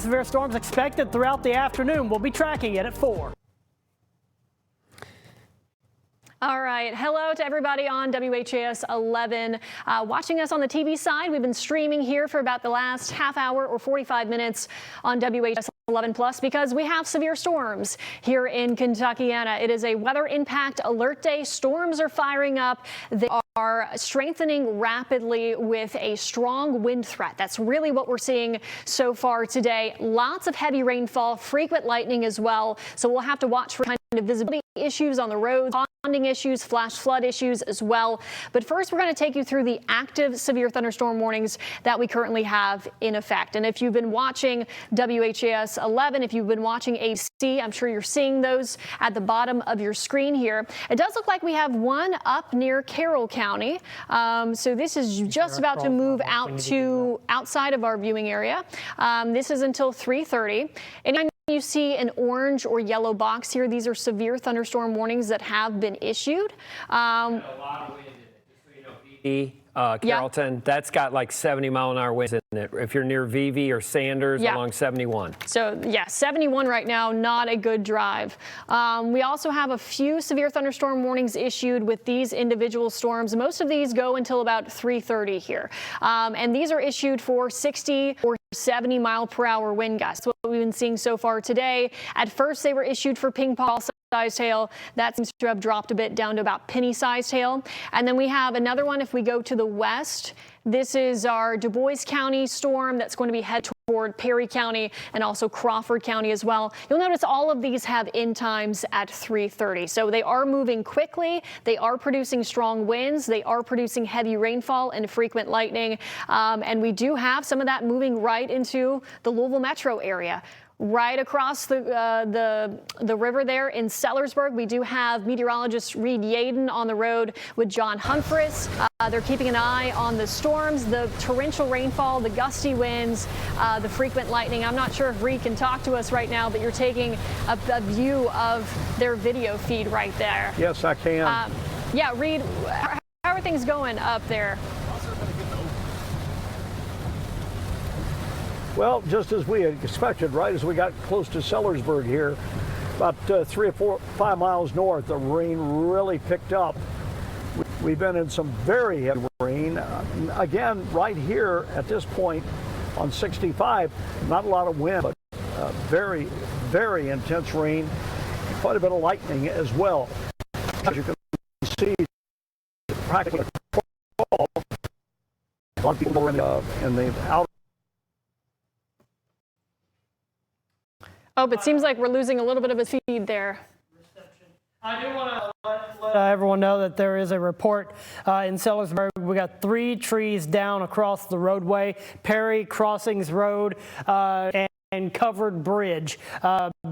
severe storms expected throughout the afternoon. We'll be tracking it at 4. All right. Hello to everybody on WHAS 11. Watching us on the TV side, we've been streaming here for about the last half hour or 45 minutes on WHAS 11 Plus because we have severe storms here in Kentuckiana. It is a weather impact alert day. Storms are firing up. They are strengthening rapidly with a strong wind threat. That's really what we're seeing so far today. Lots of heavy rainfall, frequent lightning as well. So we'll have to watch for kind of visibility issues on the roads, bonding issues, flash flood issues as well. But first, we're going to take you through the active severe thunderstorm warnings that we currently have in effect. And if you've been watching WHAS 11, if you've been watching ABC, I'm sure you're seeing those at the bottom of your screen here. It does look like we have one up near Carroll County. So this is just about to move out to outside of our viewing area. This is until 3:30. And you see an orange or yellow box here. These are severe thunderstorm warnings that have been issued. A lot of wind in it. Just so you know, Carrollton, that's got like 70-mile-an-hour winds in it. If you're near VV or Sanders along 71. So yeah, 71 right now, not a good drive. We also have a few severe thunderstorm warnings issued with these individual storms. Most of these go until about 3:30 here. And these are issued for 60 or 70-mile-per-hour wind gusts. That's what we've been seeing so far today. At first, they were issued for ping pong sized hail. That seems to have dropped a bit down to about penny-sized hail. And then we have another one if we go to the west. This is our Du Bois County storm that's going to be headed toward Perry County and also Crawford County as well. You'll notice all of these have end times at 3:30. So they are moving quickly. They are producing strong winds. They are producing heavy rainfall and frequent lightning. And we do have some of that moving right into the Louisville metro area. Right across the river there in Sellersburg, we do have meteorologist Reed Yaden on the road with John Humphreys. They're keeping an eye on the storms, the torrential rainfall, the gusty winds, the frequent lightning. I'm not sure if Reed can talk to us right now, but you're taking a view of their video feed right there. Yes, I can. Yeah, Reed, how are things going up there? Well, just as we had expected, right as we got close to Sellersburg here, about 3 or 5 miles north, the rain really picked up. We've been in some very heavy rain. Again, right here at this point on 65, not a lot of wind, but very, very intense rain, quite a bit of lightning as well. As you can see, practically a lot of people are in the outer. Oh, but it seems like we're losing a little bit of a feed there. I do want to let everyone know that there is a report in Sellersburg. We got 3 trees down across the roadway, Perry Crossings Road and Covered Bridge.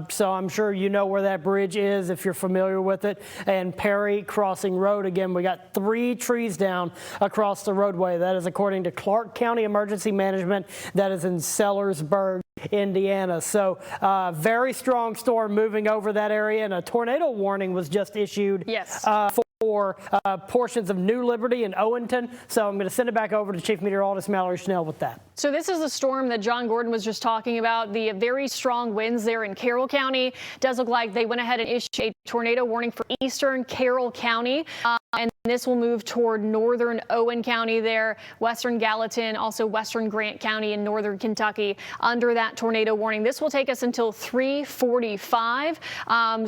So I'm sure you know where that bridge is if you're familiar with it. And Perry Crossing Road, again, we got 3 trees down across the roadway. That is according to Clark County Emergency Management. That is in Sellersburg, Indiana. So very strong storm moving over that area, and a tornado warning was just issued for portions of New Liberty and Owenton. So I'm going to send it back over to Chief Meteorologist Mallory Schnell with that. So this is the storm that John Gordon was just talking about, the very strong winds there in Carroll County. It does look like they went ahead and issued a tornado warning for eastern Carroll County. And this will move toward northern Owen County there, western Gallatin, also western Grant County in northern Kentucky under that tornado warning. This will take us until 3:45.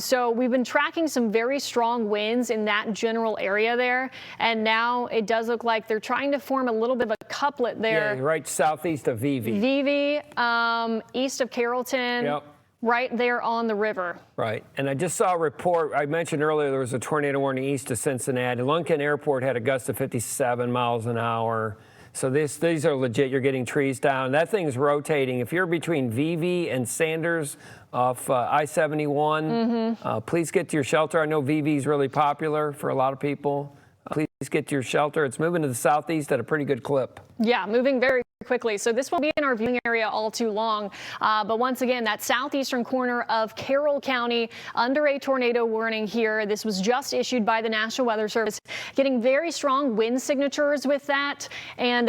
So we've been tracking some very strong winds in that general area there. And now it does look like they're trying to form a little bit of a couplet there. Yeah, right southeast of VV. VV, east of Carrollton. Yep. Right there on the river. Right. And I just saw a report. I mentioned earlier there was a tornado warning east of Cincinnati. Lunken Airport had a gust of 57 miles an hour. So these are legit. You're getting trees down. That thing's rotating. If you're between VV and Sanders off I-71, please get to your shelter. I know VV is really popular for a lot of people. Please get to your shelter. It's moving to the southeast at a pretty good clip. Yeah, moving very quickly. So this won't be in our viewing area all too long. But once again, that southeastern corner of Carroll County under a tornado warning here. This was just issued by the National Weather Service, getting very strong wind signatures with that. And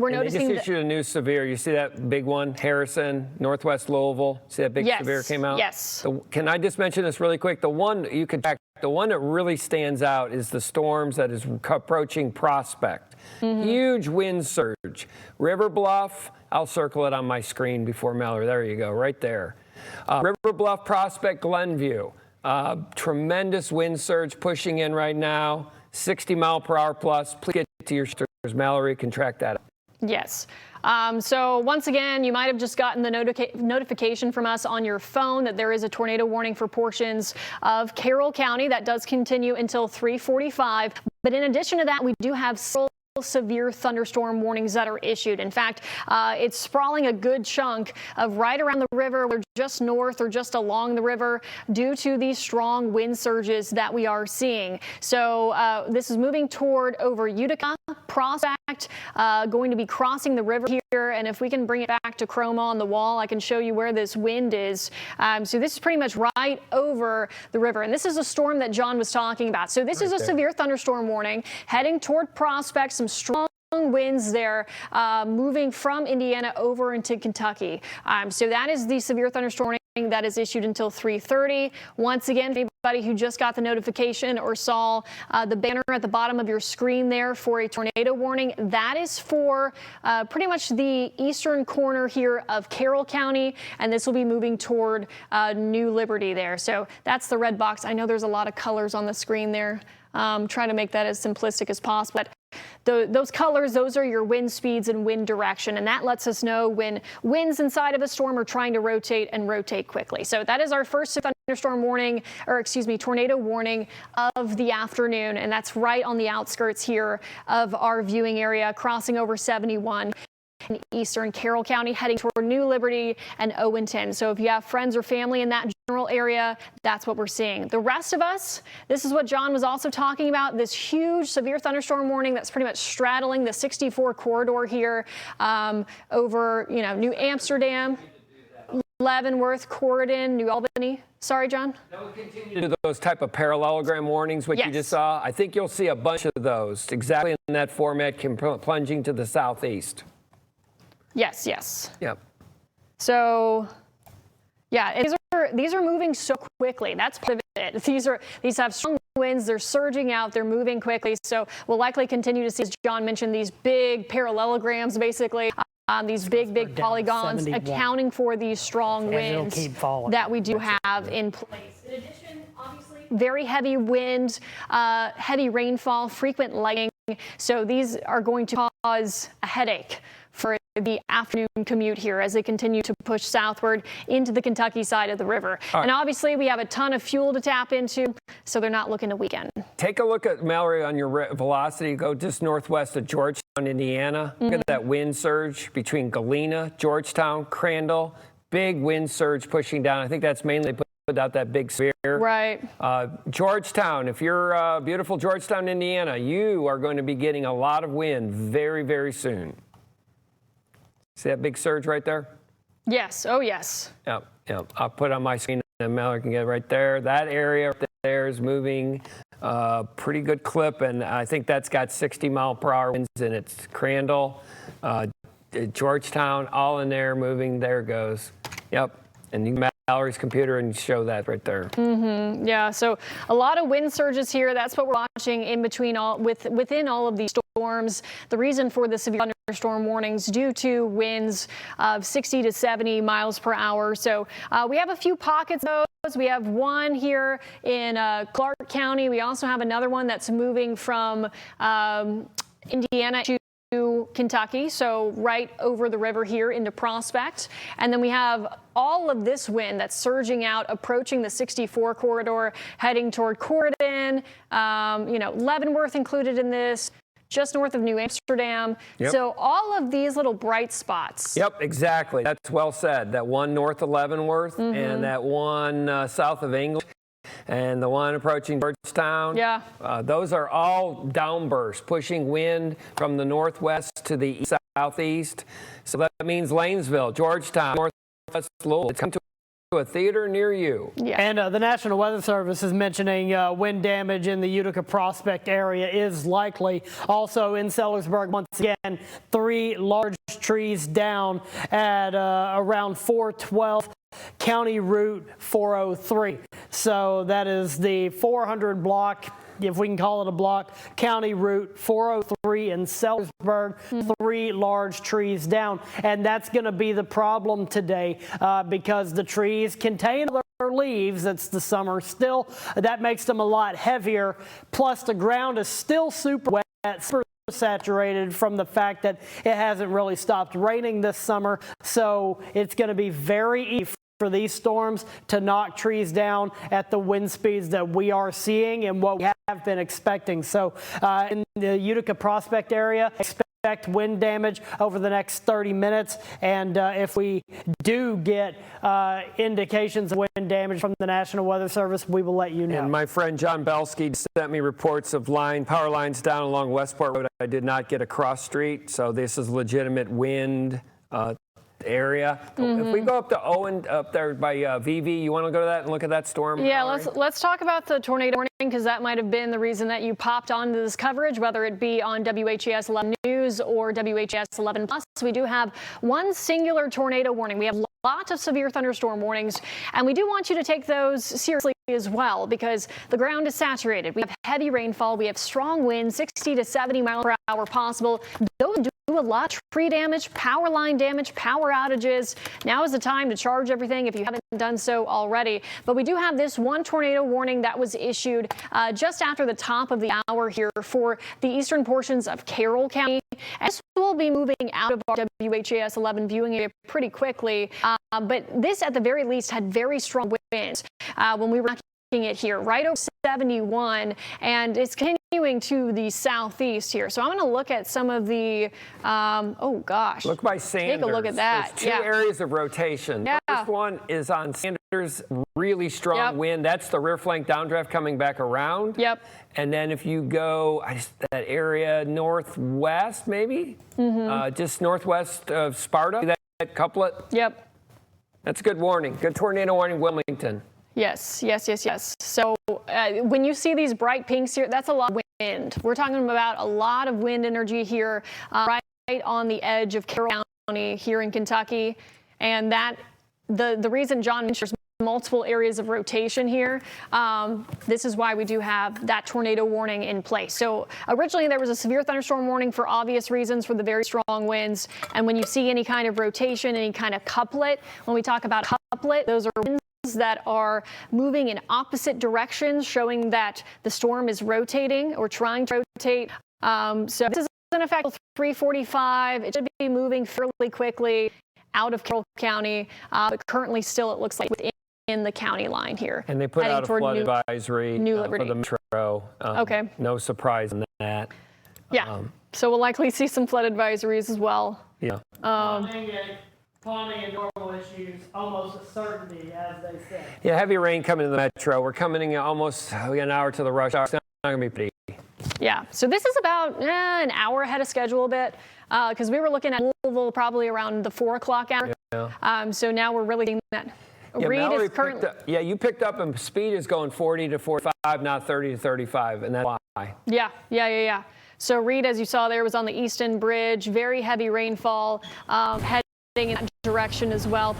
we're noticing they just issued a new severe. You see that big one, Harrison, Northwest Louisville. See that big severe came out? Yes. Can I just mention this really quick? The one you can track, the one that really stands out is the storms that is approaching Prospect. Huge wind surge. River Bluff, I'll circle it on my screen before Mallory. There you go, right there. River Bluff, Prospect, Glenview. Tremendous wind surge pushing in right now. 60 mile per hour plus. Please get to your stores. Mallory can track that. Yes. So once again, you might have just gotten the notification from us on your phone that there is a tornado warning for portions of Carroll County. That does continue until 3:45. But in addition to that, we do have severe thunderstorm warnings that are issued. In fact, it's sprawling a good chunk of right around the river, or just north or just along the river, due to these strong wind surges that we are seeing. So this is moving toward over Utica, Prospect, going to be crossing the river here. And if we can bring it back to chroma on the wall, I can show you where this wind is. So this is pretty much right over the river. And this is a storm that John was talking about. So this is a severe thunderstorm warning heading toward Prospect. Some strong winds there, moving from Indiana over into Kentucky. So that is the severe thunderstorm warning that is issued until 3:30. Once again, anybody who just got the notification or saw the banner at the bottom of your screen there for a tornado warning, that is for pretty much the eastern corner here of Carroll County, and this will be moving toward New Liberty there. So that's the red box. I know there's a lot of colors on the screen there. Trying to make that as simplistic as possible. But those colors, those are your wind speeds and wind direction, and that lets us know when winds inside of a storm are trying to rotate and rotate quickly. So that is our first thunderstorm warning, or excuse me, tornado warning of the afternoon, and that's right on the outskirts here of our viewing area, crossing over 71. In eastern Carroll County, heading toward New Liberty and Owenton. So if you have friends or family in that general area, that's what we're seeing. The rest of us, this is what John was also talking about, this huge severe thunderstorm warning that's pretty much straddling the 64 corridor here over, New Amsterdam, Leavenworth, Corydon, New Albany. Sorry, John? That will continue to do those type of parallelogram warnings, what you just saw. I think you'll see a bunch of those exactly in that format, plunging to the southeast. Yes, yes. Yep. So, yeah, these are moving so quickly. That's part of it. These have strong winds. They're surging out. They're moving quickly. So we'll likely continue to see, as John mentioned, these big parallelograms, basically. These big polygons accounting for these strong winds that we do have in place. In addition, obviously, very heavy wind, heavy rainfall, frequent lightning. So these are going to cause a headache for the afternoon commute here as they continue to push southward into the Kentucky side of the river. Right. And obviously we have a ton of fuel to tap into, so they're not looking to weaken. Take a look at, Mallory, on your velocity. Go just northwest of Georgetown, Indiana. Look at that wind surge between Galena, Georgetown, Crandall. Big wind surge pushing down. I think that's mainly put out that big severe. Right. Georgetown, if you're beautiful Georgetown, Indiana, you are going to be getting a lot of wind very, very soon. See that big surge right there? Yes. Oh, yes. Yep. I'll put it on my screen and Mallory can get it right there. That area right there is moving pretty good clip, and I think that's got 60 mile per hour winds in it. Crandall, Georgetown, all in there moving. There it goes. Yep. And you can Mallory's computer and show that right there. Yeah, so a lot of wind surges here. That's what we're watching in between within all of these storms. The reason for the severe thunderstorm warnings due to winds of 60 to 70 miles per hour. So we have a few pockets of those. We have one here in Clark County. We also have another one that's moving from Indiana to Kentucky, so right over the river here into Prospect. And then we have all of this wind that's surging out, approaching the 64 corridor, heading toward Corydon, Leavenworth included in this, just north of New Amsterdam. Yep. So all of these little bright spots. Yep, exactly. That's well said. That one north of Leavenworth and that one south of English. And the one approaching Georgetown, those are all downbursts, pushing wind from the northwest to the east southeast. So that means Lanesville, Georgetown, Northwest Louisville. It's coming to a theater near you. Yeah. And the National Weather Service is mentioning wind damage in the Utica Prospect area is likely. Also in Sellersburg, once again, 3 large trees down at around 412 County Route 403. So that is the 400 block, if we can call it a block, County Route 403 in Sellersburg, 3 large trees down. And that's going to be the problem today because the trees contain their leaves. It's the summer still. That makes them a lot heavier. Plus the ground is still super wet, super saturated from the fact that it hasn't really stopped raining this summer. So it's going to be very easy for these storms to knock trees down at the wind speeds that we are seeing and what we have been expecting. So in the Utica Prospect area, expect wind damage over the next 30 minutes. And if we do get indications of wind damage from the National Weather Service, we will let you know. And my friend John Belsky sent me reports of power lines down along Westport Road. I did not get a cross street, so this is legitimate wind area. If we go up to Owen, up there by VV, you want to go to that and look at that storm? Yeah, Valerie? let's talk about the tornado warning, because that might have been the reason that you popped onto this coverage, whether it be on WHAS 11 News or WHAS 11 Plus. We do have one singular tornado warning. We have lots of severe thunderstorm warnings, and we do want you to take those seriously as well, because the ground is saturated. We have heavy rainfall. We have strong winds, 60 to 70 miles per hour possible. Those do a lot of tree damage, power line damage, power outages. Now is the time to charge everything if you haven't done so already. But we do have this one tornado warning that was issued just after the top of the hour here for the eastern portions of Carroll County. And this will be moving out of our WHAS 11 viewing area pretty quickly. But this, at the very least, had very strong winds when we were it here, right over 71, and it's continuing to the southeast here. So I'm going to look at some of the, oh gosh. Look by Sanders. Take a look at that. There's 2 areas of rotation. Yeah. The first one is on Sanders, really strong wind. That's the rear flank downdraft coming back around. Yep. And then if you go that area northwest, maybe, just northwest of Sparta, that couplet. Yep. That's a good warning. Good tornado warning, Wilmington. Yes. So when you see these bright pinks here, that's a lot of wind. We're talking about a lot of wind energy here, right on the edge of Carroll County here in Kentucky. And that the reason John mentions multiple areas of rotation here, this is why we do have that tornado warning in place. So originally there was a severe thunderstorm warning for obvious reasons for the very strong winds. And when you see any kind of rotation, any kind of couplet, when we talk about couplet, those are winds that are moving in opposite directions, showing that the storm is rotating or trying to rotate. So this is in effect 3:45. It should be moving fairly quickly out of Carroll County, but currently still it looks like within the county line here. And they put out a flood advisory for the metro. Okay. No surprise in that. Yeah. So we'll likely see some flood advisories as well. Yeah. Ponding and normal issues, almost a certainty, as they say. Yeah, heavy rain coming to the metro. We're coming in almost an hour to the rush hour. It's not going to be pretty. Yeah, so this is about an hour ahead of schedule a bit, because we were looking at Louisville probably around the 4 o'clock hour. Yeah. So now we're really seeing that. Yeah, Reed Mallory is currently. you picked up, and speed is going 40 to 45, not 30 to 35, and that's why. Yeah. So Reed, as you saw there, was on the Easton Bridge. Very heavy rainfall, heading in that direction as well,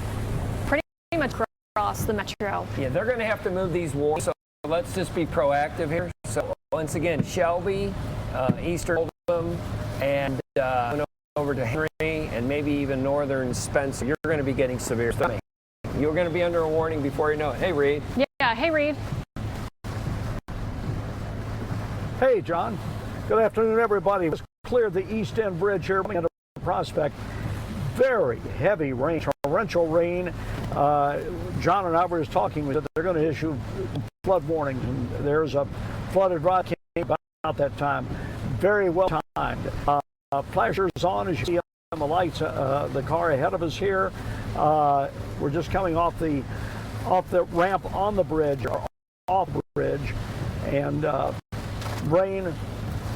pretty much across the metro. Yeah, they're going to have to move these warnings, so let's just be proactive here. So once again, Shelby, Eastern Oldham, and over to Henry, and maybe even northern Spencer. You're going to be getting severe stuff. You're going to be under a warning before you know it. Hey, Reed. Yeah, hey, Reed. Hey, John. Good afternoon, everybody. Let's clear the East End Bridge here coming into Prospect. Very heavy rain, torrential rain. John and I were just talking. They're going to issue flood warnings. And there's a flood advisory about that time. Very well timed. Flashers on as you see on the lights. The car ahead of us here. We're just coming off the ramp on the bridge, or off the bridge, and rain.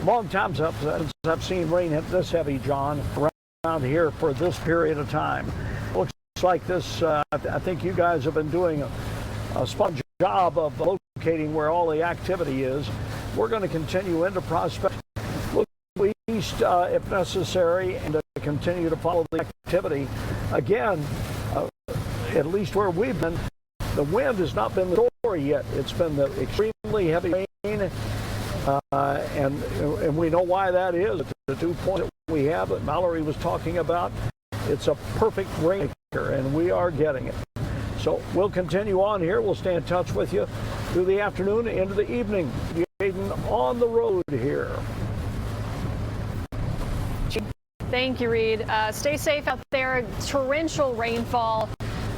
Long times I've seen rain this heavy, John. around here for this period of time. Looks like this, I think you guys have been doing a spot job of locating where all the activity is. We're going to continue into Prospect, look east if necessary, and continue to follow the activity. Again, at least where we've been, the wind has not been the story yet. It's been the extremely heavy rain, and we know why that is. The 2 points that we have that Mallory was talking about, it's a perfect rainmaker, and we are getting it. So we'll continue on here. We'll stay in touch with you through the afternoon and into the evening. Jaden on the road here. Thank you, Reed. Stay safe out there. Torrential rainfall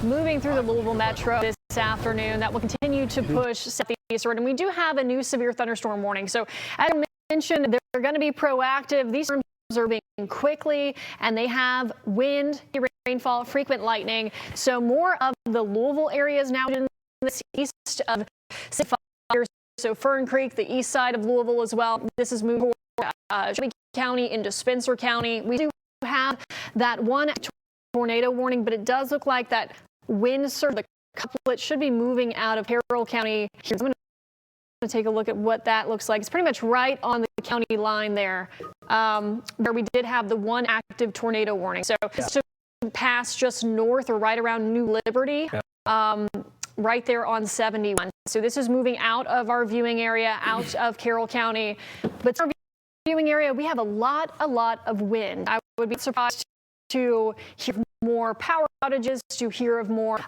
moving through the Louisville Metro this afternoon. That will continue to push southeastward. And we do have a new severe thunderstorm warning. So as I mentioned, they're going to be proactive. These storms are moving quickly, and they have wind, rainfall, frequent lightning. So more of the Louisville area is now in the east of fires. So Fern Creek, the east side of Louisville as well. This is moving toward Shelby County into Spencer County. We do have that one tornado warning, but it does look like that wind surge, the couplet, should be moving out of Carroll County. I'm going to take a look at what that looks like. It's pretty much right on the county line there, where we did have the one active tornado warning. So it's to pass just north or right around New Liberty. Right there on 71. So this is moving out of our viewing area, out of Carroll County. But our viewing area, we have a lot of wind. I would be surprised to hear more power outages, to hear of more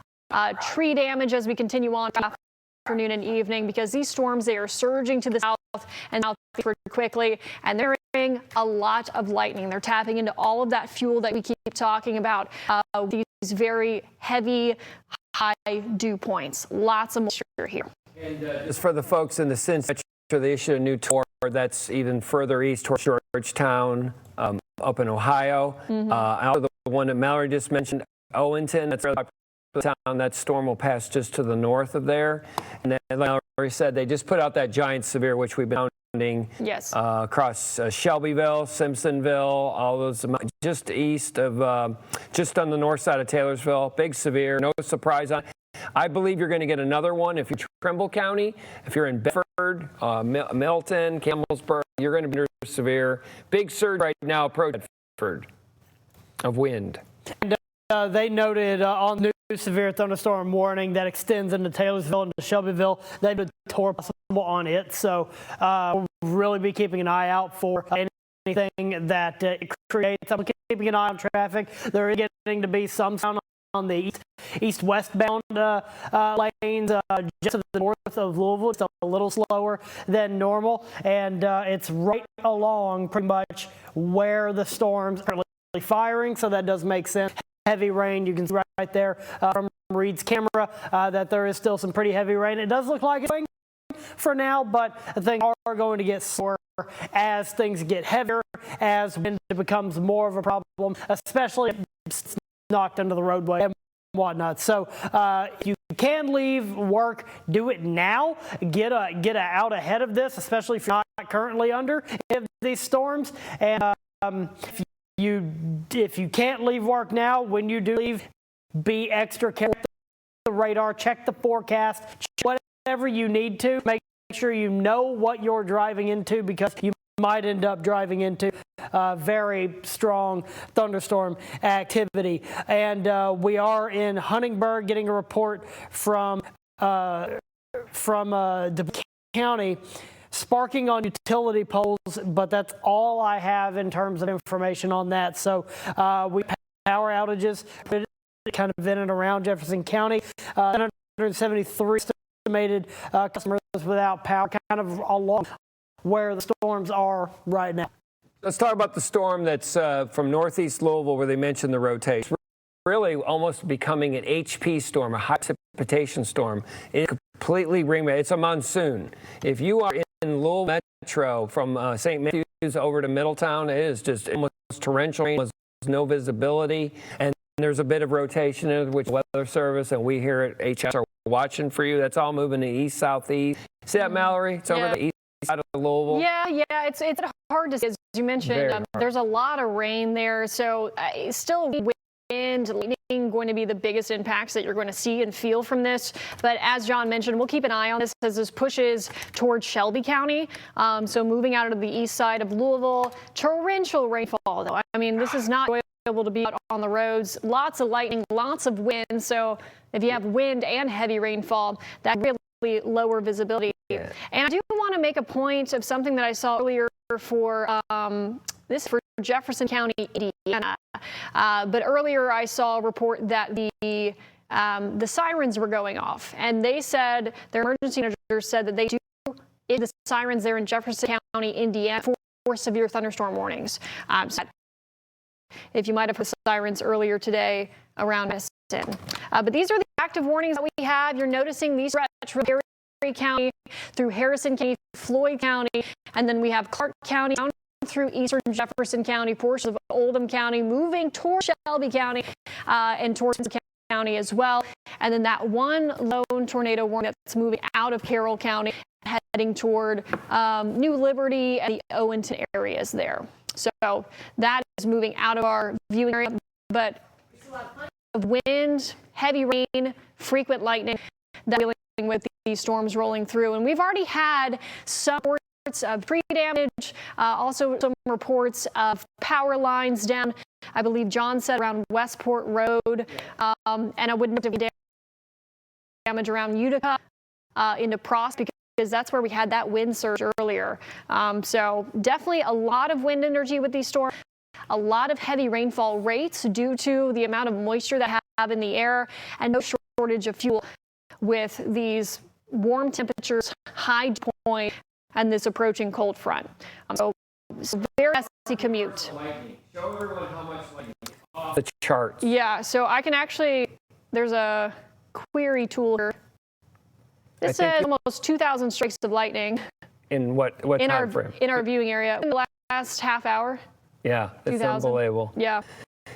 tree damage as we continue on afternoon and evening, because these storms, they are surging to the south and south quickly, and they're bringing a lot of lightning. They're tapping into all of that fuel that we keep talking about, these very heavy, high dew points. Lots of moisture here. And just for the folks in the Cincinnati metro, they issued a new tour that's even further east toward Georgetown, up in Ohio. Out of the one that Mallory just mentioned, Owenton, that's the town. That storm will pass just to the north of there. And then, like Mallory said, they just put out that giant severe, which we've been pounding across Shelbyville, Simpsonville, all those just east of, just on the north side of Taylorsville. Big severe, no surprise on. I believe you're going to get another one if you're in Trimble County, if you're in Bedford, Milton, Campbellsburg, you're going to be under severe. Big surge right now approaching Bedford of wind. And they noted on the new severe thunderstorm warning that extends into Taylorsville and Shelbyville. They've been tornado possible on it. So we'll really be keeping an eye out for anything that it creates. I'm keeping an eye on traffic. There is getting to be some sound on the east-westbound lanes just to the north of Louisville. It's a little slower than normal, and it's right along pretty much where the storms are firing, so that does make sense. Heavy rain, you can see right there from Reed's camera that there is still some pretty heavy rain. It does look like it's going for now, but things are going to get slower as things get heavier, as wind becomes more of a problem, especially if it's knocked under the roadway and whatnot. So if you can leave work, do it now. Get out ahead of this, especially if you're not currently under these storms. And if you can't leave work now, when you do leave, be extra careful with the radar, check the forecast, check whatever you need to. Make sure you know what you're driving into, because you might end up driving into very strong thunderstorm activity. And we are in Huntingburg getting a report from DuPage County, sparking on utility poles, but that's all I have in terms of information on that. So we have power outages kind of in and around Jefferson County. 173 estimated customers without power, kind of along where the storms are right now. Let's talk about the storm that's from northeast Louisville, where they mentioned the rotation. Really almost becoming an HP storm, a high precipitation storm. It's completely rainbow. It's a monsoon. If you are in Louisville Metro from St. Matthews over to Middletown, it is just almost torrential rain. There's no visibility, and there's a bit of rotation in which Weather Service and we here at HS are watching for you. That's all moving to east southeast. See that, Mallory? It's over the east side of Louisville. Yeah, it's hard to see as you mentioned, there's a lot of rain there, so still wind, lightning going to be the biggest impacts that you're going to see and feel from this. But as John mentioned, we'll keep an eye on this as this pushes towards Shelby County. So moving out of the east side of Louisville, torrential rainfall, though. I mean, this is not able to be out on the roads. Lots of lightning, lots of wind. So if you have wind and heavy rainfall, that really lower visibility. Yeah. And I do want to make a point of something that I saw earlier for for Jefferson County, Indiana. But earlier I saw a report that the sirens were going off, and they said their emergency managers said that they do the sirens there in Jefferson County, Indiana, for severe thunderstorm warnings. If you might have heard the sirens earlier today around Madison. But these are the active warnings that we have. You're noticing these stretch from Perry County through Harrison County, Floyd County, and then we have Clark County down through eastern Jefferson County, portions of Oldham County, moving towards Shelby County and towards County as well. And then that one lone tornado warning that's moving out of Carroll County, heading toward New Liberty and the Owenton areas there. So that is moving out of our viewing area, but of wind, heavy rain, frequent lightning that we're dealing with these storms rolling through. And we've already had some reports of tree damage, also some reports of power lines down, I believe John said, around Westport Road, and I wouldn't have damage around Utica into Pross, because that's where we had that wind surge earlier. So definitely a lot of wind energy with these storms, a lot of heavy rainfall rates due to the amount of moisture that have in the air, and no shortage of fuel with these warm temperatures, high dew point, and this approaching cold front. So very messy commute. Show everyone how much lightning off the charts. Yeah, so I can actually, there's a query tool here. This says almost 2,000 strikes of lightning. In what time frame? In our viewing area. In the last half hour. Yeah, it's unbelievable. Yeah.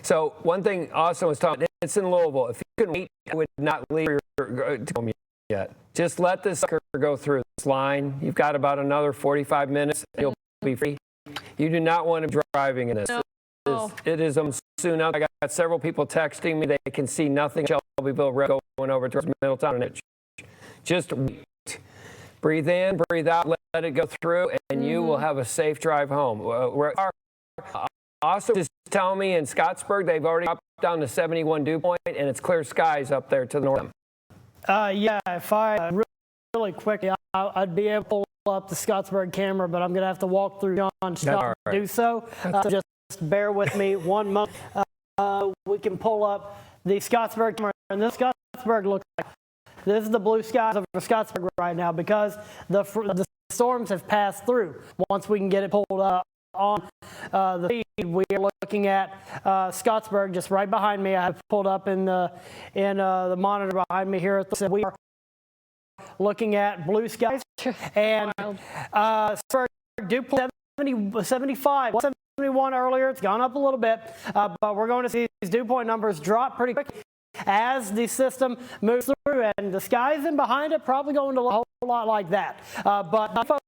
So one thing Austin was talking, it's in Louisville. If you can wait, I would not leave your home yet. Just let this sucker go through this line. You've got about another 45 minutes. You'll be free. You do not want to be driving in this. No. It is soon out. I got several people texting me. They can see nothing. Shelbyville Road going over towards Middletown and just wait. Breathe in, breathe out, let it go through, and you will have a safe drive home. Also, just tell me in Scottsburg, they've already dropped down to 71 dew point, and it's clear skies up there to the north. Yeah, if I really quickly, I'd be able to pull up the Scottsburg camera, but I'm going to have to walk through John's stuff to do so. Just bear with me one moment. We can pull up the Scottsburg camera, and this Scottsburg looks like this is the blue skies over Scottsburg right now, because the storms have passed through. Once we can get it pulled up on the feed, we are looking at Scottsburg just right behind me. I have pulled up in the monitor behind me here. We are looking at blue skies, and dew point 75, 71 earlier. It's gone up a little bit, but we're going to see these dew point numbers drop pretty quickly as the system moves through, and the skies in behind it probably going to look a whole lot like that. But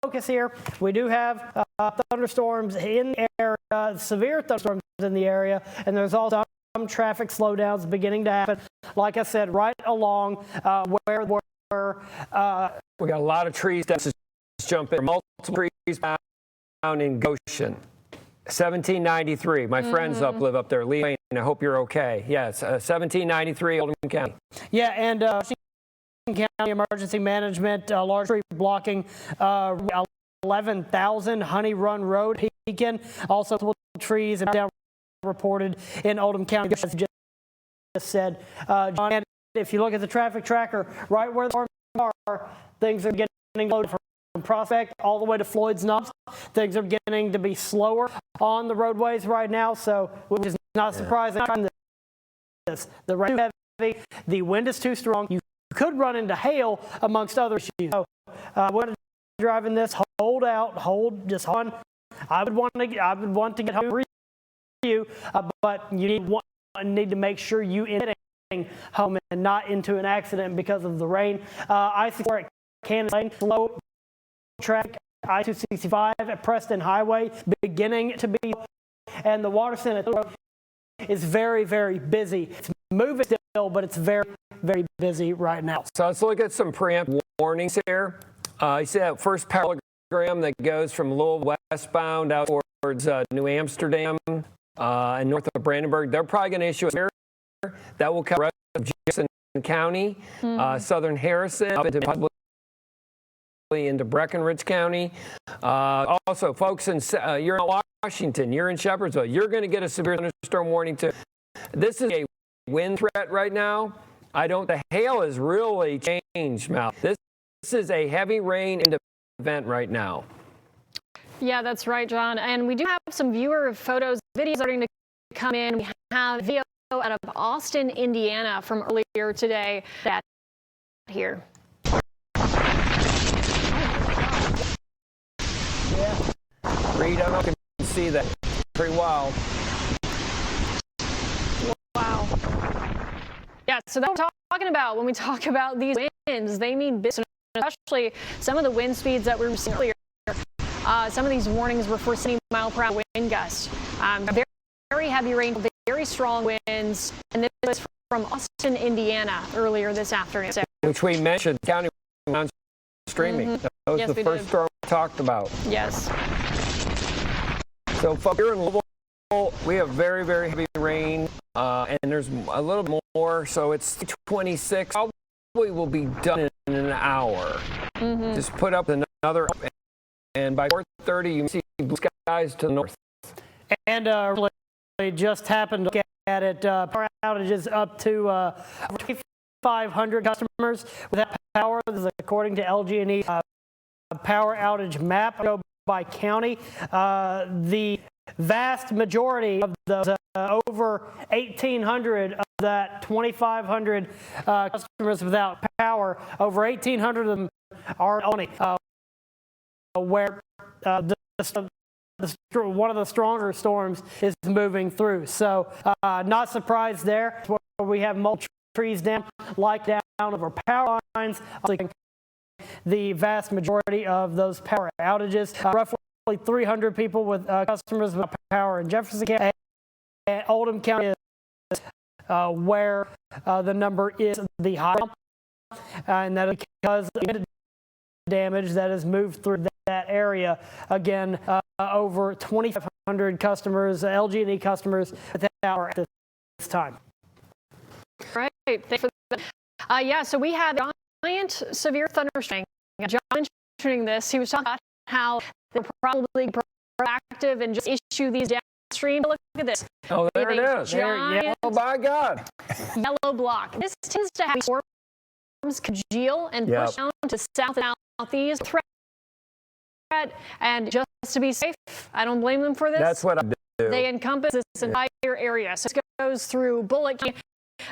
focus here, we do have thunderstorms in the area, severe thunderstorms in the area, and there's also some traffic slowdowns beginning to happen, like I said, right along where we got a lot of trees that just jump in. Multiple trees down in Goshen. 1793. My friends live up there. Lee, I hope you're okay. Yes, 1793, Oldham County. Yeah, and County Emergency Management, large tree blocking 11,000 Honey Run Road, Pekin. Also, trees and down reported in Oldham County. As just said, John, and if you look at the traffic tracker, right where the storms are, things are getting loaded from Prospect all the way to Floyd's Knobs. Things are beginning to be slower on the roadways right now, so which is not surprising. The rain is heavy, the wind is too strong. You could run into hail amongst other issues. So, when driving this, hold out, just hold on. I would want to get home for you, but you need to make sure you end home and not into an accident because of the rain. I think where it can slow traffic I-265 at Preston Highway beginning to be, and the Waterston is very, very busy. It's moving still, but it's very, very busy right now. So let's look at some preemptive warnings here. You see that first parallelogram that goes from Louisville westbound out towards New Amsterdam and north of Brandenburg. They're probably going to issue a severe that will cover the rest of Jefferson County, southern Harrison, up into possibly into Breckinridge County. Also, folks, you're in Washington, you're in Shepherdsville, you're going to get a severe thunderstorm warning too. This is a wind threat right now. The hail has really changed, Mal. This is a heavy rain event right now. Yeah, that's right, John. And we do have some viewer photos, videos starting to come in. We have video out of Austin, Indiana from earlier today. That here. Reed, I don't know if you can see that pretty well. Wow. Yeah, so that's what we're talking about when we talk about these winds. They mean business, especially some of the wind speeds that we were seeing earlier. Some of these warnings were for 70 mile per hour wind gusts. Very, very heavy rain, very strong winds, and this was from Austin, Indiana, earlier this afternoon. So, which we mentioned, county streaming. That was yes, the first storm we talked about. Yes. So, folks, here in Louisville, we have very, very heavy rain, and there's a little bit more, so it's 26. Probably will be done in an hour. Just put up another, and by 4:30, you see blue skies to the north. And really just happened to look at it. Power outages up to 2,500 customers without power. This is according to LG&E power outage map. Go by county. The vast majority of those, over 1,800 of that 2,500 customers without power, over 1,800 of them are only where one of the stronger storms is moving through. So not surprised there. We have multiple trees down, like down over power lines. The vast majority of those power outages, roughly 300 people with customers without power in Jefferson County. And Oldham County is where the number is the highest, and that is because of the damage that has moved through that area. Again, over 2,500 customers, LG&E customers without power at this time. Right. Thanks for that. Yeah, so we had giant severe thunderstorm. John mentioning this, he was talking about how they're probably proactive and just issue these downstream. Look at this. Oh, there it is. Giant oh, my God. Yellow block. This tends to have storms congeal and push down to south and southeast threat. And just to be safe, I don't blame them for this. That's what I do. They encompass this entire area. So it goes through Bullitt County,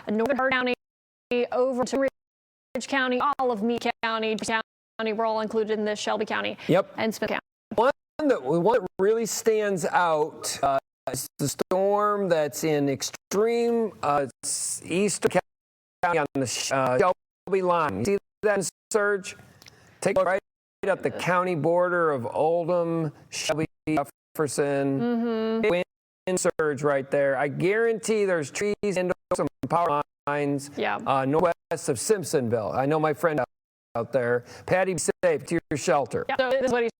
Northern Hart County, over to Ridge County, all of Meade County, we're all included in this, Shelby County, and Smith County. One that really stands out is the storm that's in extreme eastern county on the Shelby line. You see that surge? Take a look right at the county border of Oldham, Shelby, Jefferson. Wind surge right there. I guarantee there's trees and some power lines northwest of Simpsonville. I know my friend out there. Patty, be safe to your shelter. Yeah, so this is what he's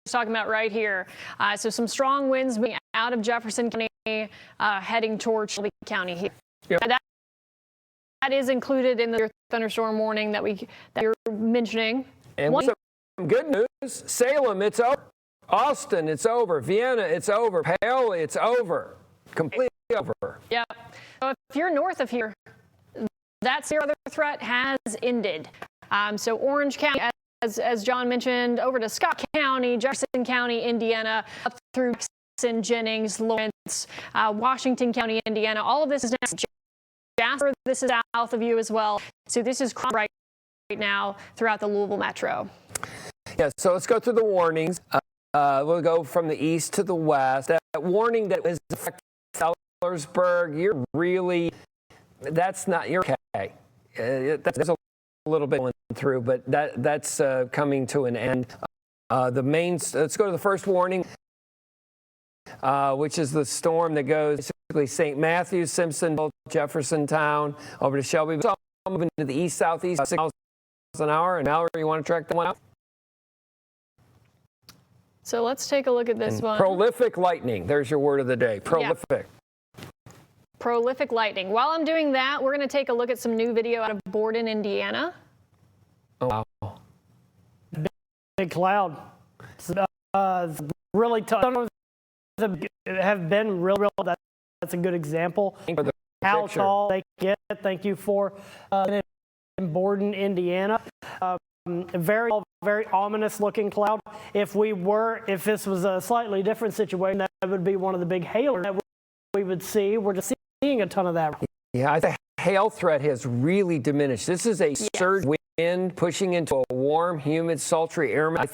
talking about right here. So some strong winds moving out of Jefferson County, heading towards Shelby County here. Yep. That is included in the thunderstorm warning that you're mentioning. And some good news: Salem, it's over. Austin, it's over. Vienna, it's over. Paoli, it's over. Completely over. Yeah. So if you're north of here, that severe weather threat has ended. So Orange County, as John mentioned, over to Scott County, Jefferson County, Indiana, up through Jackson, Jennings, Lawrence, Washington County, Indiana. All of this is now Jasper. This is south of you as well. So this is right now throughout the Louisville metro. Yeah, so let's go through the warnings. We'll go from the east to the west. That warning that is affecting Sellersburg, you're okay. There's a little bit going through, but that's coming to an end. Let's go to the first warning, which is the storm that goes basically St. Matthews, Simpsonville, Jeffersontown, over to Shelby. It's all moving to the east-southeast, 6 miles an hour. And Mallory, you want to track that one out? So let's take a look at this one. Prolific lightning. There's your word of the day. Prolific. Yeah. Prolific lightning. While I'm doing that, we're going to take a look at some new video out of Borden, Indiana. Oh, wow. Big cloud. Really tough. Some of them have been real. That's a good example. How tall they get. Thank you for in Borden, Indiana. Very ominous looking cloud. If this was a slightly different situation, that would be one of the big hail that we would see. We're just seeing a ton of that. Yeah, I think the hail threat has really diminished. This is a surge wind pushing into a warm, humid, sultry air. I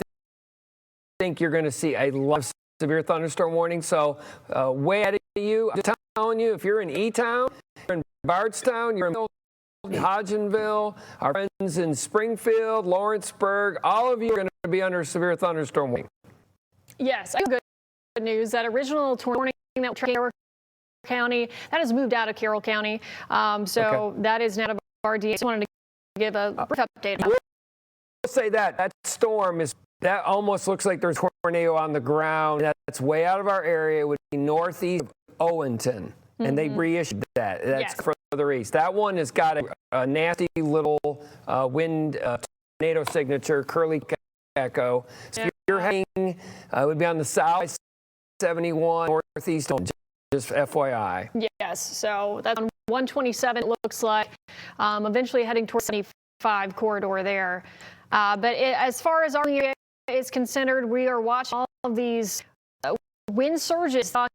think you're going to see a lot of severe thunderstorm warnings. So way ahead of you, I'm just telling you, if you're in E-Town, you're in Bardstown, you're in Hodgenville, our friends in Springfield, Lawrenceburg, all of you are going to be under severe thunderstorm warning. Yes, good news. That original warning that was Carroll County, that has moved out of Carroll County. That is now out of our DA. I just wanted to give a brief update. I will say that storm that almost looks like there's a tornado on the ground. That's way out of our area. It would be northeast of Owenton. And they reissued that. That's further east. That one has got a nasty little wind tornado signature, curly echo. So if you're heading, it would be on the south 71 northeast, just FYI. Yes, so that's on 127, it looks like, eventually heading towards 75 corridor there. As far as our area is concerned, we are watching all of these wind surges talking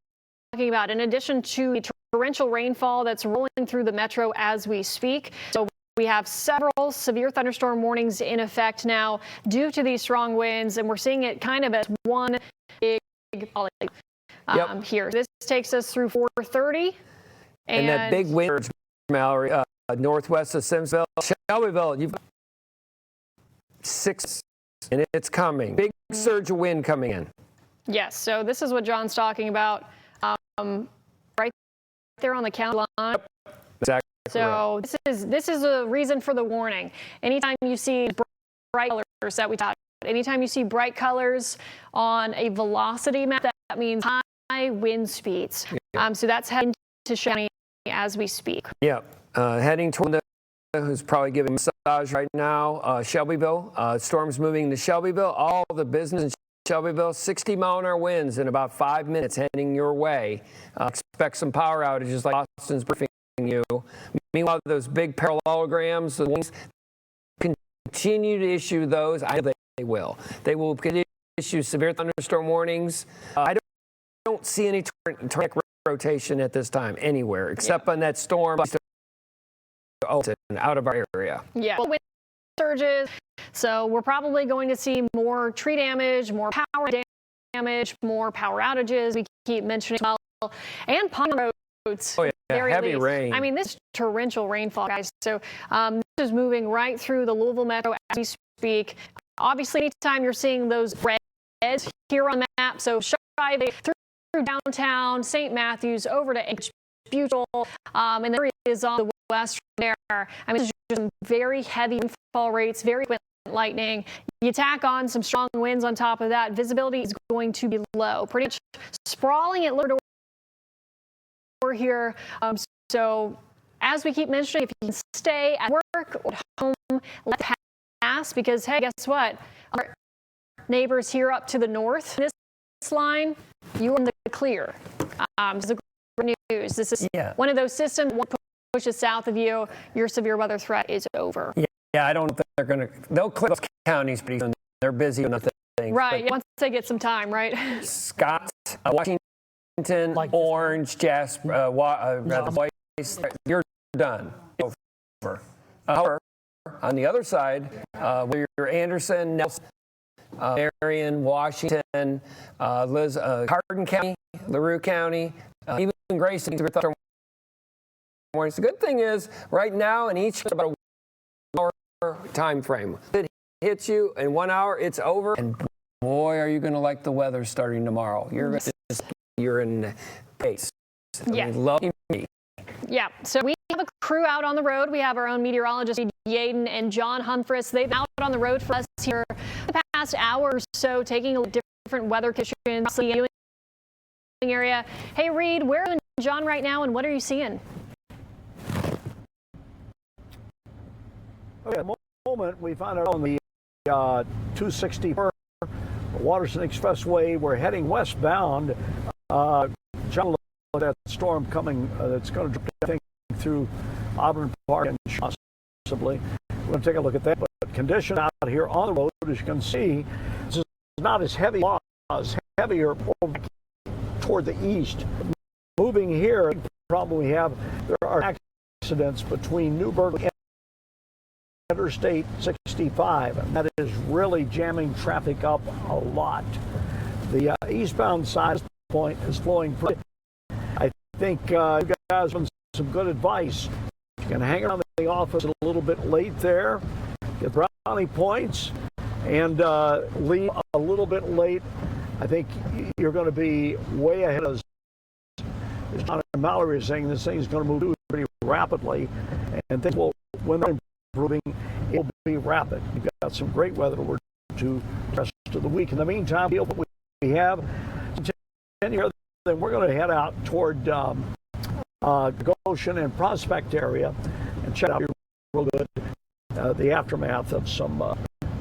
about, in addition to the torrential rainfall that's rolling through the metro as we speak. So we have several severe thunderstorm warnings in effect now due to these strong winds, and we're seeing it kind of as one big here. This takes us through 4:30. And that big wind surge, Mallory, northwest of Simpsonville, Shelbyville, you've got 6, and it's coming. Big surge of wind coming in. Yes, so this is what John's talking about. Right there on the county line. Exactly. So this is a reason for the warning. Anytime you see bright colors that we talked about, anytime you see bright colors on a velocity map, that means high wind speeds. So that's heading to County as we speak. Yeah, heading toward who's probably giving massage right now. Shelbyville, storms moving to Shelbyville. All the business in Shelbyville, 60-mile-an-hour winds in about 5 minutes heading your way. Expect some power outages like Austin's briefing you. Meanwhile, those big parallelograms, the ones, continue to issue those. I know they will. They will issue severe thunderstorm warnings. I don't see any tornadic rotation at this time anywhere, except on that storm out of our area. Yeah, wind surges. So we're probably going to see more tree damage, more power damage, more power outages. We keep mentioning and pond roads. Oh yeah, heavy rain. I mean, this torrential rainfall, guys. So this is moving right through the Louisville metro as we speak. Obviously, anytime you're seeing those reds here on the map, so driving through downtown St. Matthews over to Butyl, and there is on the west there. I mean, this is just very heavy rainfall rates, very lightning. You tack on some strong winds on top of that, visibility is going to be low, pretty much sprawling at lower door here. So as we keep mentioning, if you can stay at work or at home, let it pass, because hey, guess what? Our neighbors here up to the north, this line, you are in the clear. This is great news. This is one of those systems, one pushes south of you, your severe weather threat is over. Yeah, I don't know if they'll clear those counties pretty soon. They're busy with nothing. Right, once they get some time, right? Scott, Washington, Orange, Jasper, Weiss, you're done. Over. However, on the other side, where you're Anderson, Nelson, Marion, Washington, Hardin County, LaRue County, even Grayson. The good thing is, right now, in each about a 1 hour time frame, it hits you in 1 hour, it's over, and boy, are you going to like the weather starting tomorrow. You're in pace. Yeah. I love me. Yeah, so we have a crew out on the road. We have our own meteorologist, Yaden and John Humphreys. They've been out on the road for us here the past hour or so, taking a different weather conditions in the area. Hey, Reed, where are you and John right now, and what are you seeing? Okay, at the moment, we found out on the 264 Waterson Expressway, we're heading westbound. John, that storm coming that's going to drop through Auburn Park and possibly. We're going to take a look at that. But condition out here on the road, as you can see, this is not as heavy as heavier toward the east. Moving here, the problem we have, there are accidents between Newburgh and Interstate 65, and that is really jamming traffic up a lot. The eastbound side of the point is flowing pretty. I think you guys have some good advice. You can hang around the office a little bit late there, get brownie points, and leave a little bit late. I think you're going to be way ahead of us. As John and Mallory is saying, this thing is going to move pretty rapidly, and things will, when they're improving, it will be rapid. You've got some great weather to the rest of the week. In the meantime, what we have, then we're going to head out toward Goshen and Prospect area and check out real good the aftermath of some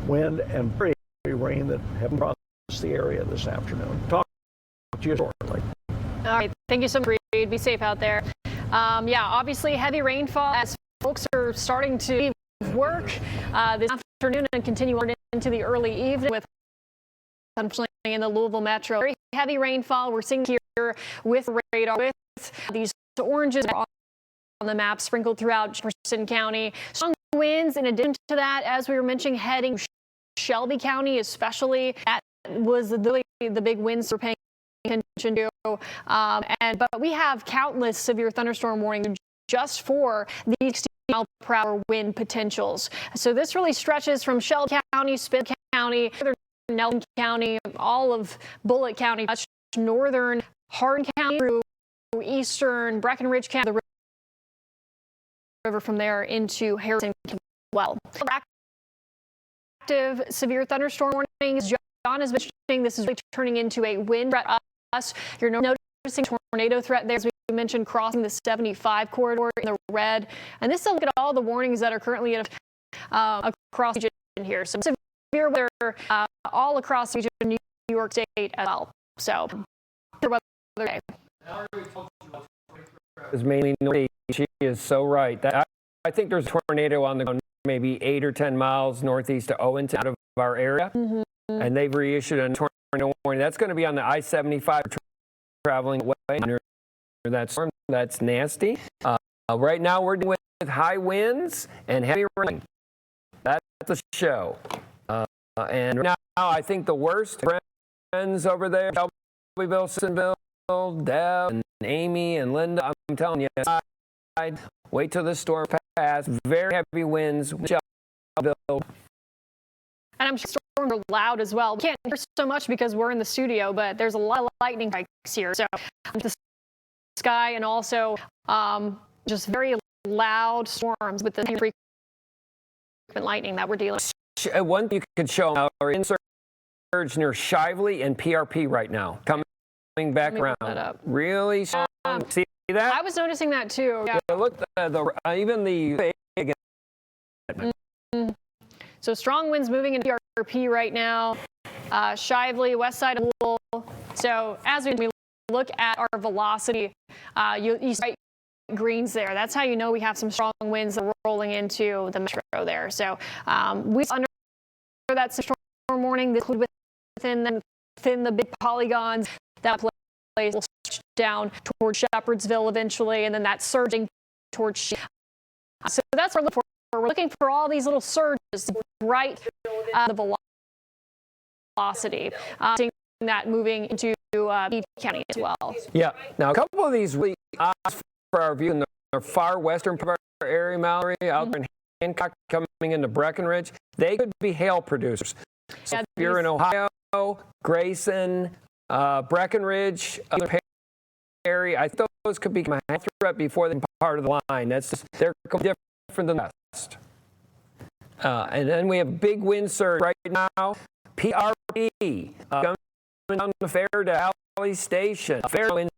wind and very rain that have crossed the area this afternoon. Talk to you shortly. All right, thank you so much, Reed. Be safe out there. Yeah, obviously heavy rainfall as folks are starting to work this afternoon and continue on into the early evening with unfortunately in the Louisville metro. Very heavy rainfall we're seeing here with radar, with these oranges on the map sprinkled throughout Jefferson County. Strong winds in addition to that, as we were mentioning, heading Shelby County especially. That was the big winds we're paying attention to. But we have countless severe thunderstorm warnings just for these 60-mile-per-hour wind potentials. So this really stretches from Shelby County, Spitt County, Nelson County, all of Bullitt County, northern Hardin County, through eastern Breckenridge County, the river from there into Harrison County as well. Active severe thunderstorm warnings. John has been mentioning this is really turning into a wind threat. You're noticing tornado threat there, as we mentioned, crossing the 75 corridor in the red. And this is a look at all the warnings that are currently across the region here. So severe weather all across the region of New York State as well. So the weather today is mainly northeast. She is so right. I think there's a tornado on the ground, maybe 8 or 10 miles northeast of Owens, out of our area, and they've reissued a tornado warning. That's going to be on the I-75 traveling away near that storm. That's nasty. Right now we're dealing with high winds and heavy rain. That's the show. And right now I think the worst friends over there, Shelbyville, Simpsonville, Deb and Amy and Linda, I'm telling you, wait till the storm passes. Very heavy winds, Shelbyville. And I'm sure storms are loud as well. We can't hear so much because we're in the studio, but there's a lot of lightning strikes here. So the sky, and also just very loud storms with the frequent lightning that we're dealing with. One you could show them are in surge near Shively and PRP right now, coming back around. Really strong. See that? I was noticing that too. Yeah. Look, even the So strong winds moving into PRP right now. Shively, west side of Louisville. So as we look at our velocity, you see greens there. That's how you know we have some strong winds that are rolling into the metro there. So we under that storm warning, within the big polygons, that place will stretch down towards Shepherdsville eventually, and then that's surging towards so that's what we're looking for. We're looking for all these little surges right the velocity. Seeing that moving into Beach County as well. Yeah. Now a couple of these really for our view in the far western part of our area, Mallory, out there in Hancock, coming into Breckenridge, they could be hail producers. So if you're in Ohio Grayson, Breckenridge, Perry. I thought those could become a threat before they're part of the line. They're different than the rest. And then we have big wind surge right now. PRP coming down the fair to Alley Station. Fair wind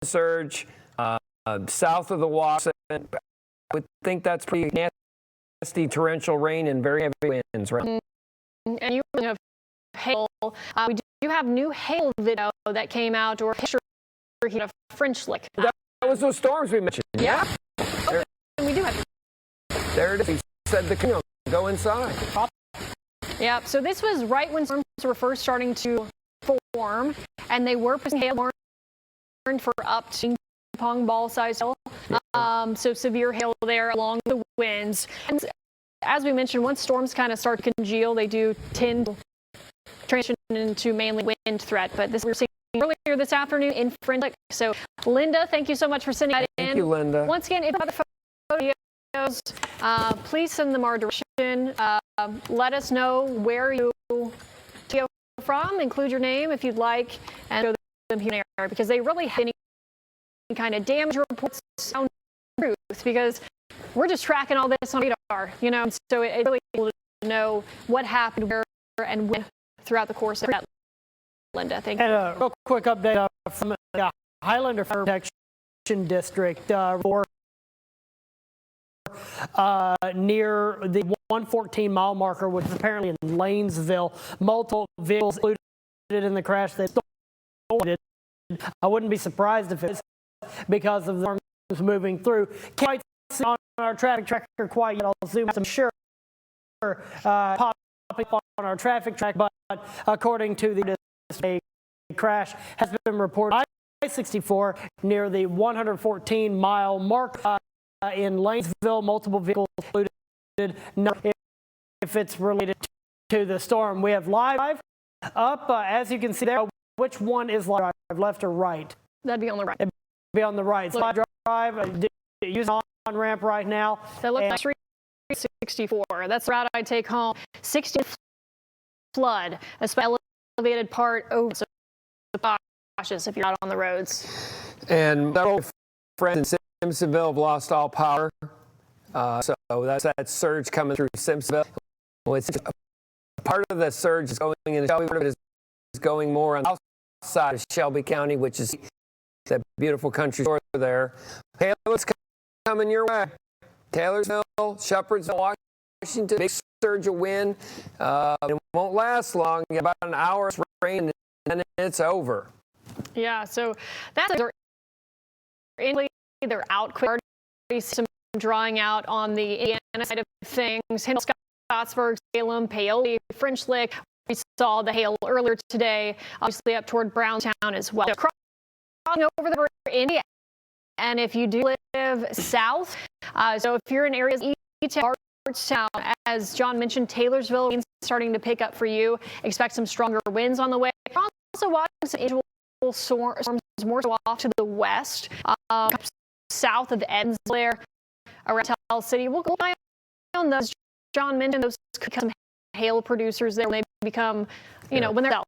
surge south of the WHAS. I would think that's pretty nasty torrential rain and very heavy winds. Right? And you have hail. We do have new hail video that came out, or picture of French Lick. That was those storms we mentioned. Yeah. Okay. And we do have. There it is. He said the go inside. Yeah. So this was right when storms were first starting to form, and they were pushing hail for up to ping pong ball size hail. So severe hail there along the winds. And as we mentioned, once storms kind of start to congeal, they do tend to transition into mainly wind threat. But this we're seeing earlier this afternoon in French Lick. So Linda, thank you so much for sending that in. Thank you, Linda. Once again, if you have other photos, please send them our direction. Let us know where you go from. Include your name if you'd like, and show them here because they really have any kind of damage reports on truth, because we're just tracking all this on radar, so it's really cool to know what happened where and when throughout the course of that. Linda, thank you. And a real quick update from the Highlander Fire Protection District near the 114-mile marker, which is apparently in Lanesville. Multiple vehicles included in the crash. I wouldn't be surprised if it's because of the storms moving through. Can't see on our traffic tracker quite yet. I'll zoom out. I'm sure popping up on our traffic track, but according to the a crash has been reported on I-64 near the 114-mile mark in Lanesville. Multiple vehicles included. No, if it's related to the storm. We have live up, as you can see there. Which one is live, left or right? That'd be on the right. It'd be on the right. So live drive, using on-ramp right now. That looks like 364. That's the route I take home. 60 flood, especially elevated part over. So cautious if you're out on the roads. And our old friends in Simpsonville have lost all power. So that's that surge coming through Simpsonville. Well, it's part of the surge is going in Shelby. Part of it is going more on the south side of Shelby County, which is that beautiful country store there. Hey, what's coming your way? Taylorsville, Shepherdsville, Washington, big surge of wind. It won't last long. About an hour's rain, and then it's over. Yeah, so that's they're out quick. Some drawing out on the Indiana side of things. Hindle, Scottsburg, Salem, Paoli, French Lick. We saw the hail earlier today, obviously up toward Brownstown as well. So crossing over the river India, and if you do live south, so if you're in areas east Bardstown, as John mentioned, Taylorsville winds starting to pick up for you. Expect some stronger winds on the way. Also watching some individual storms more so off to the west, south of Edmonds there, around Tell City. We'll go on those. John mentioned those could become hail producers there when they become, when they're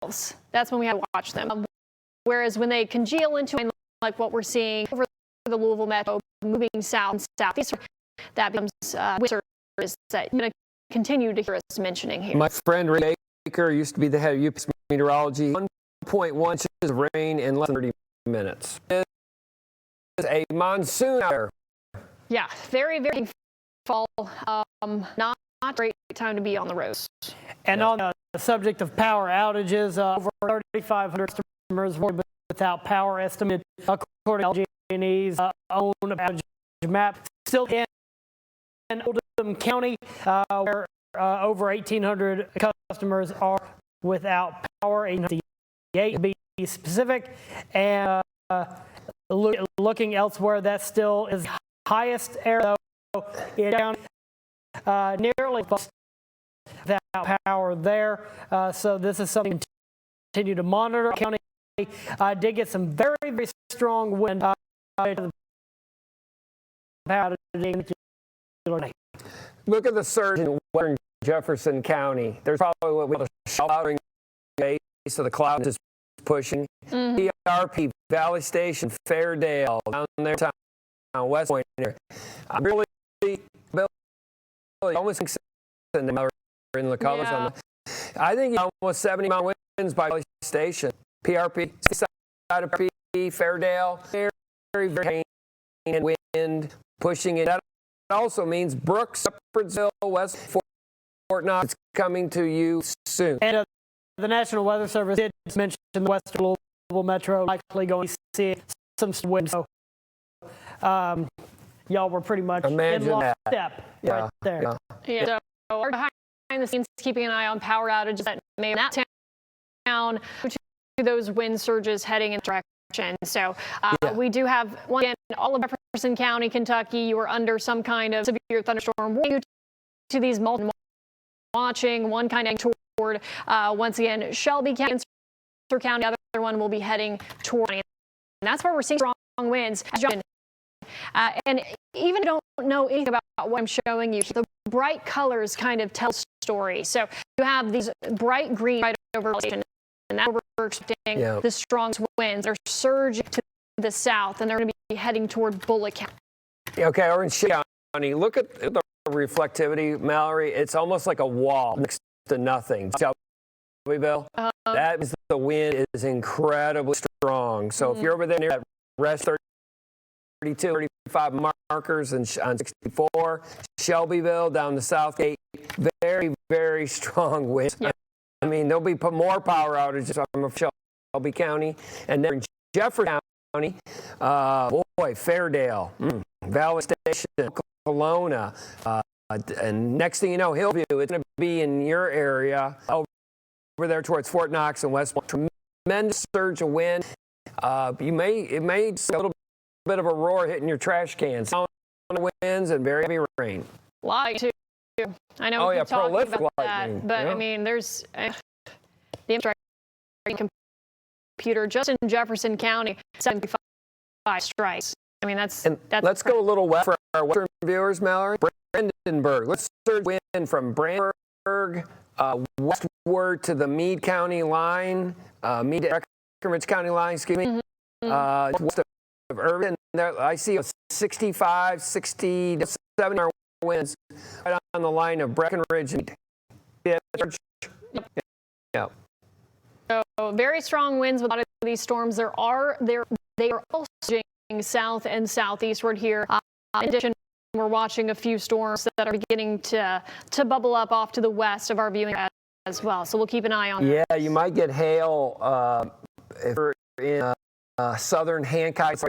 themselves. That's when we have to watch them. Whereas when they congeal into like what we're seeing over the Louisville metro, moving south and southeast, that becomes winter that you're going to continue to hear us mentioning here. My friend Ray Baker used to be the head of UPS meteorology. 1.1 inches of rain in less than 30 minutes. It's a monsoon out there. Yeah, very, very fall. Not a great time to be on the roads. And on the subject of power outages, over 3,500 customers were without power, estimated according to LG&E's own outage map. Still in Oldham County, where over 1,800 customers are without power, 858 to be specific, and looking elsewhere, that still is the highest area in the county, nearly without power there. So this is something to continue to monitor. The county did get some very, very strong wind. Look at the surge in western Jefferson County. There's probably what we call a showering base, so the cloud is pushing. PRP, Valley Station, Fairdale, down there, down West Point here. I'm really almost in the colors on the. I think almost 70 mile winds by Valley Station. PRP, side of PRP, Fairdale, very and wind pushing it. That also means Brooks, Upwardsville, West Fort Knox is coming to you soon. And the National Weather Service did mention the Western Louisville Metro likely going to see some wind. So y'all were pretty much in lockstep right there. Yeah. So we're behind the scenes keeping an eye on power outages that may in that town to those wind surges heading in direction. So we do have, once again, all of Jefferson County, Kentucky, you are under some kind of severe thunderstorm warning to these multiple watching, one kind of toward, once again, Shelby County, Spencer County, the other one will be heading toward, and that's where we're seeing strong winds. And even if you don't know anything about what I'm showing you, the bright colors kind of tell a story. So you have these bright green right over the and that's where we're expecting the strong winds. They're surging to the south, and they're going to be heading toward Bullitt County. Okay, Orange County. Look at the reflectivity, Mallory. It's almost like a wall next to nothing. Shelbyville. That means the wind is incredibly strong. So if you're over there near that rest 32, 35 markers and on 64, Shelbyville down the South Gate, very, very strong winds. I mean, there'll be more power outages from Shelby County, and then in Jefferson County, Fairdale, Valley Station, Kelowna, and next thing you know, Hillview, it's going to be in your area over there towards Fort Knox and West Point. Tremendous surge of wind. It may see a little bit of a roar hitting your trash cans. Sound winds and very heavy rain. Lightning too. I know. Oh, prolific about lightning. That, but I mean, there's the computer just in Jefferson County, 75 strikes. I mean, that's let's go a little west for our western viewers, Mallory. Brandenburg. Let's surge wind from Brandenburg westward to the Meade County line, Meade to Breckenridge County line, excuse me. West of Irving. There, I see 65, 60 to 70 winds right on the line of Breckenridge and So very strong winds with a lot of these storms. They are also surging south and southeastward here. In addition, we're watching a few storms that are beginning to bubble up off to the west of our viewing as well. So we'll keep an eye on that. Yeah, you might get hail if you're in southern Hancock.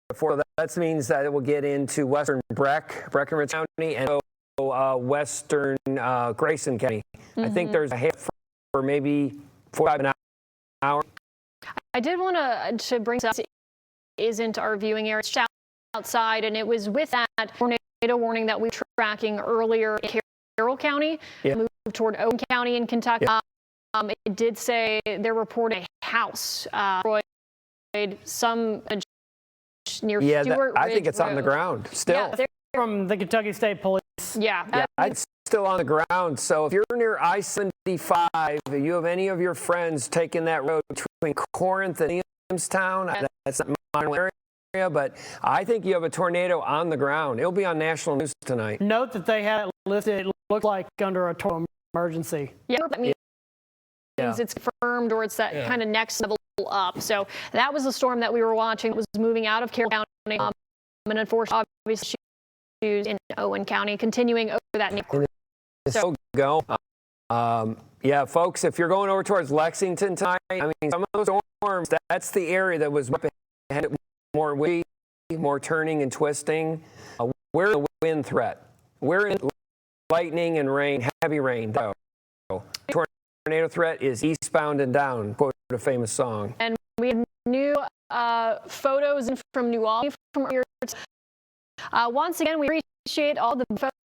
Before that means that it will get into western Breckenridge County and western Grayson County. I think there's a hail for maybe 45 an hour. I did want to bring this into our viewing area. It's outside, and it was with that tornado warning that we were tracking earlier in Carroll County, moved toward Owen County in Kentucky. It did say they're reporting a house destroyed, some near Stewart I think Ridge it's Road. On the ground still. Yeah, from the Kentucky State Police. It's still on the ground. So if you're near I-75, if you have any of your friends taking that road between Corinth and Williamstown, that's not my area, but I think you have a tornado on the ground. It'll be on national news tonight. Note that they had it listed, it looked like under a tornado emergency. Yeah, that means it's confirmed, or it's that kind of next level up. So that was the storm that we were watching. It was moving out of Carroll County, and unfortunately, obviously, in Owen County, continuing over that neighborhood. So go. Folks, if you're going over towards Lexington tonight, I mean, some of those storms, that's the area that was more windy, more turning and twisting. We're in the wind threat. We're in lightning and rain, heavy rain. Tornado threat is eastbound and down, quote a famous song. And we have new photos from New Albany from earlier. Once again, we appreciate all the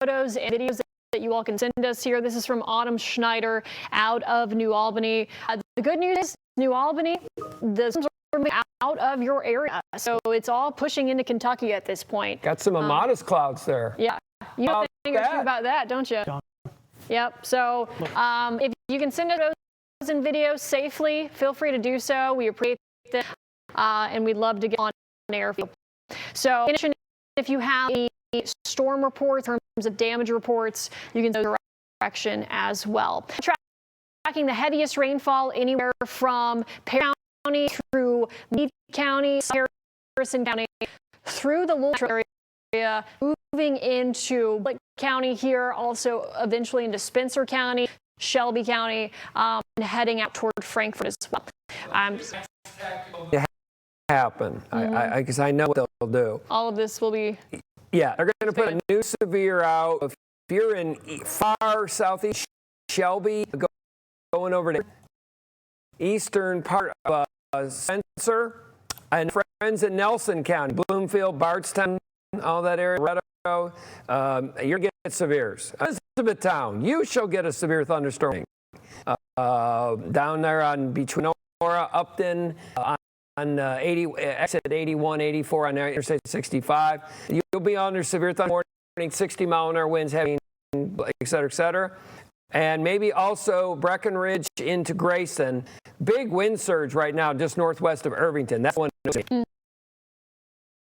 photos and videos that you all can send us here. This is from Autumn Schneider out of New Albany. The good news is New Albany, the storms are moving out of your area. So it's all pushing into Kentucky at this point. Got some modest clouds there. Yeah. You know a thing or two about that, don't you? Yep. So if you can send those and videos safely, feel free to do so. We appreciate that, and we'd love to get on air. So in addition, if you have any storm reports in terms of damage reports, you can go direction as well. Tracking the heaviest rainfall anywhere from Perry County through Meade County, Harrison County, through the Louisville area, moving into Blake County here, also eventually into Spencer County, Shelby County, and heading out toward Frankfort as well. It happen, because I know what they'll do. All of this will be. Yeah, they're going to put a new severe out. If you're in far southeast Shelby, going over to eastern part of Spencer, and friends in Nelson County, Bloomfield, Bardstown, all that area, Reddo, you're going to get severes. Elizabethtown, you shall get a severe thunderstorm. Down there on between Nora, Upton, on exit 81, 84 on Interstate 65. You'll be under severe thunderstorm warning, 60-mile-an-hour winds, heavy, et cetera, and maybe also Breckenridge into Grayson. Big wind surge right now just northwest of Irvington. That's one.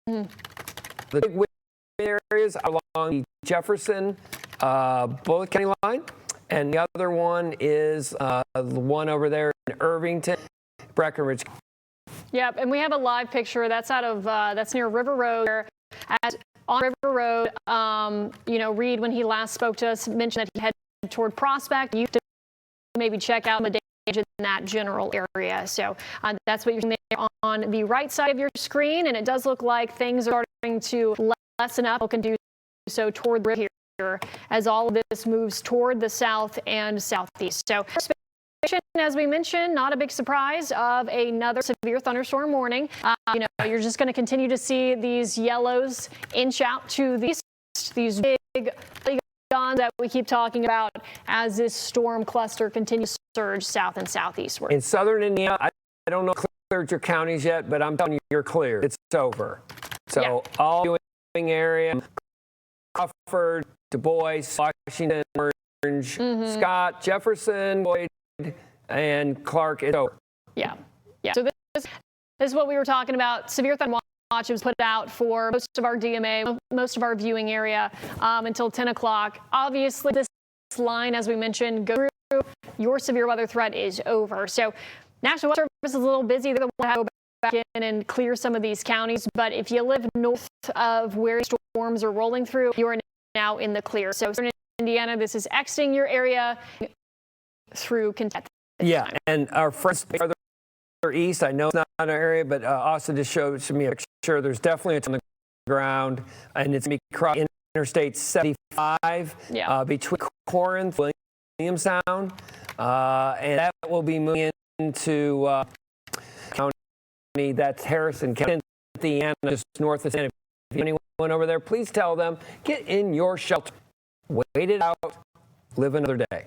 The big wind areas along the Jefferson, Bullitt County line, and the other one is the one over there in Irvington, Breckenridge. Yep, and we have a live picture that's out of that's near River Road. On River Road, Reed, when he last spoke to us, mentioned that he headed toward Prospect. You have to maybe check out the damage in that general area. So that's what you're seeing there on the right side of your screen, and it does look like things are starting to lessen up. We can do so toward the river here as all of this moves toward the south and southeast. So, as we mentioned, not a big surprise of another severe thunderstorm warning. You're just going to continue to see these yellows inch out to the east, these big polygons that we keep talking about as this storm cluster continues to surge south and southeastward. In southern Indiana, I don't know if you cleared your counties yet, but I'm telling you, you're clear. It's over. So all viewing area, Crawford, Du Bois, Washington, Orange, Scott, Jefferson, Boyd, and Clark is over. Yeah. So this is what we were talking about. Severe Thunder Watch was put out for most of our DMA, most of our viewing area until 10 o'clock. Obviously, this line, as we mentioned, go through. Your severe weather threat is over. So National Weather Service is a little busy. They're the one to go back in and clear some of these counties. But if you live north of where storms are rolling through, you are now in the clear. So in Indiana, this is exiting your area through Kentucky. Yeah, and our friends farther east, I know it's not an area, but Austin just showed me a picture. There's definitely it's on the ground, and it's across Interstate 75 between Corinth, Williamstown, and that will be moving into county. That's Harrison County, Indiana, just north of Santa. If you anyone over there, please tell them, get in your shelter, wait it out, live another day.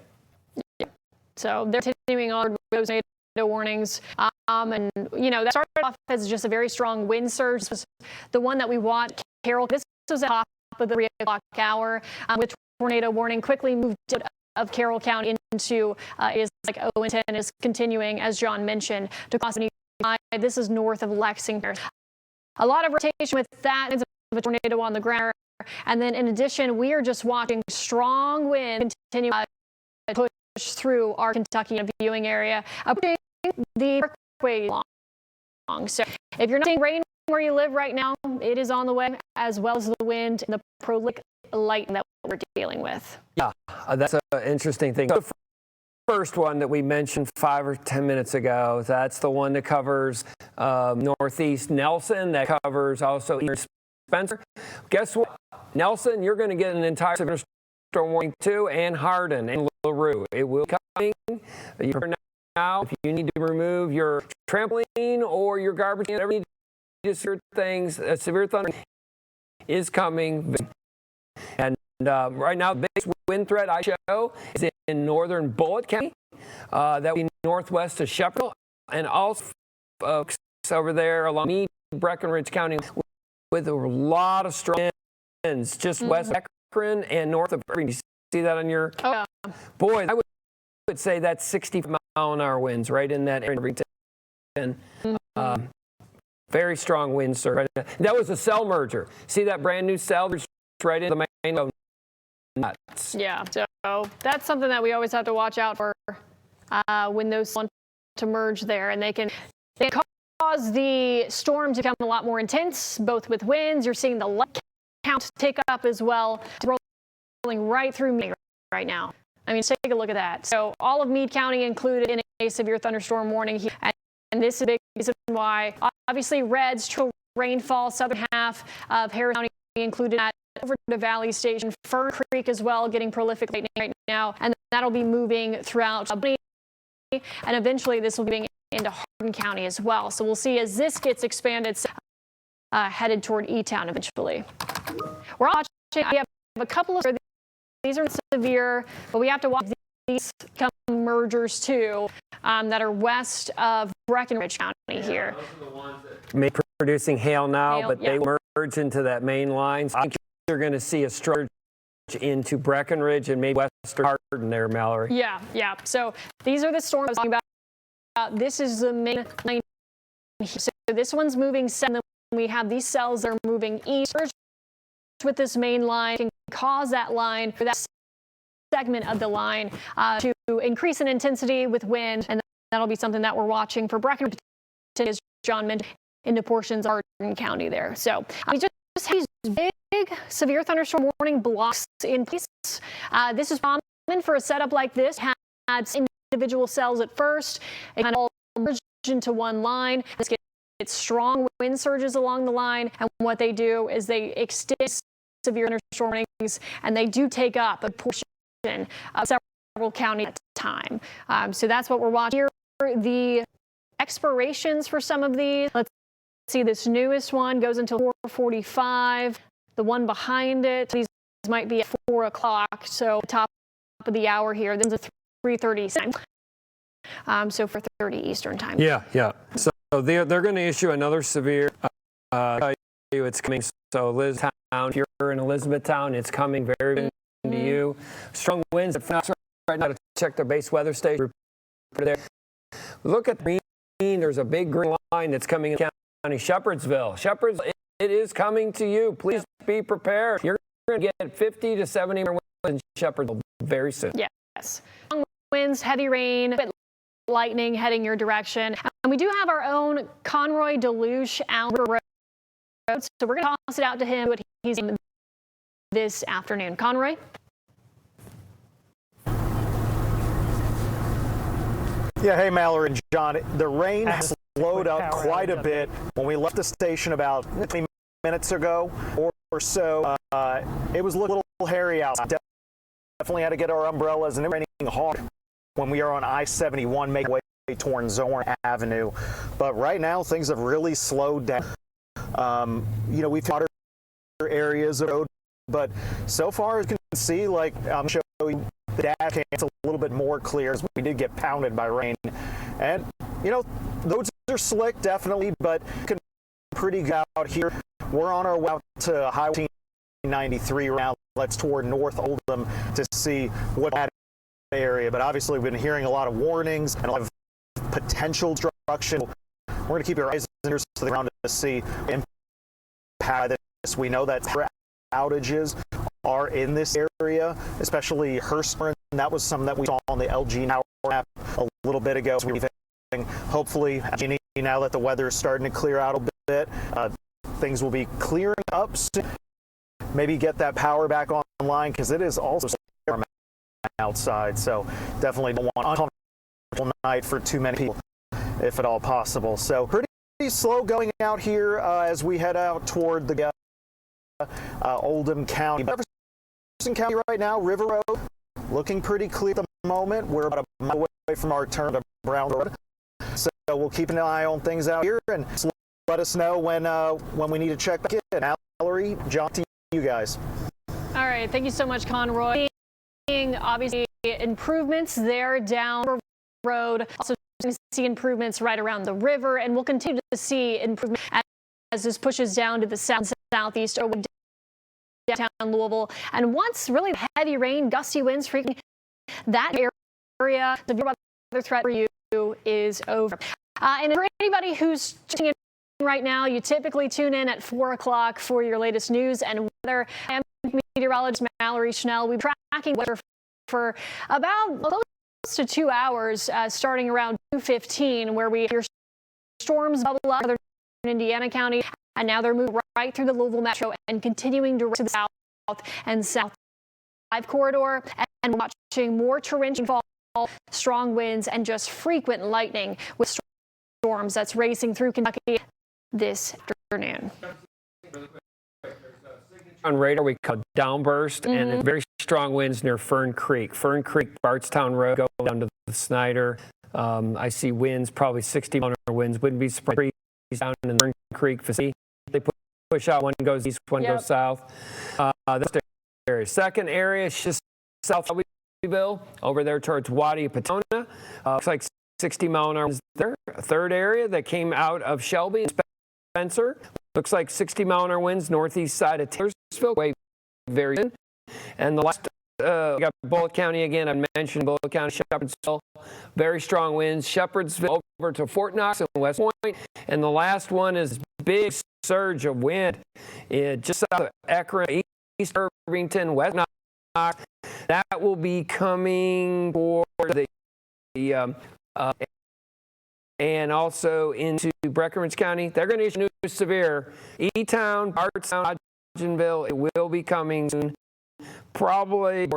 So they're continuing on with those tornado warnings. And, that started off as just a very strong wind surge. This was the one that we want. Carroll, this was at the top of the 3 o'clock hour with tornado warning, quickly moved out of Carroll County into is like 0 and 10 is continuing, as John mentioned, to cross 75. This is north of Lexington. A lot of rotation with that of a tornado on the ground. And then in addition, we are just watching strong wind continue to push through our Kentucky viewing area, approaching the Parkway long. So if you're not seeing rain where you live right now, it is on the way, as well as the wind and the prolific light that we're dealing with. Yeah, that's an interesting thing. The first one that we mentioned 5 or 10 minutes ago, that's the one that covers northeast Nelson, that covers also eastern Spencer. Guess what? Nelson, you're going to get an entire storm warning too, and Hardin and LaRue. It will be coming. Now, if you need to remove your trampoline or your garbage, whatever you need to do certain things, a severe thunder is coming. And right now, the biggest wind threat I show is in northern Bullitt County. That would be northwest of Shepherd, and also folks over there along Meade, Breckenridge County, with a lot of strong winds just west of Akron and north of Irving. see that on your? Oh, yeah. Boy, I would say that's 60-mile-an-hour winds right in that area. Very strong wind surge. That was a cell merger. See that brand new cell right in the main road? Nuts. Yeah, so that's something that we always have to watch out for when those want to merge there, and they can cause the storm to become a lot more intense, both with winds. You're seeing the light count tick up as well. It's rolling right through me right now. I mean, take a look at that. So all of Meade County included in a severe thunderstorm warning here. And this is a big reason why, obviously, reds, tropical rainfall, southern half of Harris County included that, over to Valley Station, Fern Creek as well, getting prolific lightning right now. And that'll be moving throughout, and eventually this will be moving into Hardin County as well. So we'll see as this gets expanded, headed toward E-Town eventually. We're watching, we have a couple of, these are severe, but we have to watch these come mergers too, that are west of Breckenridge County here. Those are the ones that may be producing hail now, but they merge into that main line. So I think you're going to see a stretch into Breckenridge and maybe western Hardin there, Mallory. Yeah. So these are the storms I was talking about. This is the main line. So this one's moving south, and we have these cells that are moving east. With this main line can cause that line, for that segment of the line, to increase in intensity with wind, and that'll be something that we're watching for Breckenridge, as John mentioned, into portions of Hardin County there. So we just have these big severe thunderstorm warning blocks in place. This is common for a setup like this. Had individual cells at first, it kind of all merged into one line. This gets strong wind surges along the line, and what they do is they extend severe thunderstorm warnings, and they do take up a portion of several counties at a time. So that's what we're watching here. The expirations for some of these, let's see, this newest one goes until 4:45. The one behind it, these might be at 4 o'clock. So top of the hour here, this is a 3:30. So 4:30 Eastern time. Yeah. So they're going to issue another severe. It's coming. So Elizabethtown, if you're in Elizabethtown, it's coming very soon to you. Strong winds right now to check their base weather station. There. Look at the green. There's a big green line that's coming in County. Shepherdsville, it is coming to you. Please be prepared. You're going to get 50 to 70 winds in Shepherdsville very soon. Yes. Strong winds, heavy rain, lightning heading your direction. And we do have our own Conroy Deluge Alger Road. So we're going to toss it out to him, what he's in this afternoon. Conroy? Yeah, hey, Mallory and John. The rain has slowed up quite a bit. When we left the station about 20 minutes ago or so, it was a little hairy out. Definitely had to get our umbrellas, and it was raining hard when we are on I-71 making way toward Zorn Avenue. But right now, things have really slowed down. We've got other areas of the road, but so far, as you can see, like I'm showing you, the dash cam, it's a little bit more clear as we did get pounded by rain. And, the roads are slick, definitely, but pretty good out here. We're on our way out to Highway 93 right now. That's toward North Oldham to see what that area. But obviously, we've been hearing a lot of warnings and a lot of potential destruction. We're going to keep our eyes to the ground to see impact of this. We know that outages are in this area, especially Hurstburn. That was something that we saw on the LG Power app a little bit ago. So hopefully, now that the weather is starting to clear out a bit, things will be clearing up soon. Maybe get that power back online, because it is also outside. So definitely don't want an uncomfortable night for too many people, if at all possible. So pretty slow going out here as we head out toward the Oldham County. Jefferson County right now, River Road, looking pretty clear at the moment. We're about a mile away from our turn to Brown Road. So we'll keep an eye on things out here and let us know when we need to check back in. Mallory, John, to you guys. All right, thank you so much, Conroy. Obviously, improvements there down the road. Also, see improvements right around the river, and we'll continue to see improvement as this pushes down to the southeast. downtown Louisville. And once really the heavy rain, gusty winds freaking that area, the weather threat for you is over. And for anybody who's tuning in right now, you typically tune in at 4 o'clock for your latest news and weather. I am meteorologist Mallory Schnell. We've been tracking weather for about close to 2 hours, starting around 2:15, where we hear storms bubble up in Indiana County, and now they're moving right through the Louisville metro and continuing to the south and south 5 corridor, and watching more torrential fall, strong winds, and just frequent lightning with storms that's racing through Kentucky this afternoon. On radar, we call downburst, and very strong winds near Fern Creek. Fern Creek, Bardstown Road, go down to the Snyder. I see winds, probably 60-mile-an-hour winds. Wouldn't be surprised down in the Fern Creek facility. They push out, one goes east, one goes south. That's the area. Second area is just south of Shelbyville, over there towards Waddy-Patona. Looks like 60-mile-an-hour winds there. A third area that came out of Shelby and Spencer. Looks like 60-mile-an-hour winds northeast side of Taylorsville, way very good. And the last, we got Bullitt County again. I mentioned Bullitt County, Shepherdsville, very strong winds. Shepherdsville over to Fort Knox and West Point. And the last one is big surge of wind just south of Akron, East Irvington, West Knox. That will be coming for the and also into Breckinridge County. They're going to issue new severe. E-Town, Bardstown, Hodgenville, it will be coming soon. Probably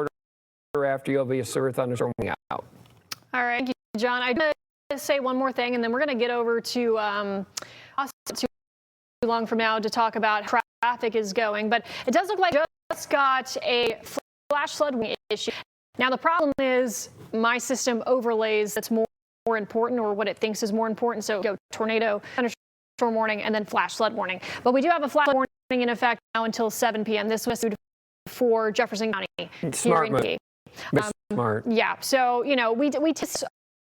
after you'll be a severe thunderstorm out. All right, thank you, John. I want to say one more thing, and then we're going to get over to too long from now to talk about how traffic is going. But it does look like I just got a flash flood issue. Now the problem is my system overlays that's more important, or what it thinks is more important. So go tornado, thunderstorm warning, and then flash flood warning. But we do have a flash flood warning in effect now until 7 p.m. This was for Jefferson County. Smart move. Smart. Yeah. So, you know, we test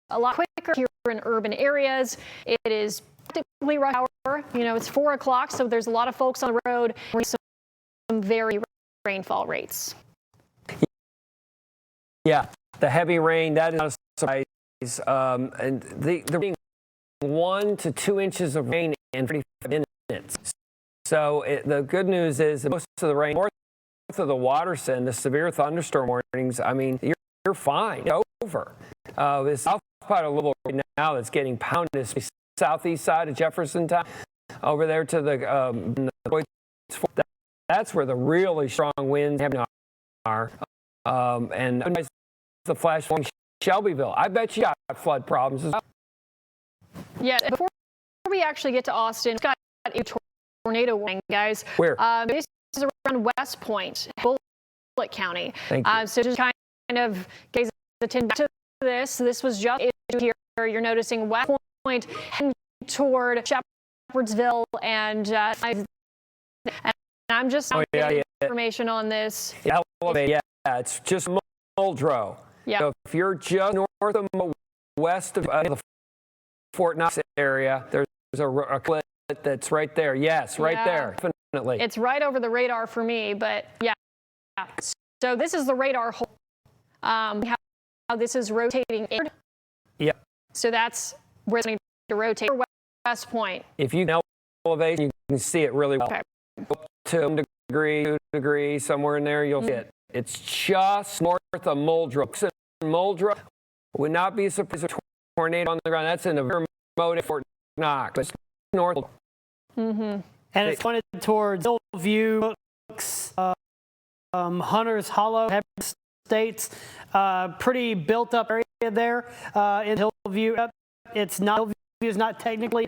a lot quicker here in urban areas. It is practically rush hour. You know, it's 4 o'clock, so there's a lot of folks on the road. We're some very rainfall rates. Yeah, the heavy rain, that is not a surprise. And the 1 to 2 inches of rain in 45 minutes. So the good news is that most of the rain north of the Waterson, the severe thunderstorm warnings, I mean, you're fine. It's over. The south part of Louisville right now that's getting pounded is the southeast side of Jeffersontown, over there to the that's where the really strong winds are. And the flash warning. Shelbyville, I bet you got flood problems as well. Yeah, before we actually get to Austin, we've got a tornado warning, guys. Where? This is around West Point, Bullitt County. Thank you. So just kind of getting attention to this. This was just issued here. You're noticing West Point heading toward Shepherdsville, and I'm just getting information on this. Yeah, it's just Muldrow. Yeah. So if you're just north of west of the Fort Knox area, there's a clip that's right there. Yes, right there, definitely. It's right over the radar for me, but yeah. So this is the radar hole. How this is rotating inward. Yeah. So that's where it's going to rotate. West Point. If you elevate, you can see it really well. Okay. Up to 1 degree, 2 degrees, somewhere in there, you'll see it. It's just north of Muldrow. Muldrow would not be surprised with a tornado on the ground. That's in the very remote Fort Knox. It's north. And it's pointed towards Hillview, Hunter's Hollow, States. Pretty built up area there in Hillview. It's not, Hillview is not technically,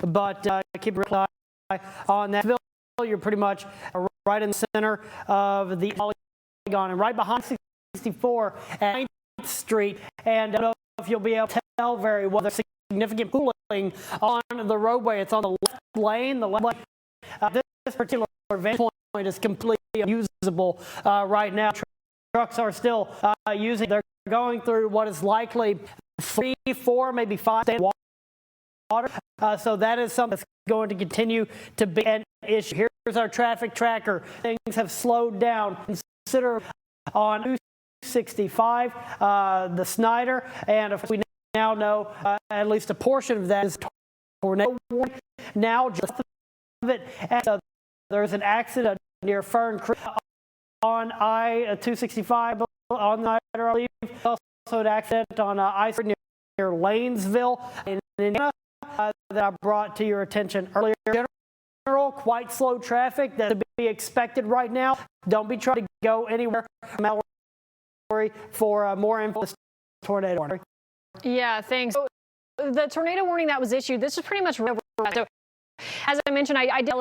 but keep an eye on that. You're pretty much right in the center of the polygon and right behind 64 at 9th Street. And I don't know if you'll be able to tell very well. There's significant pooling on the roadway. It's on the left lane. The left lane. This particular vantage point is completely unusable right now. Trucks are still using. They're going through what is likely 3, 4, maybe 5 water. So that is something that's going to continue to be an issue. here's our traffic tracker. Things have slowed down considerably on 265, the Snyder, and if we now know at least a portion of that is tornado warning. Now just of it, and, there's an accident near Fern Creek on I-265 on the Snyder, I believe. Also an accident on I-30 near Lanesville in Indiana that I brought to your attention earlier. General, quite slow traffic that to be expected right now. Don't be trying to go anywhere. For more info on this tornado warning. Yeah, thanks. So the tornado warning that was issued, this is pretty much over. So as I mentioned, I did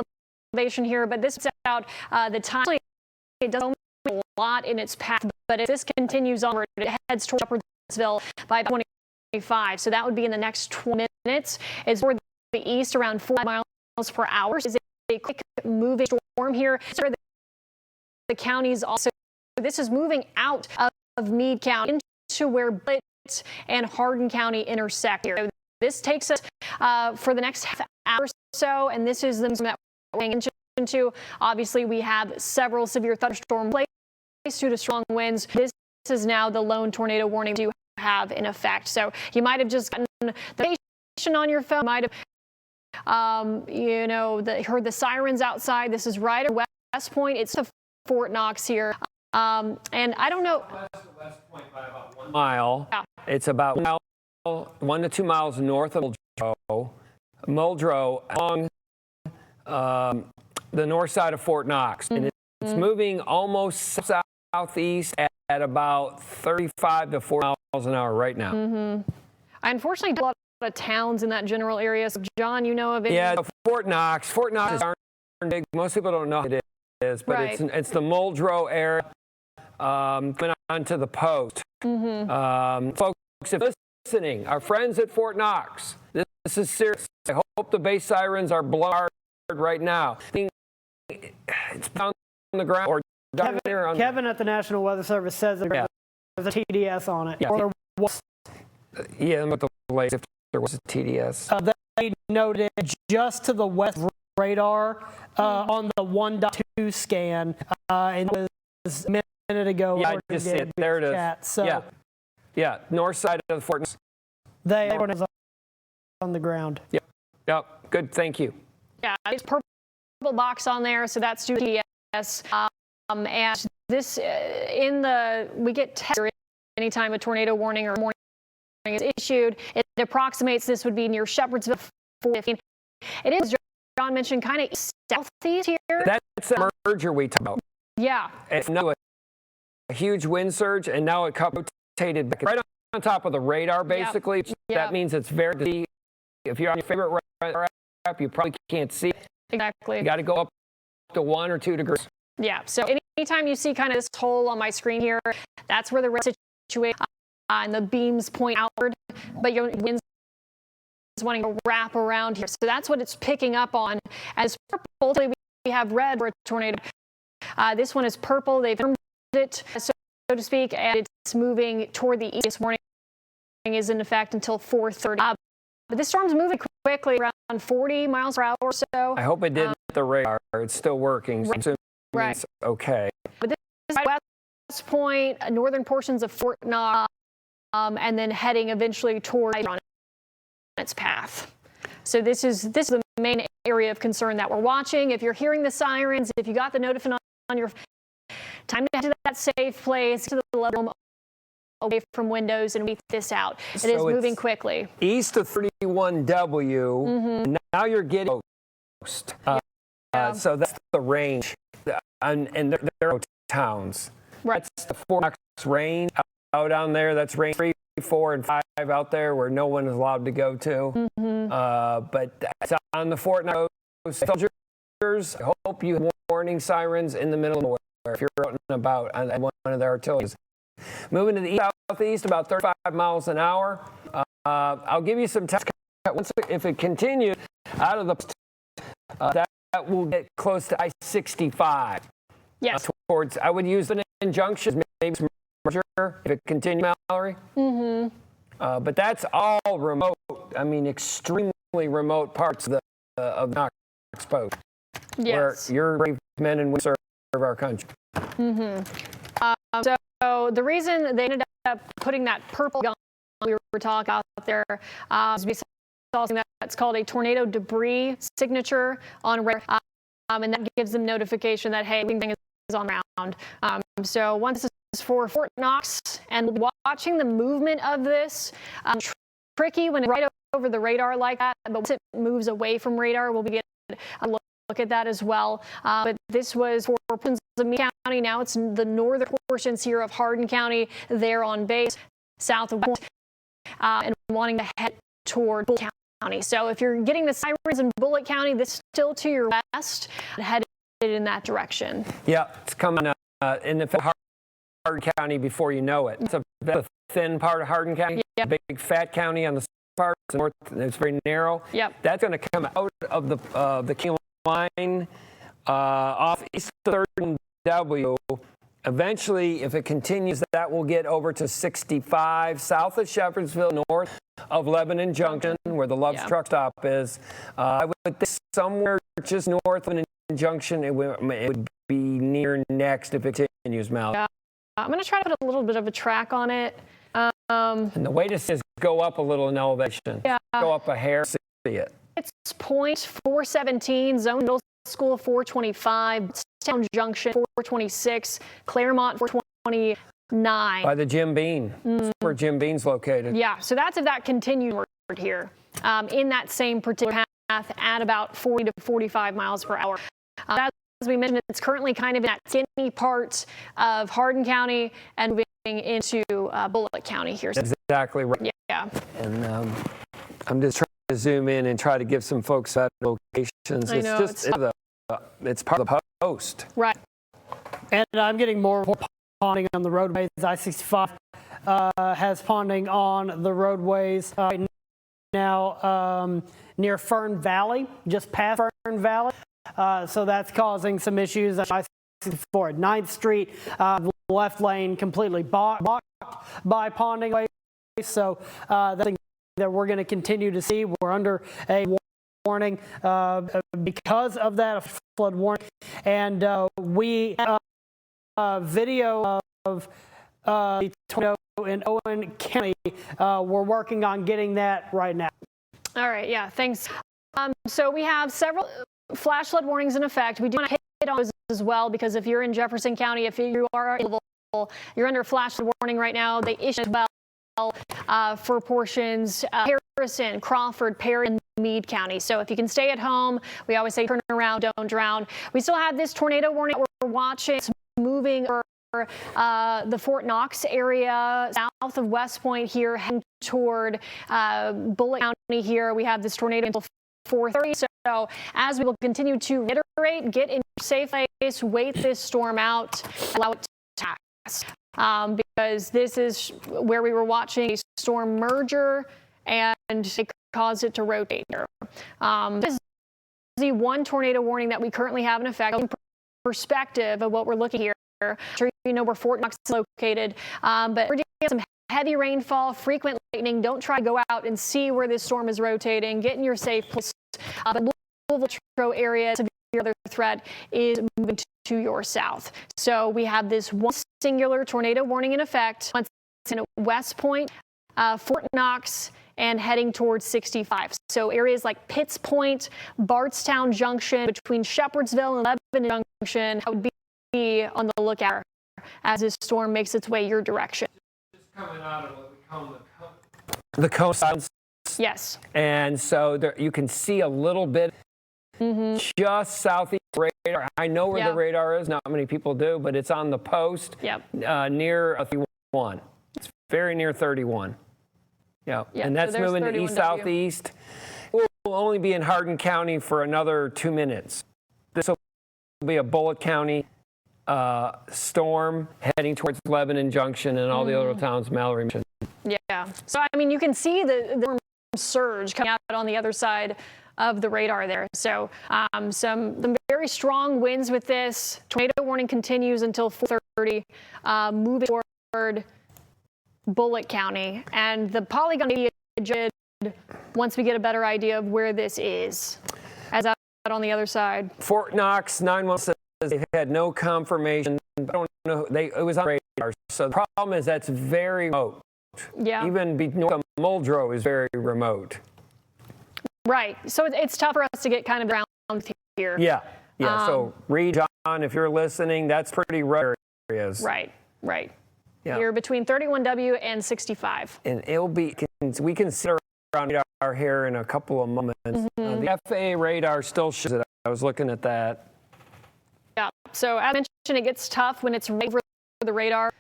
elevation here, but this is out the time. It doesn't move a lot in its path, but if this continues onward, it heads towards Shepherdsville by 25. So that would be in the next 20 minutes. It's toward the east around 4 miles per hour. Is a quick moving storm here. The counties also. This is moving out of Meade County into where Blitt and Hardin County intersect here. So this takes us for the next half hour or so, and this is the that we're paying attention to. Obviously, we have several severe thunderstorm places due to strong winds. This is now the lone tornado warning we do have in effect. So you might have just gotten the notification on your phone, might have heard the sirens outside. This is right at West Point. It's to Fort Knox here. And I don't know. West Point by about 1 mile. Yeah. It's about 1 to 2 miles north of Muldrow along the north side of Fort Knox. And it's moving almost southeast at about 35 to 40 miles an hour right now. I unfortunately do a lot of towns in that general area. So John, you know of it? Yeah, Fort Knox. Fort Knox is darn big. Most people don't know what it is, but right. it's the Muldrow area. Going on to the post. Folks, if you're listening, our friends at Fort Knox, this is serious. I hope the base sirens are blowing right now. It's down on the ground or down there on Kevin at the National Weather Service says there's a TDS on it. Yeah. Or there was. Yeah, but the latest, if there was a TDS. They noted just to the west radar on the 1.2 scan, and it was a minute ago. Yeah, I just see it. There it is. Chat, so yeah, north side of the Fort Knox. They are on the ground. Yep, good, thank you. Yeah, it's purple box on there, so that's due to TDS. And this, we get text anytime a tornado warning or warning is issued. It approximates this would be near Shepherdsville. 415. It is, John mentioned, kind of southeast here. That's the merger we talked about. Yeah. It's now a huge wind surge, and now it rotated back right on top of the radar, basically. Yep. That means it's very, if you're on your favorite radar app, you probably can't see it. Exactly. You got to go up to 1 or 2 degrees. Yeah, so anytime you see kind of this hole on my screen here, that's where the red situation and the beams point outward, but your winds is wanting to wrap around here. So that's what it's picking up on. As purple, we have red for a tornado. This one is purple. They've termed it, so to speak, and it's moving toward the east. This warning is in effect until 4:30. But this storm's moving quickly, around 40 miles per hour or so. I hope it did hit the radar. It's still working. So right. It's okay. But this is West Point, northern portions of Fort Knox, and then heading eventually toward on its path. So this is the main area of concern that we're watching. If you're hearing the sirens, if you got the notification on your time to head to that safe place, to the level away from windows and beat this out. It is moving quickly. East of 31W, and now you're getting coast. So that's the range, and there are towns. Right. That's the Fort Knox range out down there. That's range 3, 4, and 5 out there where no one is allowed to go to. But it's on the Fort Knox soldiers. I hope you have warning sirens in the middle of nowhere if you're out and about on one of the artilleries. Moving to the southeast, about 35 miles an hour. I'll give you some tests. If it continues out of the that will get close to I-65. Yes. Towards, I would use an injunction, maybe some merger if it continues, Mallory. But that's all remote. I mean, extremely remote parts of the Knox Post. Yes. where your brave men and women serve our country. So the reason they ended up putting that purple gun we were talking out there is because that's called a tornado debris signature on radar, and that gives them notification that, hey, everything is on the ground. So once this is for Fort Knox, and we'll be watching the movement of this. Tricky when it's right over the radar like that, but once it moves away from radar, we'll get a look at that as well. But this was for portions of Meade County. Now it's the northern portions here of Hardin County. They're on base south of and wanting to head toward Bullitt County. So if you're getting the sirens in Bullitt County, this is still to your west, headed in that direction. Yeah, it's coming in the Hardin County before you know it. It's a thin part of Hardin County, yep. Big fat county on the part, north, it's very narrow. Yep. That's going to come out of the county line off east of 3rd and W. Eventually, if it continues, that will get over to 65 south of Shepherdsville, north of Lebanon Junction, where the Love's truck stop is. I would think somewhere just north of Lebanon Junction, it would be near next if it continues, Mal. Yeah. I'm going to try to put a little bit of a track on it. And the way to see is go up a little in elevation. Yeah. Go up a hair, see it. It's point 417, Zone Middle School 425, Town Junction 426, Claremont 429. By the Jim Bean. That's where Jim Bean's located. Yeah, so that's if that continued here in that same particular path at about 40 to 45 miles per hour. As we mentioned, it's currently kind of in that skinny part of Hardin County and moving into Bullitt County here. Exactly right. Yeah. And I'm just trying to zoom in and try to give some folks that locations. I know, It's part of the post. Right. And I'm getting more ponding on the roadways. I-65 has ponding on the roadways right now near Fern Valley, just past Fern Valley. So that's causing some issues. I-64 at 9th Street, left lane completely blocked by ponding. So that's something that we're going to continue to see. We're under a warning because of that, flood warning. And we video of the tornado in Owen County. We're working on getting that right now. All right. Yeah. Thanks. So we have several flash flood warnings in effect. We do want to hit on those as well, because if you're in Jefferson County, if you are you're under flash flood warning right now. They issue as well for portions Harrison, Crawford, Perry, and Meade County. So if you can stay at home, we always say turn around, don't drown. We still have this tornado warning that we're watching. It's moving over the Fort Knox area south of West Point here, heading toward Bullitt County here. We have this tornado until 4:30. So as we will continue to reiterate, get in a safe place, wait this storm out, allow it to pass. Because this is where we were watching a storm merger and it caused it to rotate here. This is the one tornado warning that we currently have in effect. Perspective of what we're looking here. I'm sure you know where Fort Knox is located, but we're getting some heavy rainfall, frequent lightning. Don't try to go out and see where this storm is rotating. Get in your safe place. The Louisville metro area, severe other threat is moving to your south. So we have this one singular tornado warning in effect. Once in West Point, Fort Knox, and heading towards 65. So areas like Pitts Point, Bardstown Junction, between Shepherdsville and Lebanon Junction, would be on the lookout as this storm makes its way your direction. Just coming out of what we call the coast. Yes. And so there, you can see a little bit just southeast radar. I know where the radar is. Not many people do, but it's on the post near 31. It's very near 31. Yeah. And that's so moving to east-southeast. We'll only be in Hardin County for another 2 minutes. This will be a Bullitt County storm heading towards Lebanon Junction and all the other towns Mallory mentioned. Yeah. So, I mean, you can see the surge coming out on the other side of the radar there. So some very strong winds with this. Tornado warning continues until 4:30, moving toward Bullitt County. And the polygon media once we get a better idea of where this is. As on the other side? Fort Knox 911 says they've had no confirmation. I don't know. It was on radar. So the problem is that's very remote. Yeah. Even north of Muldrow is very remote. Right. So it's tough for us to get kind of around here. Yeah. Yeah. So Reed, John, if you're listening, that's pretty rough areas. Right. Right. Yeah. You're between 31W and 65. And we can sit around radar here in a couple of moments. The FAA radar still shows it. I was looking at that. Yeah. So as I mentioned, it gets tough when it's right over the radar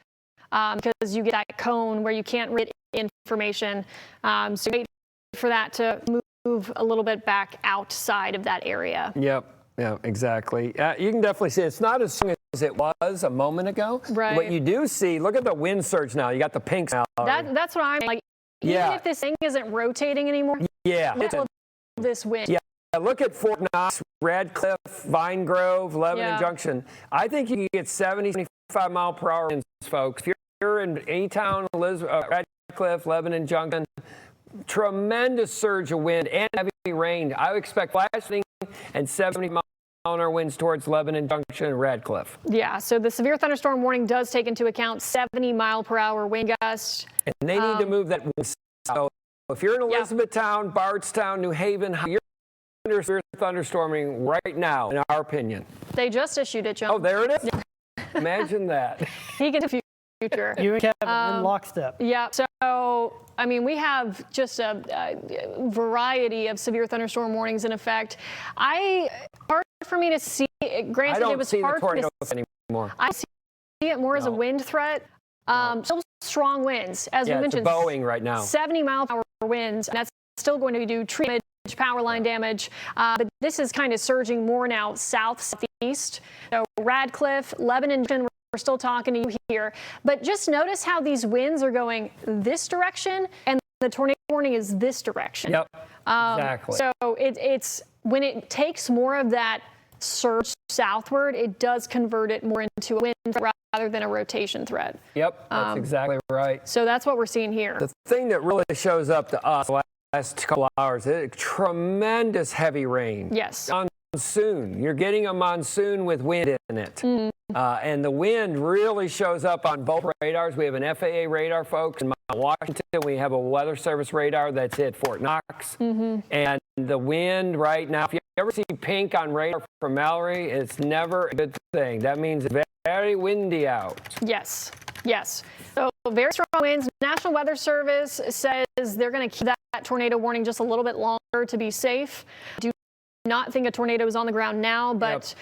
because you get that cone where you can't read information. So wait for that to move a little bit back outside of that area. Yep. Yeah, exactly. You can definitely see it's not as strong as it was a moment ago. Right. What you do see, look at the wind surge now. You got the pinks now. That's what I'm like. Even if this thing isn't rotating anymore, look at this wind. Yeah. Look at Fort Knox, Radcliffe, Vine Grove, Lebanon Junction. I think you can get 70, 75 mile per hour winds, folks. If you're in A-Town, Radcliffe, Lebanon Junction, tremendous surge of wind and heavy rain. I would expect flashing and 70 mile an hour winds towards Lebanon Junction and Radcliffe. Yeah, so the severe thunderstorm warning does take into account 70 mile per hour wind gusts. And they need to move that wind south. So if you're in Elizabethtown, Bardstown, New Haven, you're under severe thunderstorming right now, in our opinion. They just issued it, John. Oh, there it is. Imagine that. He can future. You and Kevin in lockstep. Yeah. So, I mean, we have just a variety of severe thunderstorm warnings in effect. Hard for me to see. Granted, it was hard for me to see anymore. I see it more as a wind threat. Still strong winds, as we mentioned. It's Boeing right now. 70 mile per hour winds, and that's still going to do tree damage, power line damage. But this is kind of surging more now southeast. So Radcliffe, Lebanon, we're still talking to you here. But just notice how these winds are going this direction, and the tornado warning is this direction. Yep. Exactly. So it's when it takes more of that surge southward, it does convert it more into a wind threat rather than a rotation threat. Yep, that's exactly right. So that's what we're seeing here. The thing that really shows up to us the last couple hours is tremendous heavy rain. Yes. Monsoon. You're getting a monsoon with wind in it. And the wind really shows up on both radars. We have an FAA radar, folks, in Washington. We have a Weather Service radar that's at Fort Knox. And the wind right now, if you ever see pink on radar from Mallory, it's never a good thing. That means it's very windy out. Yes. Yes. So very strong winds. National Weather Service says they're going to keep that tornado warning just a little bit longer to be safe. Do not think a tornado is on the ground now, but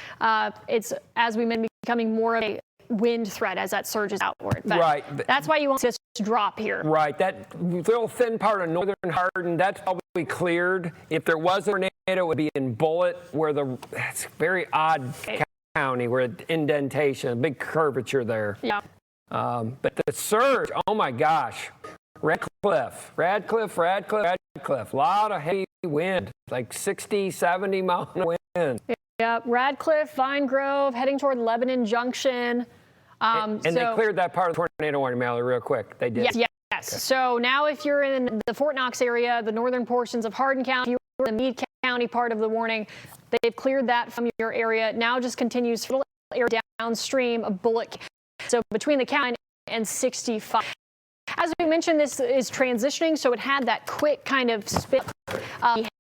it's, as we mentioned, becoming more of a wind threat as that surges outward. But right. That's why you won't see this drop here. Right. That little thin part of northern Hardin, that's probably cleared. If there was a tornado, it would be in Bullitt, where it's a very odd county, where indentation, a big curvature there. Yeah. But the surge, oh my gosh. Radcliffe. A lot of heavy wind, like 60, 70 mile an hour wind. Yeah, Radcliffe, Vine Grove, heading toward Lebanon Junction. And they cleared that part of the tornado warning, Mallory, real quick. They did. Yes. Okay. So now if you're in the Fort Knox area, the northern portions of Hardin County, you're in the Meade County part of the warning, they've cleared that from your area. Now just continues downstream of Bullitt. So between the county and 65. As we mentioned, this is transitioning, so it had that quick kind of spin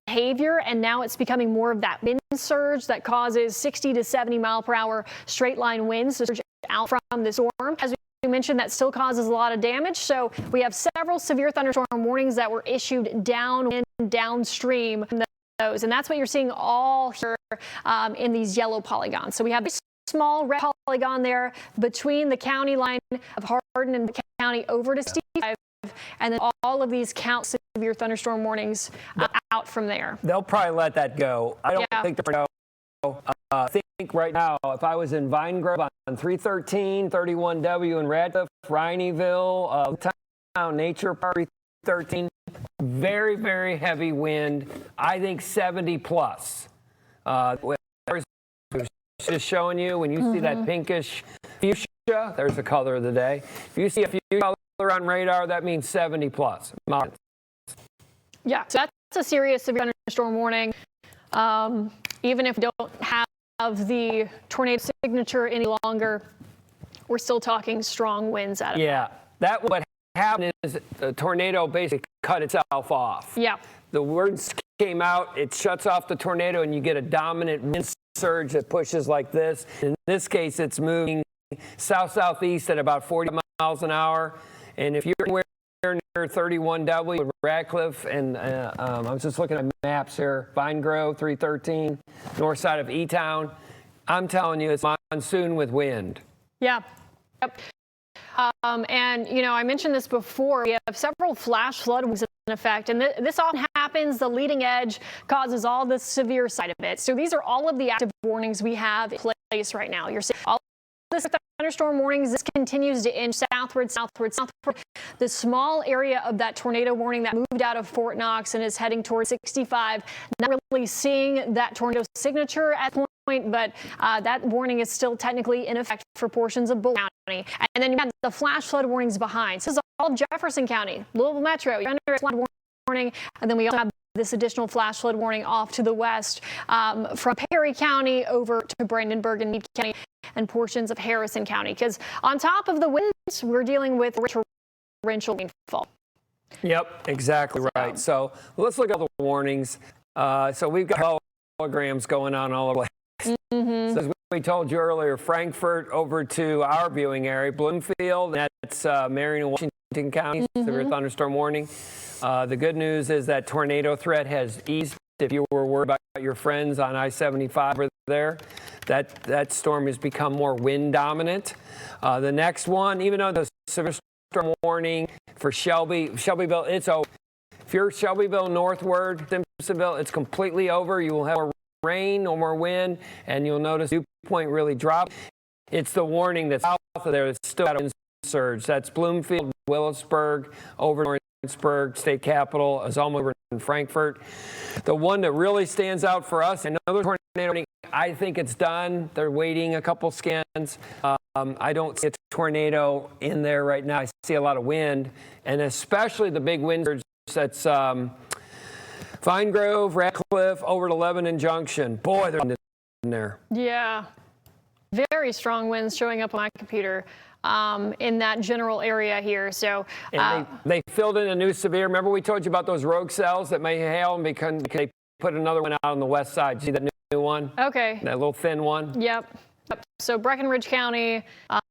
behavior, and now it's becoming more of that wind surge that causes 60 to 70 mile per hour straight line winds to surge out from the storm. As we mentioned, that still causes a lot of damage. So we have several severe thunderstorm warnings that were issued downstream from those, and that's what you're seeing all here in these yellow polygons. So we have this small red polygon there between the county line of Hardin and the county over to 65, and then all of these count severe thunderstorm warnings out from there. They'll probably let that go. I don't think they're going to go. I think right now, if I was in Vine Grove on 313, 31W in Radcliffe, Rineyville, Town Nature Park 313, very, very heavy wind. I think 70 plus. Just showing you, when you see that pinkish fuchsia, there's the color of the day. If you see a few color on radar, that means 70 plus. Yeah, so that's a serious severe thunderstorm warning. even if we don't have the tornado signature any longer, we're still talking strong winds out of it. Yeah, what happened is the tornado basically cut itself off. Yeah. The words came out, it shuts off the tornado, and you get a dominant wind surge that pushes like this. In this case, it's moving south-southeast at about 40 miles an hour. And if you're anywhere near 31W with Radcliffe, and I was just looking at maps here, Vine Grove, 313, north side of E-Town, I'm telling you, it's monsoon with wind. Yeah. Yep. And, you know, I mentioned this before. We have several flash flood warnings in effect, and this often happens. The leading edge causes all the severe side of it. So these are all of the active warnings we have in place right now. You're seeing all of this thunderstorm warnings. This continues to inch southward, southward, southward. The small area of that tornado warning that moved out of Fort Knox and is heading towards 65, not really seeing that tornado signature at the point, but that warning is still technically in effect for portions of Bullitt County. And then you have the flash flood warnings behind. So this is all Jefferson County, Louisville Metro. You're under a flood warning, and then we also have this additional flash flood warning off to the west from Perry County over to Brandenburg and Meade County and portions of Harrison County. Because on top of the winds, we're dealing with torrential rainfall. Yep, exactly right. So let's look at the warnings. So we've got holograms going on all over. So as we told you earlier, Frankfort over to our viewing area, Bloomfield, that's Marion and Washington counties, severe thunderstorm warning. The good news is that tornado threat has eased. If you were worried about your friends on I-75 over there, that storm has become more wind dominant. The next one, even though the severe storm warning for Shelbyville, it's over. If you're Shelbyville northward, Simpsonville, it's completely over. You will have more rain, no more wind, and you'll notice dew point really drop. It's the warning that's south of there that's still got a wind surge. That's Bloomfield, Willisburg, over Lawrenceburg, state capital, is almost over in Frankfort. The one that really stands out for us, another tornado warning, I think it's done. They're waiting a couple scans. I don't see a tornado in there right now. I see a lot of wind, and especially the big wind surge that's Vine Grove, Radcliffe, over to Lebanon Junction. Boy, they're in there. Yeah, very strong winds showing up on my computer in that general area here. So they filled in a new severe. Remember we told you about those rogue cells that may hail, and because they put another one out on the west side. See that new one? Okay. That little thin one? Yep. So Breckinridge County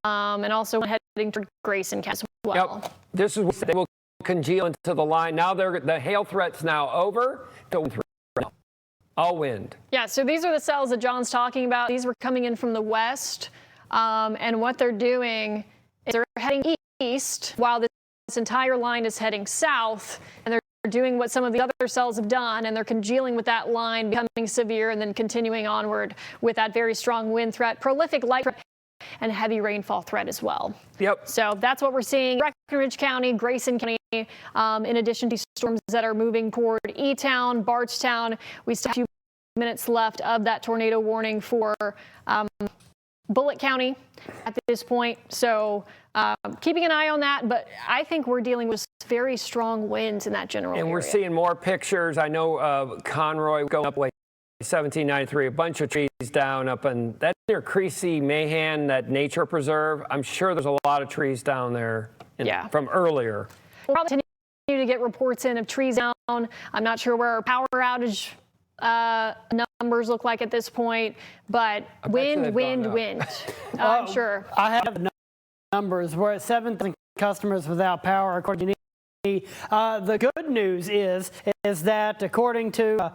and also heading toward Grayson County as well. Yep. This is what they will congeal into the line. Now the hail threat's now over. All wind. Yeah, so these are the cells that John's talking about. These were coming in from the west, and what they're doing is they're heading east while this entire line is heading south, and they're doing what some of the other cells have done, and they're congealing with that line, becoming severe, and then continuing onward with that very strong wind threat, prolific light threat, and heavy rainfall threat as well. Yep. So that's what we're seeing. Breckinridge County, Grayson County, in addition to storms that are moving toward E-Town, Bardstown. We still have a few minutes left of that tornado warning for Bullitt County at this point. So keeping an eye on that, but I think we're dealing with very strong winds in that general area. And we're seeing more pictures. I know Conroy going up like 1793, a bunch of trees down up in that near Creasy, Mahan, that nature preserve. I'm sure there's a lot of trees down there from earlier. We'll probably continue to get reports in of trees down. I'm not sure where our power outage numbers look like at this point, but wind. I'm sure. I have the numbers. We're at 7,000 customers without power, according to me. The good news is that according to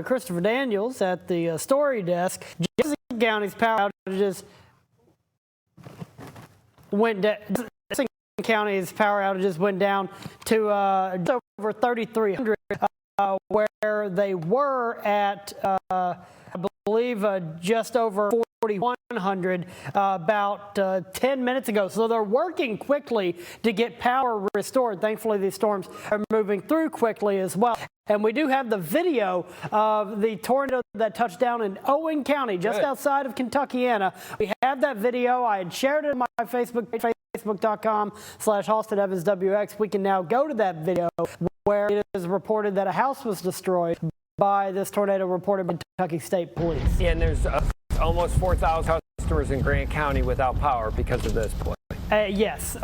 Christopher Daniels at the story desk, Jefferson County's power outages went down. Jefferson County's power outages went down to over 3,300, where they were at, I believe, just over 4,100 about 10 minutes ago. So they're working quickly to get power restored. Thankfully, these storms are moving through quickly as well. And we do have the video of the tornado that touched down in Owen County, just outside of Kentuckiana. We have that video. I had shared it on my Facebook page, facebook.com/HalsteadEvansWX. We can now go to that video where it is reported that a house was destroyed by this tornado reported by Kentucky State Police. Yeah, and there's almost 4,000 customers in Grant County without power because of this play. Yes.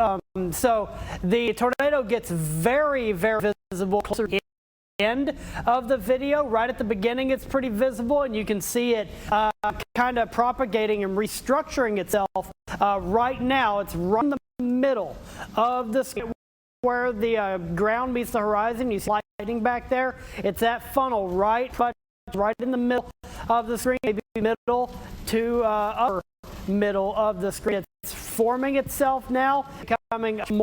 So the tornado gets very, very visible closer to the end of the video. Right at the beginning, it's pretty visible, and you can see it kind of propagating and restructuring itself. Right now, it's right in the middle of the screen where the ground meets the horizon. You see lighting back there. It's that funnel right in the middle of the screen, maybe middle to upper middle of the screen. It's forming itself now, becoming a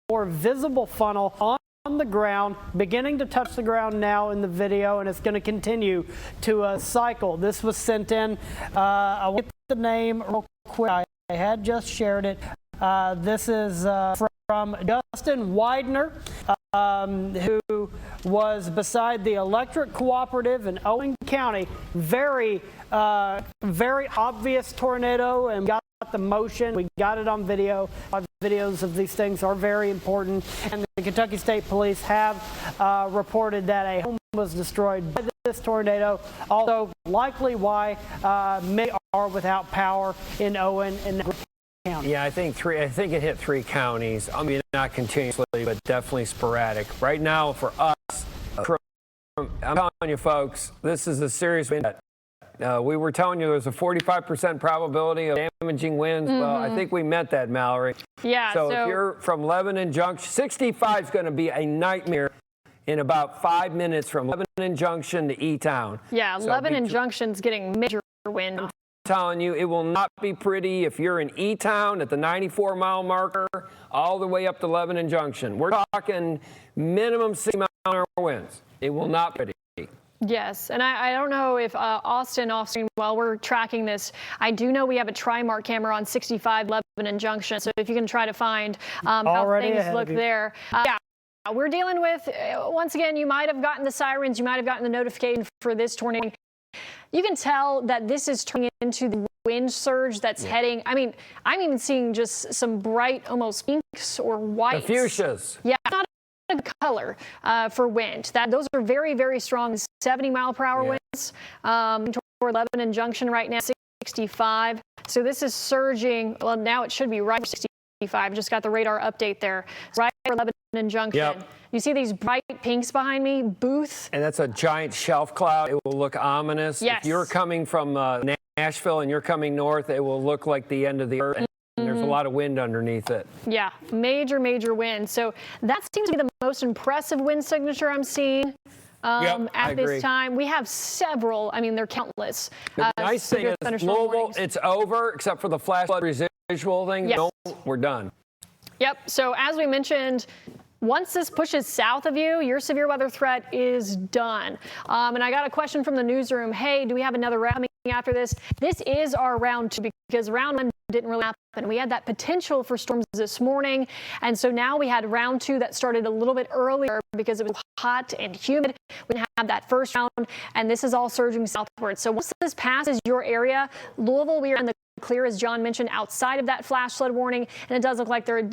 more visible funnel on the ground, beginning to touch the ground now in the video, and it's going to continue to cycle. This was sent in. I'll get the name real quick. I had just shared it. This is from Justin Widener, who was beside the Electric Cooperative in Owen County. Very obvious tornado, and got the motion. We got it on video. Videos of these things are very important, and the Kentucky State Police have reported that a home was destroyed by this tornado. Also, likely why many are without power in Owen and County. Yeah, I think it hit 3 counties. I mean, not continuously, but definitely sporadic. Right now, for us, I'm telling you, folks, this is a serious wind. We were telling you there's a 45% probability of damaging winds. Mm-hmm. Well, I think we met that, Mallory. Yeah. So if you're from Lebanon Junction, 65 is going to be a nightmare in about 5 minutes from Lebanon Junction to E-Town. Yeah, so Lebanon Junction's getting major wind. I'm telling you, it will not be pretty if you're in E-Town at the 94-mile marker all the way up to Lebanon Junction. We're talking minimum 60-mile-an-hour winds. It will not be pretty. Yes, and I don't know if Austin, while we're tracking this, I do know we have a Trimark camera on 65 Lebanon Junction, so if you can try to find how things look there. Yeah, we're dealing with, once again, you might have gotten the sirens, you might have gotten the notification for this tornado. You can tell that this is turning into the wind surge that's heading. I mean, I'm even seeing just some bright, almost pinks or whites. The fuchsias. Yeah, not a color for wind. Those are very, very strong 70-mile-per-hour winds toward Lebanon Junction right now, 65. So this is surging. Well, now it should be right for 65. Just got the radar update there. Right for Lebanon Junction. Yep. You see these bright pinks behind me? Booth. And that's a giant shelf cloud. It will look ominous. Yes. If you're coming from Nashville and you're coming north, it will look like the end of the earth. And there's a lot of wind underneath it. Yeah, major, major wind. So that seems to be the most impressive wind signature I'm seeing at this time. We have several. I mean, they're countless. The nice thing is, Louisville, it's over, except for the flash flood residual thing. Yes. No, we're done. Yep. So as we mentioned, once this pushes south of you, your severe weather threat is done. And I got a question from the newsroom. Hey, do we have another round coming after this? This is our round 2 because round 1 didn't really happen. We had that potential for storms this morning. And so now we had round 2 that started a little bit earlier because it was hot and humid. We didn't have that first round, and this is all surging southward. So once this passes your area, Louisville, we are in the clear, as John mentioned, outside of that flash flood warning, and it does look like they're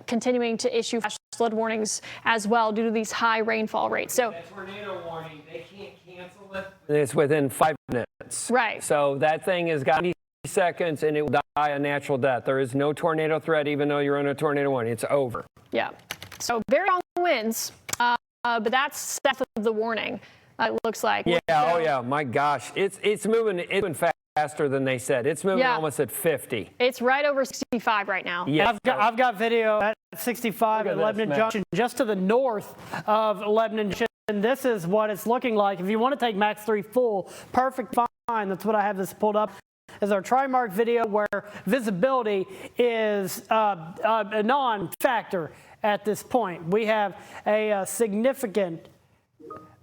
continuing to issue flash flood warnings as well due to these high rainfall rates. So that tornado warning, they can't cancel it. It's within 5 minutes. Right. So that thing has got 90 seconds, and it will die a natural death. There is no tornado threat, even though you're on a tornado warning. It's over. Yeah. So very strong winds, but that's south of the warning. It looks like. Yeah. Oh yeah. My gosh, it's moving faster than they said. It's moving almost at 50. It's right over 65 right now. Yeah. I've got video at 65 at Lebanon Junction, just to the north of Lebanon Junction. This is what it's looking like. If you want to take Max 3 full, perfect fine. That's what I have this pulled up. Is our Trimark video where visibility is a non-factor at this point. We have a significant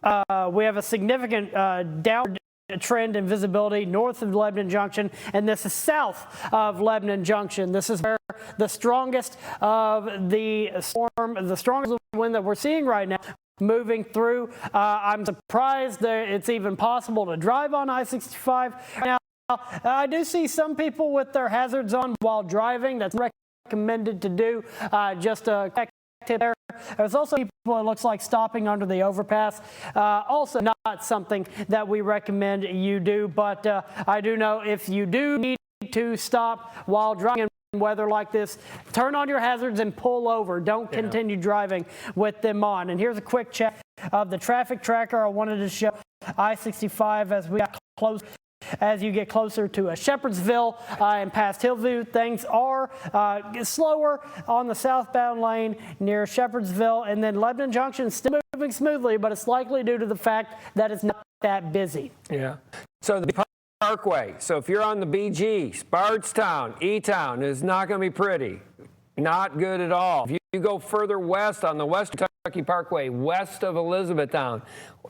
downward trend in visibility north of Lebanon Junction, and this is south of Lebanon Junction. This is where the strongest of the storm, the strongest wind that we're seeing right now, moving through. I'm surprised that it's even possible to drive on I-65 now. I do see some people with their hazards on while driving. That's recommended to do. Just a activity there. There's also people, it looks like, stopping under the overpass. Also not something that we recommend you do, but I do know if you do need to stop while driving in weather like this, turn on your hazards and pull over. Don't continue driving with them on. And here's a quick check of the traffic tracker. I wanted to show I-65 as we got close. As you get closer to Shepherdsville and past Hillview, things are slower on the southbound lane near Shepherdsville, and then Lebanon Junction still moving smoothly, but it's likely due to the fact that it's not that busy. Yeah. So the Parkway. So if you're on the BG, Bardstown, E-Town is not going to be pretty. Not good at all. If you go further west on the West Kentucky Parkway, west of Elizabethtown,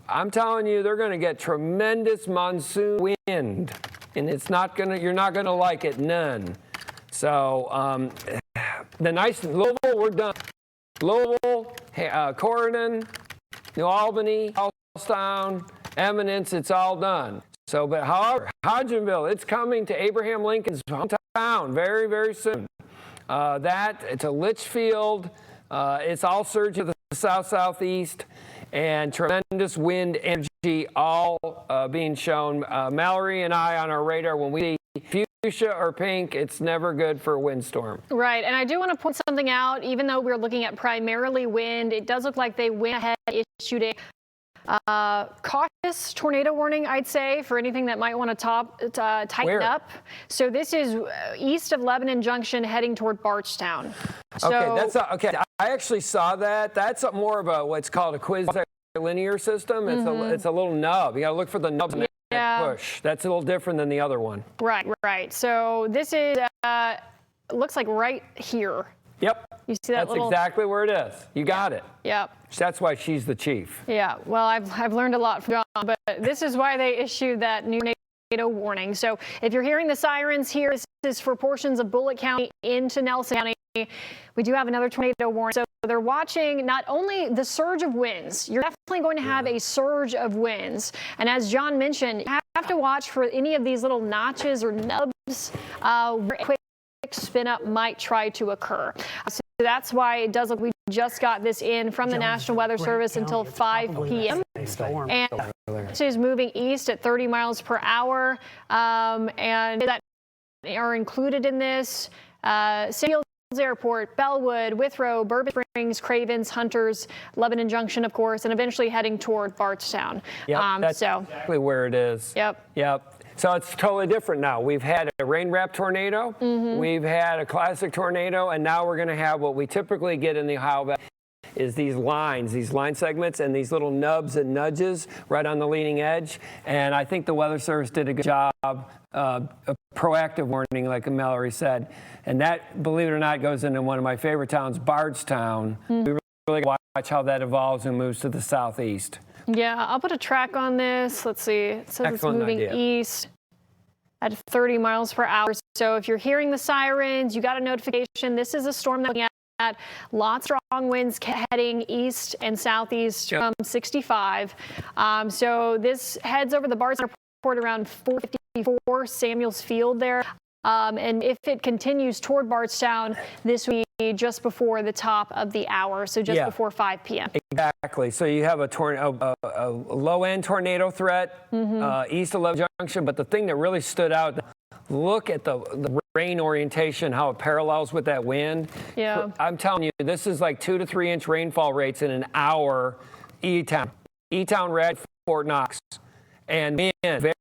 I'm telling you, they're going to get tremendous monsoon wind, and it's not going to. You're not going to like it, none. So the nice Louisville, we're done. Louisville, Corydon, New Albany, Charlestown, Eminence, it's all done. So, but however, Hodgenville, it's coming to Abraham Lincoln's hometown very, very soon. It's a Litchfield. It's all surging to the south-southeast, and tremendous wind energy all being shown. Mallory and I on our radar, when we see fuchsia or pink, it's never good for a windstorm. Right, and I do want to point something out. Even though we're looking at primarily wind, it does look like they went ahead and issued a cautious tornado warning, I'd say, for anything that might want to tighten up. So this is east of Lebanon Junction heading toward Bardstown. So, okay, I actually saw that. That's more of a what's called a quasi-linear system. It's a little nub. You got to look for the nubs in that push. That's a little different than the other one. Right. So this is looks like right here. Yep. You see that? That's exactly where it is. You got it. Yep. That's why she's the chief. Yeah. Well, I've learned a lot from John, but this is why they issued that new tornado warning. So if you're hearing the sirens here, this is for portions of Bullitt County into Nelson County. We do have another tornado warning. So they're watching not only the surge of winds, you're definitely going to have a surge of winds. And as John mentioned, you have to watch for any of these little notches or nubs where a quick spin up might try to occur. So that's why it does look, we just got this in from the National Weather Service until 5 p.m. And this is moving east at 30 miles per hour. And that are included in this. St. Airport, Bellwood, Withrow, Bourbon Springs, Cravens, Hunters, Lebanon Junction, of course, and eventually heading toward Bardstown. Yep, that's exactly where it is. Yep. So it's totally different now. We've had a rain-wrapped tornado, we've had a classic tornado, and now we're going to have what we typically get in the Ohio Valley is these line segments and these little nubs and nudges right on the leading edge. And I think the Weather Service did a good job, a proactive warning, like Mallory said. And that, believe it or not, goes into one of my favorite towns, Bardstown. We really watch how that evolves and moves to the southeast. Yeah, I'll put a track on this. Let's see. It says it's moving east at 30 miles per hour. So if you're hearing the sirens, you got a notification. This is a storm that we're looking at. Lots of strong winds heading east and southeast from 65. So this heads over the Bardstown Airport around 454 Samuels Field there. And if it continues toward Bardstown, this will be just before the top of the hour, so just before 5 p.m. Exactly. So you have a low-end tornado threat east of Lebanon Junction, but the thing that really stood out, look at the rain orientation, how it parallels with that wind. Yeah. I'm telling you, this is like 2 to 3 inch rainfall rates in an hour. E-Town red, Fort Knox. And wind, very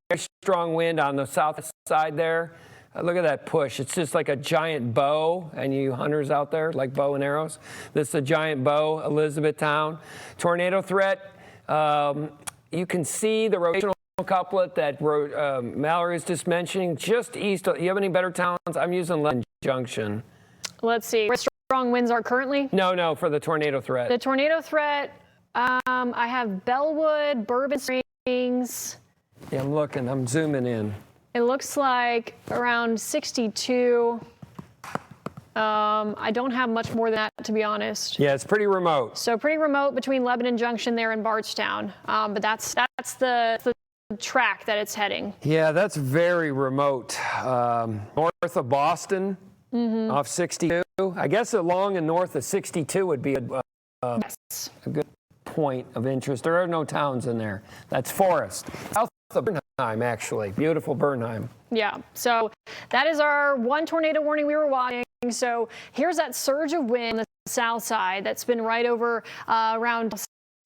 strong wind on the south side there. Look at that push. It's just like a giant bow, and you hunters out there like bow and arrows. This is a giant bow, Elizabethtown. Tornado threat. You can see the rotational couplet that Mallory was just mentioning, just east. You have any better towns? I'm using Lebanon Junction. Let's see. Where strong winds are currently? No, for the tornado threat. The tornado threat, I have Bellwood, Bourbon Springs. Yeah, I'm looking. I'm zooming in. It looks like around 62. I don't have much more than that, to be honest. Yeah, it's pretty remote. So pretty remote between Lebanon Junction there and Bardstown. But that's the track that it's heading. Yeah, that's very remote. North of Boston, off 62. I guess along and north of 62 would be Yes. a good point of interest. There are no towns in there. That's forest. South of Bernheim, actually. Beautiful Bernheim. Yeah, so that is our one tornado warning we were watching. So here's that surge of wind on the south side that's been right over around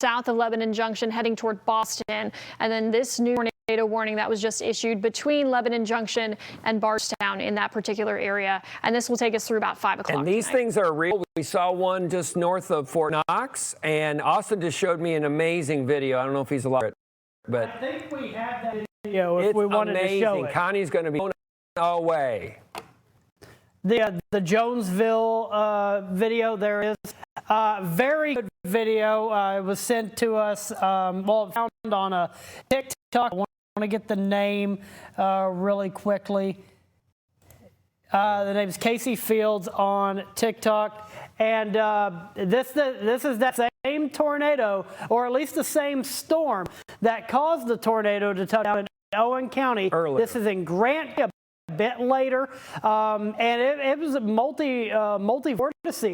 south of Lebanon Junction heading toward Boston. And then this new tornado warning that was just issued between Lebanon Junction and Bardstown in that particular area. And this will take us through about 5 o'clock. And these things are real. We saw one just north of Fort Knox, and Austin just showed me an amazing video. I don't know if he's allowed it, but I think we have that video if it's we wanted amazing. to show it. Connie's going to be blown away. The Jonesville video, there is very good video. It was sent to us, found on a TikTok. I want to get the name really quickly. The name is Casey Fields on TikTok, and this is that same tornado, or at least the same storm that caused the tornado to touch down in Owen County. Earlier. This is in Grant a bit later, and it was a multi-vortex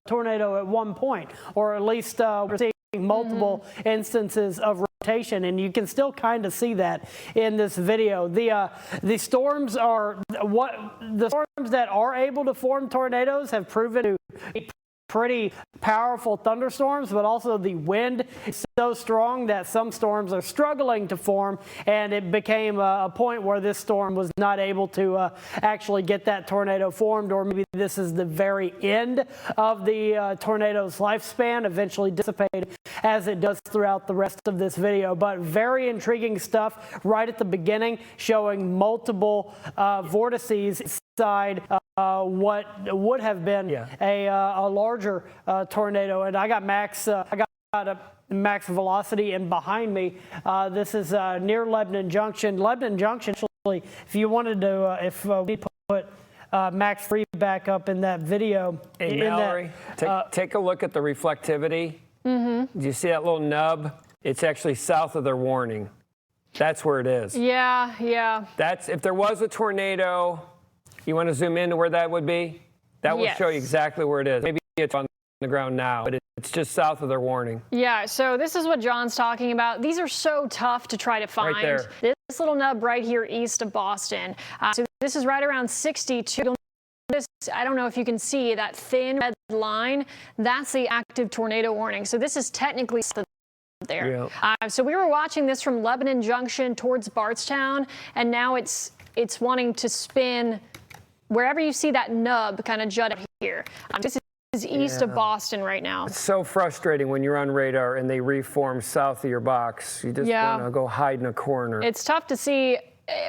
tornado at one point, or at least we're seeing multiple instances of rotation, and you can still kind of see that in this video. The storms that are able to form tornadoes have proven to be pretty powerful thunderstorms, but also the wind is so strong that some storms are struggling to form, and it became a point where this storm was not able to actually get that tornado formed, or maybe this is the very end of the tornado's lifespan, eventually dissipated as it does throughout the rest of this video. But very intriguing stuff right at the beginning, showing multiple vortices inside what would have been a larger tornado. And I got max max velocity, and behind me this is near Lebanon Junction. Lebanon Junction, actually, if you wanted to, if we put Max 3 back up in that video. Hey, Mallory, take a look at the reflectivity. Do you see that little nub? It's actually south of their warning. That's where it is. Yeah. That's, if there was a tornado, you want to zoom in to where that would be? That will show you exactly where it is. Maybe it's on the ground now, but it's just south of their warning. Yeah, so this is what John's talking about. These are so tough to try to find. Right there. This little nub right here east of Boston. So this is right around 62. You'll notice, I don't know if you can see that thin red line. That's the active tornado warning. So this is technically there. Yeah. So we were watching this from Lebanon Junction towards Bardstown, and now it's wanting to spin wherever you see that nub kind of jut up here. This is east of Boston right now. It's so frustrating when you're on radar and they reform south of your box. You just want to go hide in a corner. It's tough to see.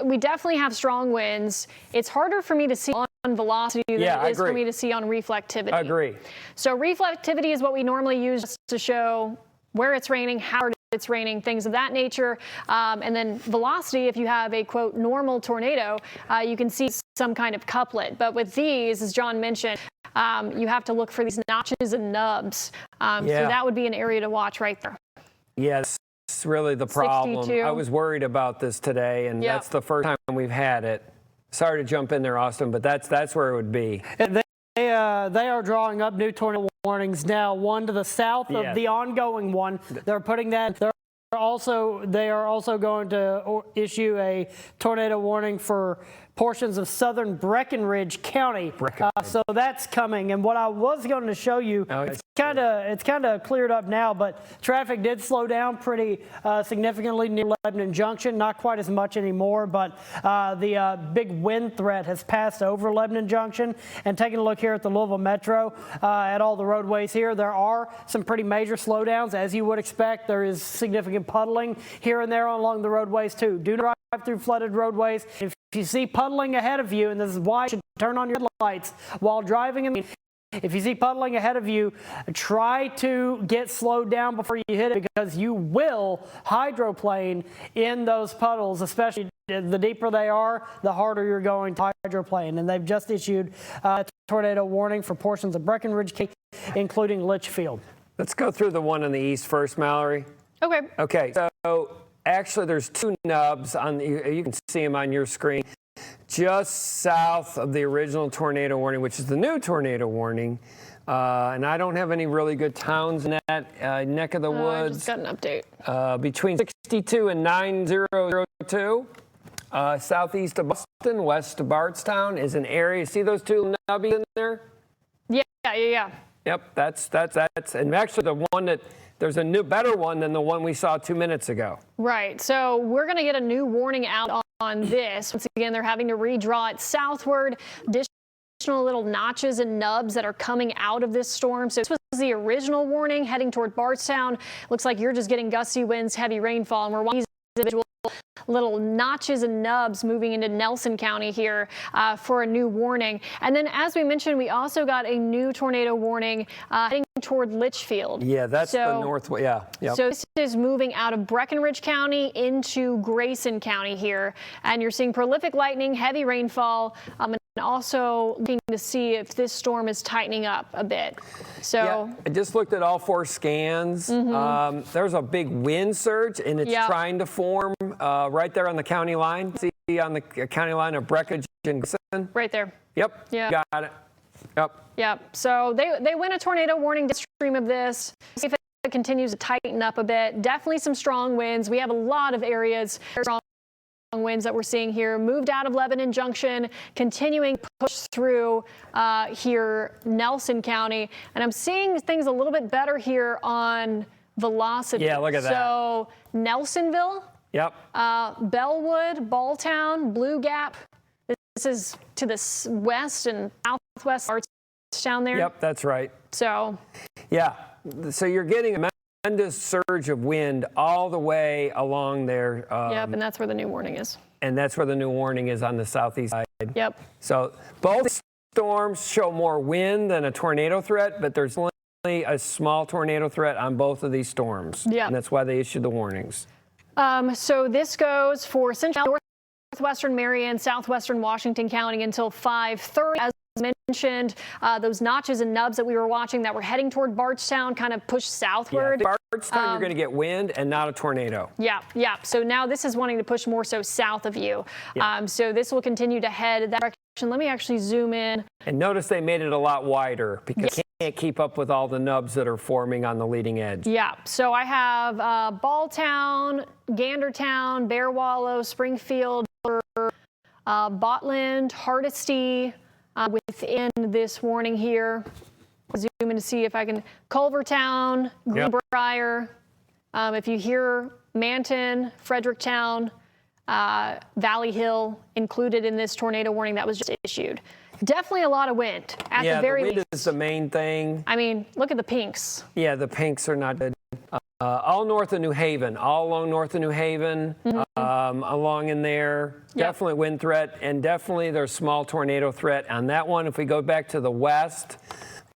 We definitely have strong winds. It's harder for me to see on velocity than it is for me to see on reflectivity. I agree. So reflectivity is what we normally use to show where it's raining, how hard it's raining, things of that nature. And then velocity, if you have a, quote, normal tornado, you can see some kind of couplet. But with these, as John mentioned, you have to look for these notches and nubs. So that would be an area to watch right there. Yes, it's really the problem. 62. I was worried about this today, and that's the first time we've had it. Sorry to jump in there, Austin, but that's where it would be. They are drawing up new tornado warnings now, one to the south of the ongoing one. They're putting that. They are also going to issue a tornado warning for portions of southern Breckinridge County. So that's coming. And what I was going to show you, it's kind of cleared up now, but traffic did slow down pretty significantly near Lebanon Junction. Not quite as much anymore, but the big wind threat has passed over Lebanon Junction. And taking a look here at the Louisville Metro, at all the roadways here, there are some pretty major slowdowns, as you would expect. There is significant puddling here and there along the roadways too. Do not drive through flooded roadways. If you see puddling ahead of you, and this is why you should turn on your lights while driving. If you see puddling ahead of you, try to get slowed down before you hit it, because you will hydroplane in those puddles, especially the deeper they are, the harder you're going to hydroplane. And they've just issued a tornado warning for portions of Breckinridge, including Litchfield. Let's go through the one on the east first, Mallory. Okay, so actually there's two nubs on you can see them on your screen, just south of the original tornado warning, which is the new tornado warning. And I don't have any really good towns in that neck of the I woods. just got an update. Between 62 and 9002. Southeast of Boston, west of Bardstown is an area. See those two nubbies in there? Yeah. Yep, that's, and actually the one that, there's a new, better one than the one we saw 2 minutes ago. Right. So we're going to get a new warning out on this. Once again, they're having to redraw it southward. Additional little notches and nubs that are coming out of this storm. So this was the original warning heading toward Bardstown. Looks like you're just getting gusty winds, heavy rainfall, and we're watching these individual little notches and nubs moving into Nelson County here for a new warning. And then, as we mentioned, we also got a new tornado warning heading toward Litchfield. Yeah, that's the north. Yeah. Yep. So this is moving out of Breckenridge County into Grayson County here, and you're seeing prolific lightning, heavy rainfall, and also looking to see if this storm is tightening up a bit. So yeah, I just looked at all 4 scans. There's a big wind surge, and it's trying to form right there on the county line. See on the county line of Breckenridge and Grayson? Right there. Yep. Yeah. Got it. Yep. Yep. So they win a tornado warning downstream of this. See if it continues to tighten up a bit. Definitely some strong winds. We have a lot of areas strong winds that we're seeing here. Moved out of Lebanon Junction, continuing to push through here Nelson County, and I'm seeing things a little bit better here on velocity. Yeah, look at that. So Nelsonville. Yep. Bellwood, Balltown, Blue Gap. This is to the west and southwest parts down there. Yep, that's right. So. Yeah. So you're getting a tremendous surge of wind all the way along there. Yep, and that's where the new warning is. And that's where the new warning is on the southeast side. Yep. So both storms show more wind than a tornado threat, but there's only a small tornado threat on both of these storms. Yeah. And that's why they issued the warnings. So this goes for central northwestern Marion, southwestern Washington County until 5:30. As mentioned, those notches and nubs that we were watching that were heading toward Bardstown kind of pushed southward. Yeah, Bardstown, you're going to get wind and not a tornado. Yeah. So now this is wanting to push more so south of you. Yeah. So this will continue to head that direction. Let me actually zoom in. And notice they made it a lot wider because you can't keep up with all the nubs that are forming on the leading edge. Yeah. So I have Balltown, Gandertown, Bear Wallow, Springfield, Botland, Hardesty within this warning here. Zoom in to see if I can. Culvertown, Greenbrier. If you hear Manton, Fredericktown, Valley Hill included in this tornado warning that was just issued. Definitely a lot of wind at the very least. The wind is the main thing. I mean, look at the pinks. Yeah, the pinks are not good. All north of New Haven, all along north of New Haven, along in there. Yep. Definitely wind threat, and definitely there's small tornado threat on that one. If we go back to the west,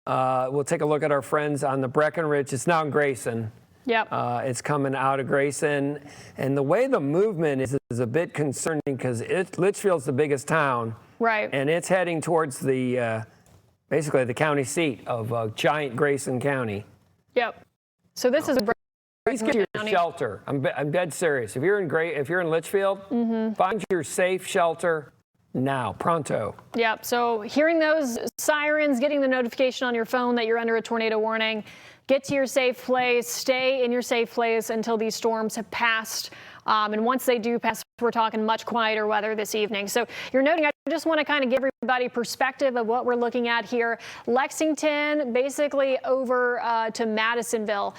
we'll take a look at our friends on the Breckenridge. It's now in Grayson. Yep. It's coming out of Grayson. And the way the movement is a bit concerning because Litchfield's the biggest town. Right. And it's heading towards the, basically the county seat of giant Grayson County. Yep. So this is Please get your shelter. I'm dead serious. If you're in Litchfield, find your safe shelter now, pronto. Yep. So hearing those sirens, getting the notification on your phone that you're under a tornado warning, get to your safe place, stay in your safe place until these storms have passed. And once they do pass, we're talking much quieter weather this evening. So you're noting, I just want to kind of give everybody perspective of what we're looking at here. Lexington, basically over to Madisonville.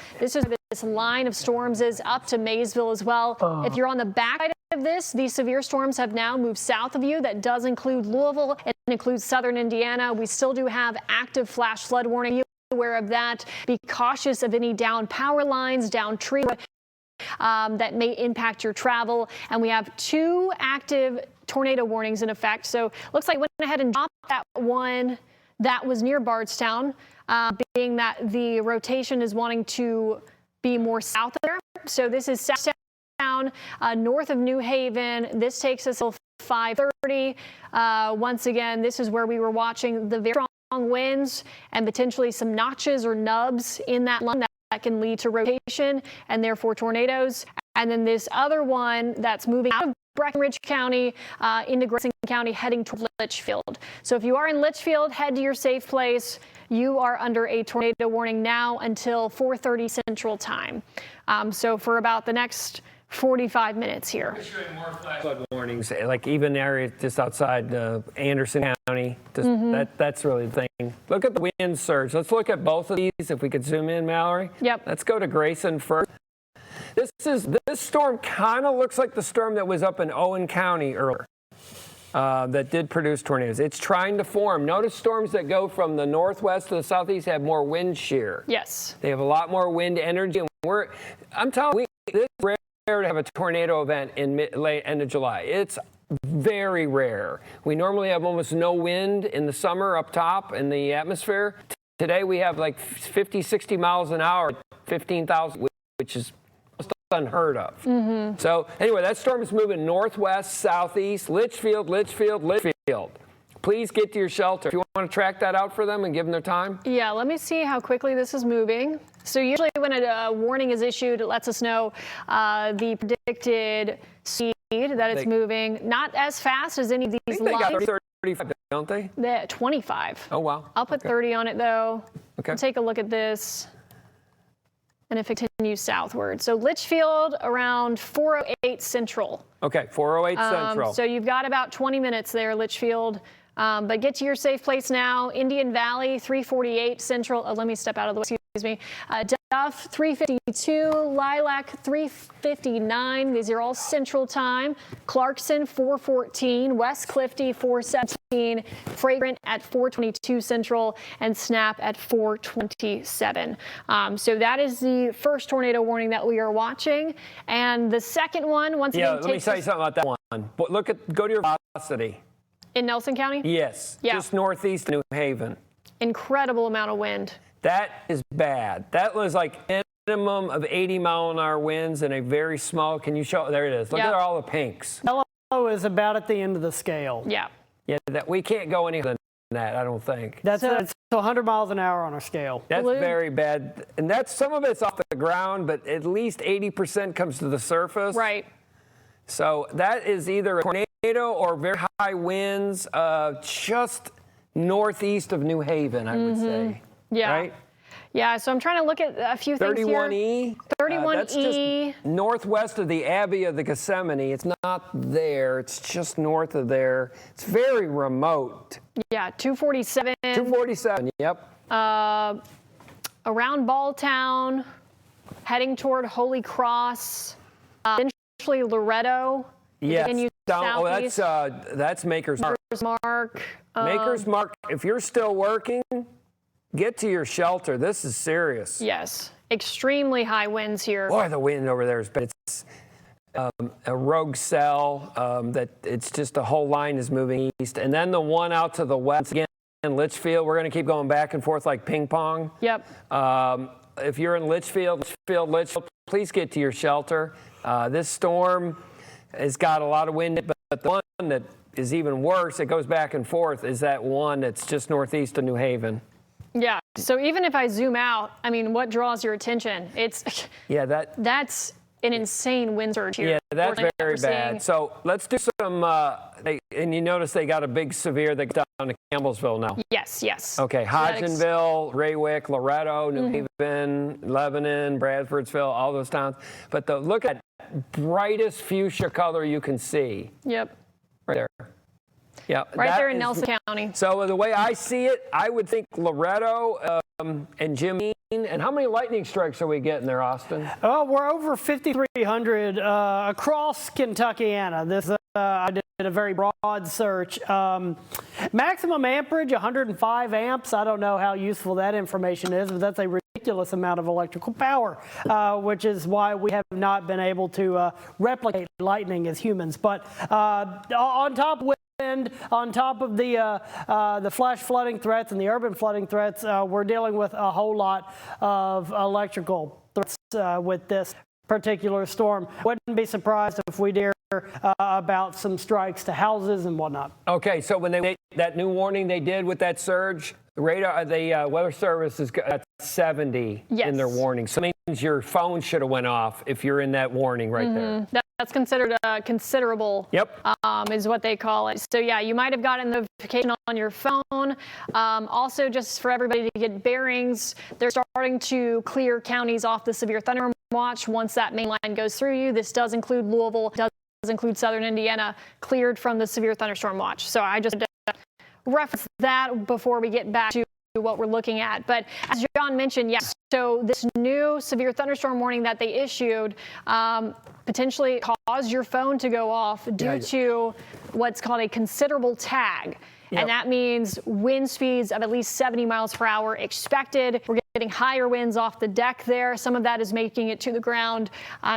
This line of storms is up to Maysville as well. If you're on the back side of this, these severe storms have now moved south of you. That does include Louisville. It includes southern Indiana. We still do have active flash flood warning. Aware of that. Be cautious of any down power lines, down trees that may impact your travel. And we have 2 active tornado warnings in effect. So looks like we went ahead and dropped that one that was near Bardstown, being that the rotation is wanting to be more south of there. So this is Southtown, north of New Haven. This takes us till 5:30. Once again, this is where we were watching the very strong winds and potentially some notches or nubs in that line that can lead to rotation and therefore tornadoes. And then this other one that's moving out of Breckenridge County into Grayson County, heading toward Litchfield. So if you are in Litchfield, head to your safe place. You are under a tornado warning now until 4:30 Central Time. So for about the next 45 minutes here. We're showing more flash flood warnings, like even areas just outside Anderson County. That's really the thing. Look at the wind surge. Let's look at both of these if we could zoom in, Mallory. Yep. Let's go to Grayson first. This storm kind of looks like the storm that was up in Owen County earlier that did produce tornadoes. It's trying to form. Notice storms that go from the northwest to the southeast have more wind shear. Yes. They have a lot more wind energy. And I'm telling you, this is rare to have a tornado event in late end of July. It's very rare. We normally have almost no wind in the summer up top in the atmosphere. Today we have like 50, 60 miles an hour, 15,000, which is unheard of. So anyway, that storm is moving northwest, southeast, Litchfield. Please get to your shelter. If you want to track that out for them and give them their time. Yeah, let me see how quickly this is moving. So usually when a warning is issued, it lets us know the predicted speed that it's moving. Not as fast as any of these They got lights. 35, don't they? They're 25. Oh, wow. I'll put 30 on it, though. Okay. We'll take a look at this. And if it continues southward. So Litchfield around 408 Central. Okay, 408 Central. So you've got about 20 minutes there, Litchfield. But get to your safe place now. Indian Valley, 348 Central. Oh, let me step out of the way, excuse me. Duff, 352. Lilac, 359. These are all Central Time. Clarkson, 414. West Clifty, 417. Fragrant at 422 Central. And Snap at 427. So that is the first tornado warning that we are watching. And the second one, once again, let me tell you something about that one. But go to your velocity. In Nelson County? Yes, Yeah. just northeast of New Haven. Incredible amount of wind. That is bad. That was like minimum of 80-mile-an-hour winds and a very small. Can you show? There it is. Look Yep. at all the pinks. Yellow is about at the end of the scale. Yeah. Yeah, that we can't go any further than that. I don't think. That's 100 miles an hour on our scale. That's Blue. very bad, and that's some of it's off the ground, but at least 80% comes to the surface. Right. So that is either a tornado or very high winds, just northeast of New Haven, I would say. Yeah. Right? Yeah, so I'm trying to look at a few things here. 31E. 31E. That's just northwest of the Abbey of the Gethsemane. It's not there. It's just north of there. It's very remote. Yeah, 247. 247, yep. Around Balltown, heading toward Holy Cross. Eventually Loretto. Yes. Again, southeast. That's Maker's Mark. Mark. Maker's Mark, if you're still working, get to your shelter. This is serious. Yes. Extremely high winds here. Boy, the wind over there is bad. It's a rogue cell that it's just the whole line is moving east. And then the one out to the west, again, in Litchfield, we're going to keep going back and forth like ping pong. Yep. If you're in Litchfield, please get to your shelter. This storm has got a lot of wind, but the one that is even worse, it goes back and forth, is that one that's just northeast of New Haven. Yeah. So even if I zoom out, I mean, what draws your attention? It's that's an insane wind surge here. Yeah, that's very we're seeing. bad. So let's do some. And you notice they got a big severe that goes down to Campbellsville now. Yes. Yes. Okay, Hodgenville, Raywick, Loretto, New Haven, Lebanon, Bradfordsville, all those towns. But look at brightest fuchsia color you can see. Yep. Right there. Yeah. Right there in Nelson County. So the way I see it, I would think Loretto and Jimmy. And how many lightning strikes are we getting there, Austin? Oh, we're over 5,300 across Kentuckiana. I did a very broad search. Maximum amperage, 105 amps. I don't know how useful that information is, but that's a ridiculous amount of electrical power, which is why we have not been able to replicate lightning as humans. But on top of wind, on top of the flash flooding threats and the urban flooding threats, we're dealing with a whole lot of electrical threats with this particular storm. Wouldn't be surprised if we hear about some strikes to houses and whatnot. Okay, so when that new warning they did with that surge, the Weather Service is at 70 in their warning. So it means your phone should have went off if you're in that warning right there. That's considered considerable. Yep. Is what they call it. So yeah, you might have gotten the notification on your phone. Also, just for everybody to get bearings, they're starting to clear counties off the severe thunderstorm watch once that main line goes through you. This does include Louisville, does include southern Indiana, cleared from the severe thunderstorm watch. So I just reference that before we get back to what we're looking at. But as John mentioned, yes, so this new severe thunderstorm warning that they issued potentially caused your phone to go off due to what's called a considerable tag. Yep. And that means wind speeds of at least 70 miles per hour expected. We're getting higher winds off the deck there. Some of that is making it to the ground.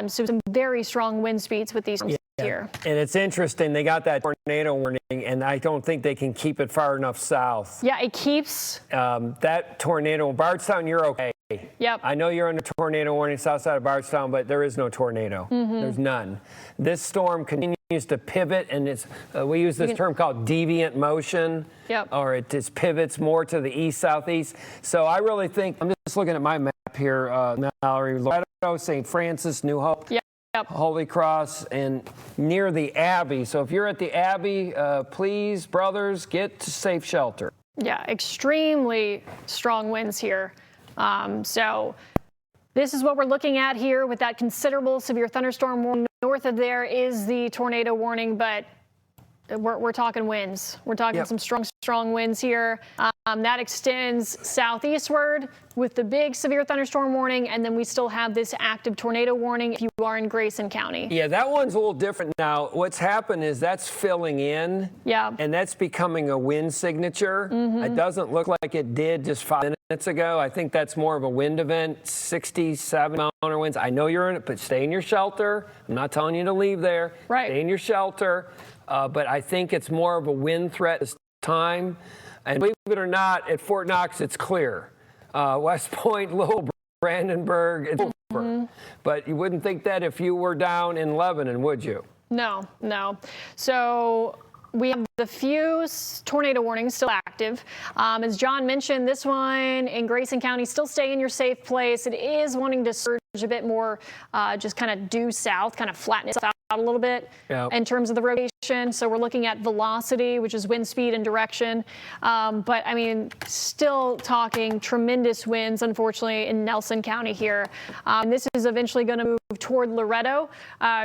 So some very strong wind speeds with these storms here. And it's interesting, they got that tornado warning, and I don't think they can keep it far enough south. Yeah, it keeps. That tornado, Bardstown, you're okay. Yep. I know you're under tornado warning south side of Bardstown, but there is no tornado. There's none. This storm continues to pivot, and it's we use this term called deviant motion. Yep. Or it just pivots more to the east-southeast. So I really think, I'm just looking at my map here, Mallory, Loretto, St. Francis, New Hope. Yep. Holy Cross, and near the Abbey. So if you're at the Abbey, please, brothers, get to safe shelter. Yeah, extremely strong winds here. So this is what we're looking at here with that considerable severe thunderstorm warning. North of there is the tornado warning, but we're talking winds. We're talking some strong winds here. That extends southeastward with the big severe thunderstorm warning, and then we still have this active tornado warning if you are in Grayson County. Yeah, that one's a little different now. What's happened is that's filling in, and that's becoming a wind signature. It doesn't look like it did just 5 minutes ago. I think that's more of a wind event, 67 mile-an-hour winds. I know you're in it, but stay in your shelter. I'm not telling you to leave there. Right. Stay in your shelter. But I think it's more of a wind threat this time. And believe it or not, at Fort Knox, it's clear. West Point, Lowell, Brandenburg, it's over. But you wouldn't think that if you were down in Lebanon, would you? No. So we have the few tornado warnings still active. As John mentioned, this one in Grayson County, still stay in your safe place. It is wanting to surge a bit more, just kind of due south, kind of flatten itself out a little bit in terms of the rotation. So we're looking at velocity, which is wind speed and direction. But I mean, still talking tremendous winds, unfortunately, in Nelson County here. This is eventually going to move toward Loretto.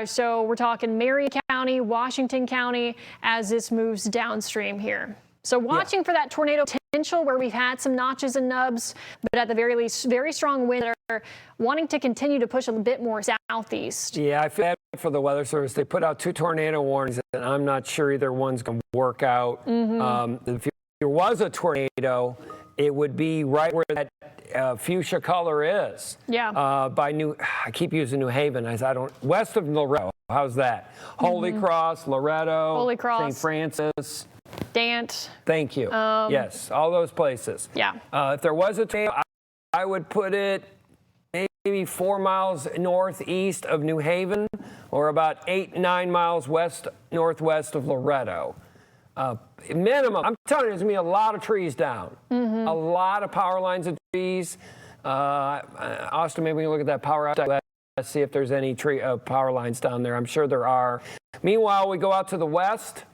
So we're talking Marion County, Washington County, as this moves downstream here. So watching for that tornado potential where we've had some notches and nubs, but at the very least, very strong winds that are wanting to continue to push a bit more southeast. Yeah, I feel bad for the Weather Service. They put out 2 tornado warnings, and I'm not sure either one's going to work out. If there was a tornado, it would be right where that fuchsia color is. Yeah. I keep using New Haven. West of Loretto. How's that? Holy Cross, Loretto, Holy Cross, St. Francis. Dant. Thank you. Yes, all those places. Yeah. If there was a tornado, I would put it maybe 4 miles northeast of New Haven, or about 8-9 miles northwest of Loretto. Minimum. I'm telling you, there's going to be a lot of trees down. A lot of power lines and trees. Austin, maybe we can look at that power outside. Let's see if there's any power lines down there. I'm sure there are. Meanwhile, we go out to the west.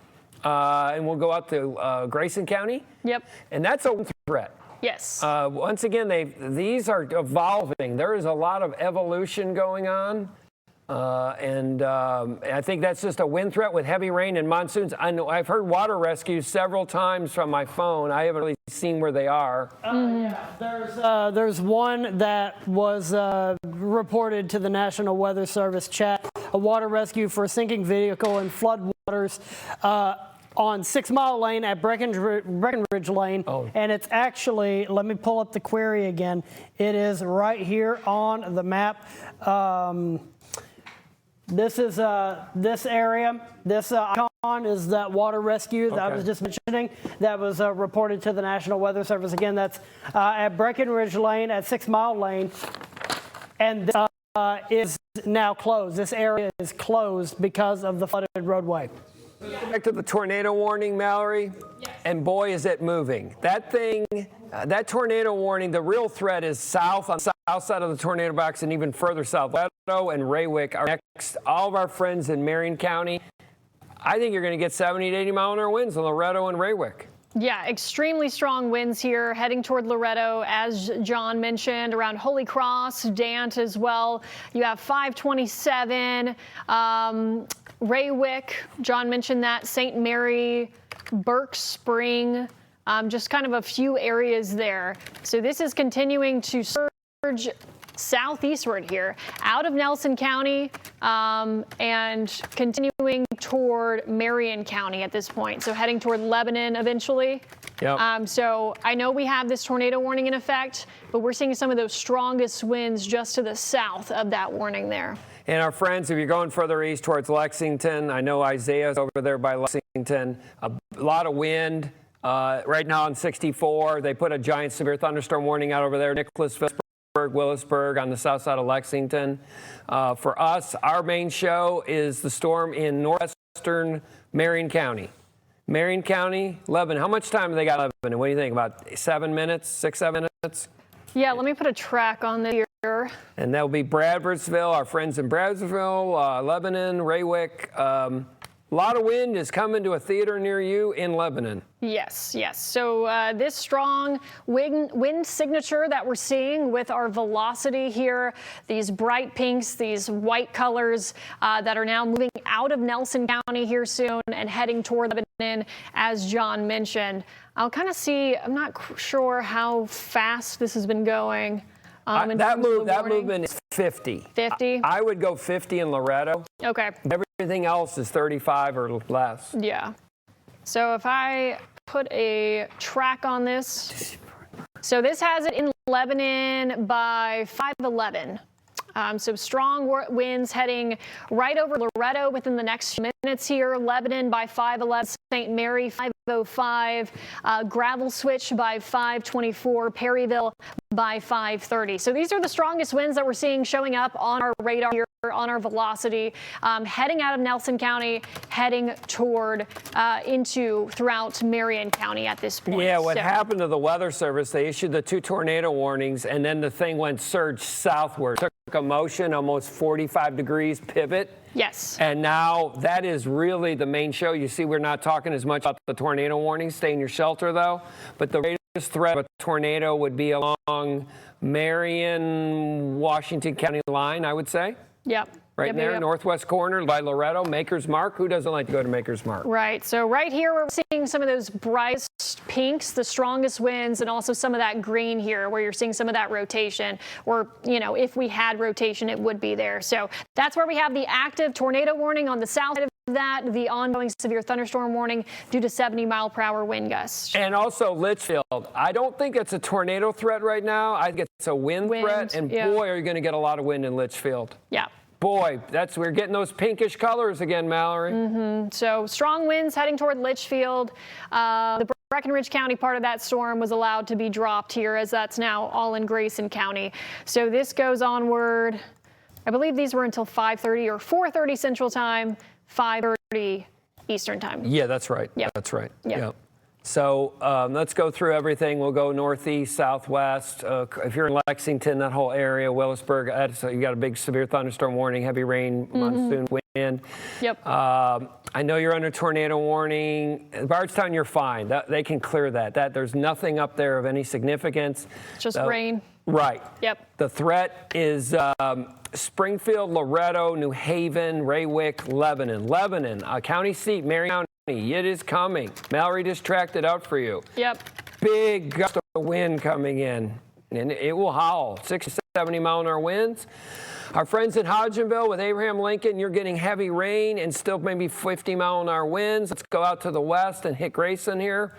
And we'll go out to Grayson County. Yep. And that's a threat. Yes. Once again, these are evolving. There is a lot of evolution going on. And I think that's just a wind threat with heavy rain and monsoons. I know I've heard water rescues several times from my phone. I haven't really seen where they are. Yeah, there's one that was reported to the National Weather Service chat, a water rescue for a sinking vehicle in floodwaters on 6 Mile Lane at Breckenridge Lane. And it's actually, let me pull up the query again. It is right here on the map. This is this area. This icon is that water rescue that I was just mentioning that was reported to the National Weather Service. Again, that's at Breckenridge Lane at 6 Mile Lane. And is now closed. This area is closed because of the flooded roadway. Back to the tornado warning, Mallory. Yes. And boy, is it moving. That thing, that tornado warning, the real threat is south, on the south side of the tornado box and even further south. Loretto and Raywick are next. All of our friends in Marion County, I think you're going to get 70 to 80 mile an hour winds in Loretto and Raywick. Yeah, extremely strong winds here heading toward Loretto, as John mentioned, around Holy Cross, Dant as well. You have 527, Raywick, John mentioned that, St. Mary, Burke Spring, just kind of a few areas there. So this is continuing to surge southeastward here out of Nelson County and continuing toward Marion County at this point. So heading toward Lebanon eventually. Yep. So I know we have this tornado warning in effect, but we're seeing some of those strongest winds just to the south of that warning there. And our friends, if you're going further east towards Lexington, I know Isaiah's over there by Lexington, a lot of wind. Right now on 64, they put a giant severe thunderstorm warning out over there. Nicholasville, Willisburg on the south side of Lexington. For us, our main show is the storm in northwestern Marion County. Marion County, Lebanon. How much time have they got in Lebanon? What do you think? About 7 minutes, 6, 7 minutes? Yeah, let me put a track on this here. And that will be Bradfordsville, our friends in Bradfordsville, Lebanon, Raywick. A lot of wind is coming to a theater near you in Lebanon. Yes, yes. So this strong wind signature that we're seeing with our velocity here, these bright pinks, these white colors that are now moving out of Nelson County here soon and heading toward Lebanon, as John mentioned. I'll kind of see, I'm not sure how fast this has been going. That movement is 50. 50? I would go 50 in Loretto. Okay. Everything else is 35 or less. Yeah. So if I put a track on this, so this has it in Lebanon by 5:11. So strong winds heading right over Loretto within the next few minutes here. Lebanon by 5:11, St. Mary 5:05, Gravel Switch by 5:24, Perryville by 5:30. So these are the strongest winds that we're seeing showing up on our radar here, on our velocity, heading out of Nelson County, heading toward throughout Marion County at this point. Yeah, what happened to the Weather Service, they issued the 2 tornado warnings, and then the thing went surge southward. Took a motion, almost 45 degrees pivot. Yes. And now that is really the main show. You see, we're not talking as much about the tornado warning. Stay in your shelter, though. But the greatest threat of a tornado would be along Marion, Washington County line, I would say. Yep. Right there, northwest corner by Loretto, Maker's Mark. Who doesn't like to go to Maker's Mark? Right. So right here, we're seeing some of those brightest pinks, the strongest winds, and also some of that green here where you're seeing some of that rotation. Or, you know, if we had rotation, it would be there. So that's where we have the active tornado warning on the south side of that, the ongoing severe thunderstorm warning due to 70-mile-per-hour wind gusts. And also Litchfield. I don't think it's a tornado threat right now. I think it's a wind threat. And boy, are you going to get a lot of wind in Litchfield. Yeah. Boy, we're getting those pinkish colors again, Mallory. Mm-hmm. So strong winds heading toward Litchfield. The Breckinridge County part of that storm was allowed to be dropped here, as that's now all in Grayson County. So this goes onward. I believe these were until 5:30 or 4:30 Central Time, 5:30 Eastern Time. Yeah, that's right. Yep. That's right. Yep. Yeah. So let's go through everything. We'll go northeast, southwest. If you're in Lexington, that whole area, Willisburg, so you got a big severe thunderstorm warning, heavy rain, monsoon wind. Yep. I know you're under tornado warning. Bardstown, you're fine. They can clear that. There's nothing up there of any significance. Just rain. Right. Yep. The threat is Springfield, Loretto, New Haven, Raywick, Lebanon. Lebanon, county seat, Marion County. It is coming. Mallory just tracked it out for you. Yep. Big gust of wind coming in, and it will howl. 60 to 70 mile an hour winds. Our friends in Hodgenville with Abraham Lincoln, you're getting heavy rain and still maybe 50 mile an hour winds. Let's go out to the west and hit Grayson here.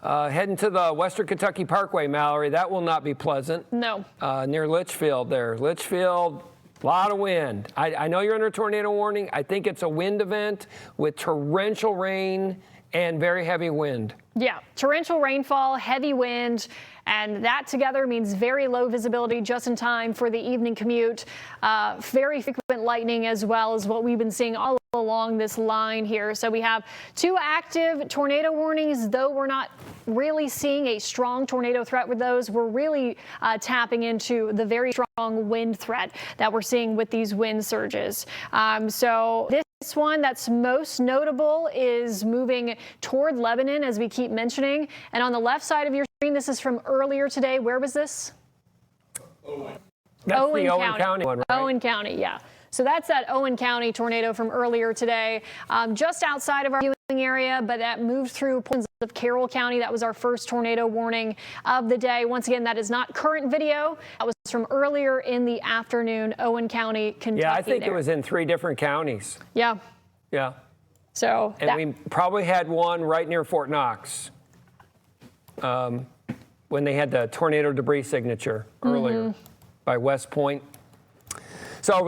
Heading to the Western Kentucky Parkway, Mallory. That will not be pleasant. No. Near Litchfield there. Litchfield. A lot of wind. I know you're under a tornado warning. I think it's a wind event with torrential rain and very heavy wind. Yeah, torrential rainfall, heavy wind, And that together means very low visibility just in time for the evening commute. Very frequent lightning as well as what we've been seeing all along this line here. So we have 2 active tornado warnings, though we're not really seeing a strong tornado threat with those. We're really tapping into the very strong wind threat that we're seeing with these wind surges. So this one that's most notable is moving toward Lebanon, as we keep mentioning. And on the left side of your screen, this is from earlier today. Where was this? That's the Owen County one, right? Owen County, yeah. So that's that Owen County tornado from earlier today, just outside of our viewing area, but that moved through portions of Carroll County. That was our first tornado warning of the day. Once again, that is not current video. That was from earlier in the afternoon, Owen County, Kentucky. Yeah, I think it was in 3 different counties. Yeah. Yeah. So and we probably had one right near Fort Knox when they had the tornado debris signature earlier by West Point. So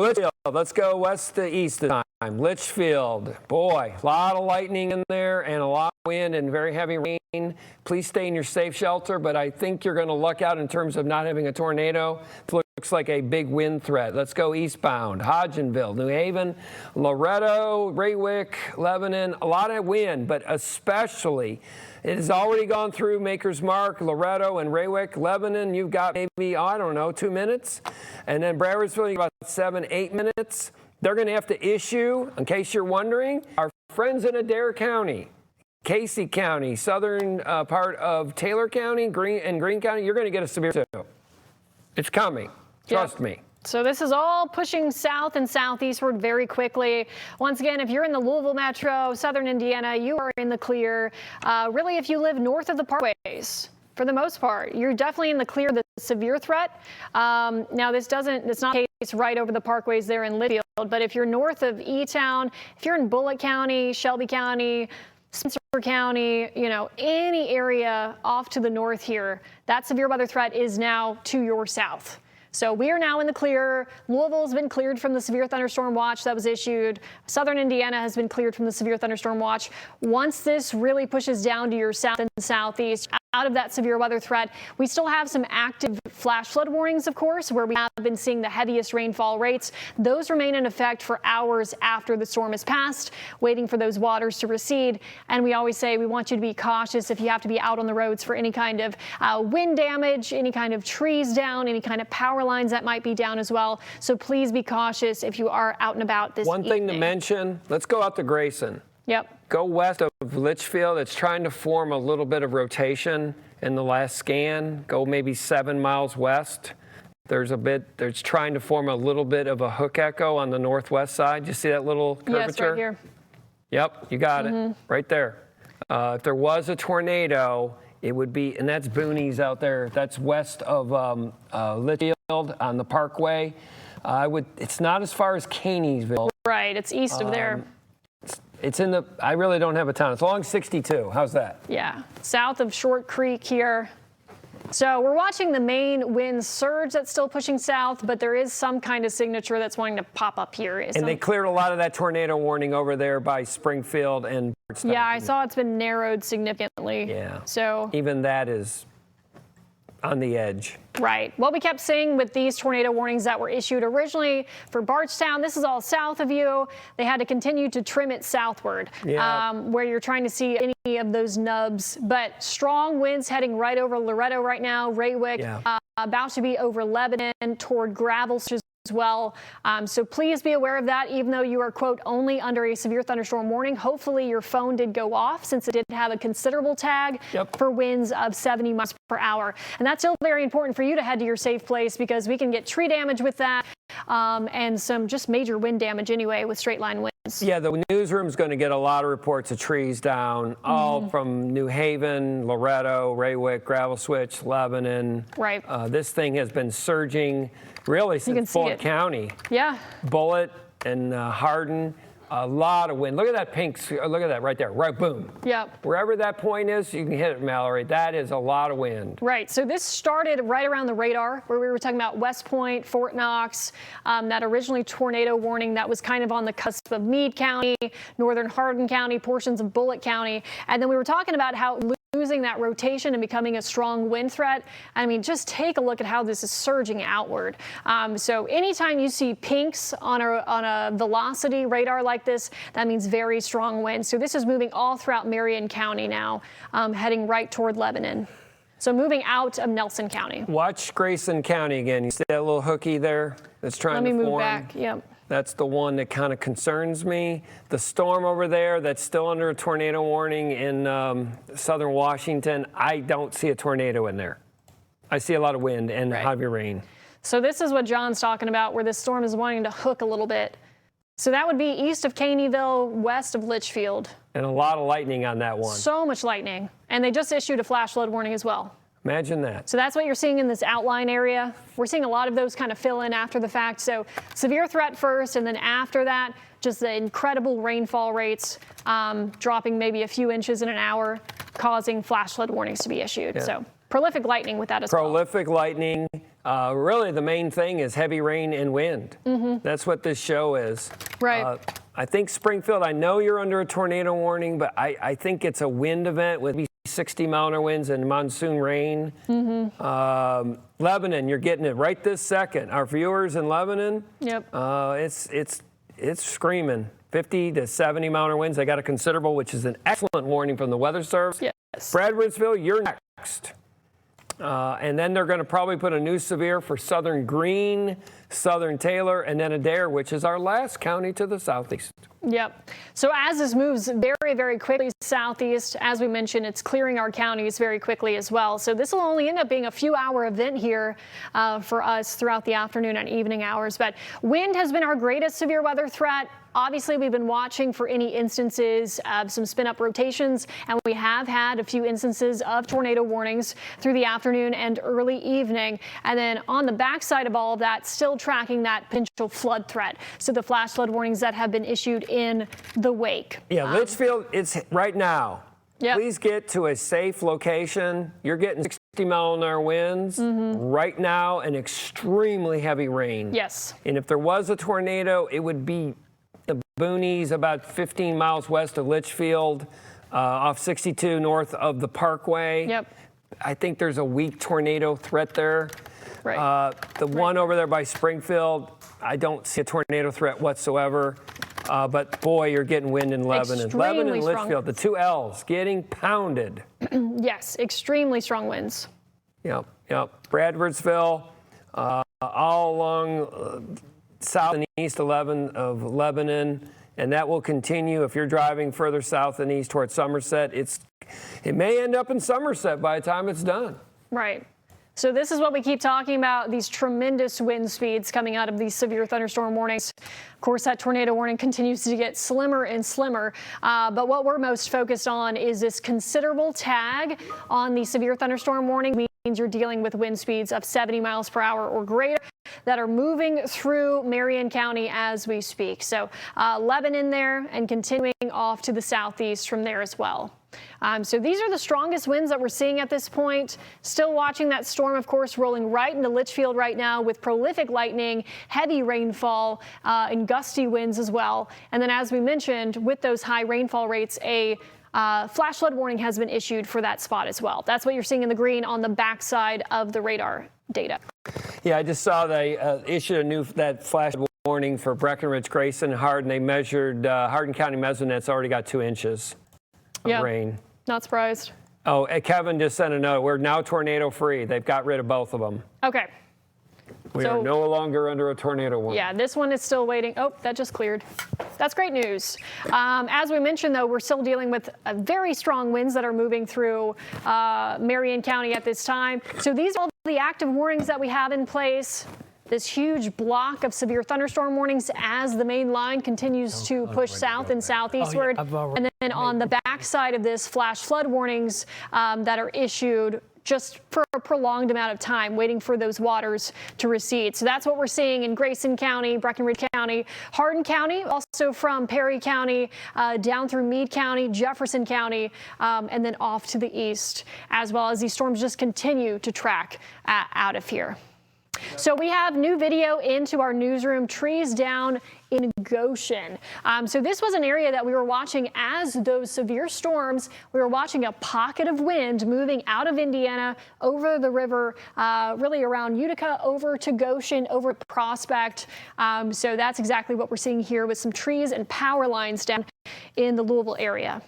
let's go west to east this time. Litchfield, boy, a lot of lightning in there and a lot of wind and very heavy rain. Please stay in your safe shelter, but I think you're going to luck out in terms of not having a tornado. It looks like a big wind threat. Let's go eastbound. Hodgenville, New Haven, Loretto, Raywick, Lebanon, a lot of wind, but especially it has already gone through Maker's Mark, Loretto, and Raywick. Lebanon, you've got maybe, I don't know, 2 minutes. And then Brayersville, you've got 7, 8 minutes. They're going to have to issue, in case you're wondering, our friends in Adair County, Casey County, southern part of Taylor County, Greene County, you're going to get a severe too. It's coming. Trust me. So this is all pushing south and southeastward very quickly. Once again, if you're in the Louisville metro, southern Indiana, you are in the clear. Really, if you live north of the parkways, for the most part, you're definitely in the clear of the severe threat. Now, it's not the case right over the parkways there in Litchfield, but if you're north of E-Town, if you're in Bullitt County, Shelby County, Spencer County, any area off to the north here, that severe weather threat is now to your south. So we are now in the clear. Louisville's been cleared from the severe thunderstorm watch that was issued. Southern Indiana has been cleared from the severe thunderstorm watch. Once this really pushes down to your south and southeast, out of that severe weather threat, we still have some active flash flood warnings, of course, where we have been seeing the heaviest rainfall rates. Those remain in effect for hours after the storm has passed, waiting for those waters to recede. And we always say we want you to be cautious if you have to be out on the roads for any kind of wind damage, any kind of trees down, any kind of power lines that might be down as well. So please be cautious if you are out and about this evening. One thing to mention, let's go out to Grayson. Yep. Go west of Litchfield. It's trying to form a little bit of rotation in the last scan. Go maybe 7 miles west. There's trying to form a little bit of a hook echo on the northwest side. You see that little curvature? Yes, right here. Yep, you got it right there. If there was a tornado, it would be, and that's Boonies out there. That's west of Litchfield on the Parkway. It's not as far as Caneysville. Right, it's east of there. It's I really don't have a ton. It's along 62. How's that? Yeah, south of Short Creek here. So we're watching the main wind surge that's still pushing south, but there is some kind of signature that's wanting to pop up here. And they cleared a lot of that tornado warning over there by Springfield and Bardstown. Yeah, I saw it's been narrowed significantly. Yeah. So even that is on the edge. Right. What we kept seeing with these tornado warnings that were issued originally for Bardstown, this is all south of you. They had to continue to trim it southward, where you're trying to see any of those nubs. But strong winds heading right over Loretto right now, Raywick, about to be over Lebanon toward Gravel as well. So please be aware of that, even though you are, quote, only under a severe thunderstorm warning. Hopefully your phone did go off since it did have a considerable tag for winds of 70 miles per hour. And that's still very important for you to head to your safe place because we can get tree damage with that and some just major wind damage anyway with straight line winds. Yeah, the newsroom's going to get a lot of reports of trees down, all from New Haven, Loretto, Raywick, Gravel Switch, Lebanon. Right. This thing has been surging really since Bullitt County. Yeah. Bullitt and Hardin, a lot of wind. Look at that pink, look at that right there, right, boom. Yep. Wherever that point is, you can hit it, Mallory. That is a lot of wind. Right, so this started right around the radar where we were talking about West Point, Fort Knox, that originally tornado warning that was kind of on the cusp of Meade County, northern Hardin County, portions of Bullitt County. And then we were talking about how losing that rotation and becoming a strong wind threat. I mean, just take a look at how this is surging outward. So anytime you see pinks on a velocity radar like this, that means very strong winds. So this is moving all throughout Marion County now, heading right toward Lebanon. So moving out of Nelson County. Watch Grayson County again. You see that little hooky there that's trying to form? Let me move back. Yep. That's the one that kind of concerns me. The storm over there that's still under a tornado warning in southern Washington, I don't see a tornado in there. I see a lot of wind and heavy rain. So this is what John's talking about, where this storm is wanting to hook a little bit. So that would be east of Caneyville, west of Litchfield. And a lot of lightning on that one. So much lightning. And they just issued a flash flood warning as well. Imagine that. So that's what you're seeing in this outline area. We're seeing a lot of those kind of fill in after the fact. So severe threat first, and then after that, just the incredible rainfall rates, dropping maybe a few inches in an hour, causing flash flood warnings to be issued. Yeah. So prolific lightning with that as well. Prolific lightning. Really, the main thing is heavy rain and wind. That's what this show is. Right. I think Springfield, I know you're under a tornado warning, but I think it's a wind event with 60-mile-an-hour winds and monsoon rain. Lebanon, you're getting it right this second. Our viewers in Lebanon, Yep. It's screaming. 50 to 70-mile-an-hour winds. They got a considerable, which is an excellent warning from the Weather Service. Yes. Fredericksville, you're next. And then they're going to probably put a new severe for Southern Greene, Southern Taylor, and then Adair, which is our last county to the southeast. Yep. So as this moves very, very quickly southeast, as we mentioned, it's clearing our counties very quickly as well. So this will only end up being a few-hour event here for us throughout the afternoon and evening hours. But wind has been our greatest severe weather threat. Obviously, we've been watching for any instances of some spin-up rotations, and we have had a few instances of tornado warnings through the afternoon and early evening. And then on the backside of all of that, still tracking that potential flood threat. So the flash flood warnings that have been issued in the wake. Yeah, Litchfield, it's right now. Yep. Please get to a safe location. You're getting 60-mile-an-hour winds right now and extremely heavy rain. Yes. And if there was a tornado, it would be the boonies about 15 miles west of Litchfield, off 62 north of the Parkway. Yep. I think there's a weak tornado threat there. Right. The one over there by Springfield, I don't see a tornado threat whatsoever. But boy, you're getting wind in Lebanon. Extremely Lebanon, strong. Litchfield, the two L's, getting pounded. Yes, extremely strong winds. Yep. Bradfordsville, all along south and east of Lebanon, and that will continue if you're driving further south and east towards Somerset. It may end up in Somerset by the time it's done. Right. So this is what we keep talking about, these tremendous wind speeds coming out of these severe thunderstorm warnings. Of course, that tornado warning continues to get slimmer and slimmer. But what we're most focused on is this considerable tag on the severe thunderstorm warning. Means you're dealing with wind speeds of 70 miles per hour or greater that are moving through Marion County as we speak. So Lebanon there and continuing off to the southeast from there as well. So these are the strongest winds that we're seeing at this point. Still watching that storm, of course, rolling right into Litchfield right now with prolific lightning, heavy rainfall, and gusty winds as well. And then, as we mentioned, with those high rainfall rates, a flash flood warning has been issued for that spot as well. That's what you're seeing in the green on the backside of the radar data. Yeah, I just saw they issued that flash warning for Breckenridge, Grayson, Hardin. They measured Hardin County Mesonett's already got 2 inches of rain. Not surprised. Oh, Kevin just sent a note. We're now tornado free. They've got rid of both of them. Okay. We are no longer under a tornado warning. Yeah, this one is still waiting. Oh, that just cleared. That's great news. As we mentioned, though, we're still dealing with very strong winds that are moving through Marion County at this time. So these are all the active warnings that we have in place. This huge block of severe thunderstorm warnings as the main line continues to push south and southeastward. And then on the backside of this, flash flood warnings that are issued just for a prolonged amount of time, waiting for those waters to recede. So that's what we're seeing in Grayson County, Breckenridge County, Hardin County, also from Perry County, down through Meade County, Jefferson County, and then off to the east, as well as these storms just continue to track out of here. So we have new video into our newsroom, trees down in Goshen. So this was an area that we were watching as those severe storms. We were watching a pocket of wind moving out of Indiana over the river, really around Utica, over to Goshen, over to Prospect. So that's exactly what we're seeing here with some trees and power lines down in the Louisville area.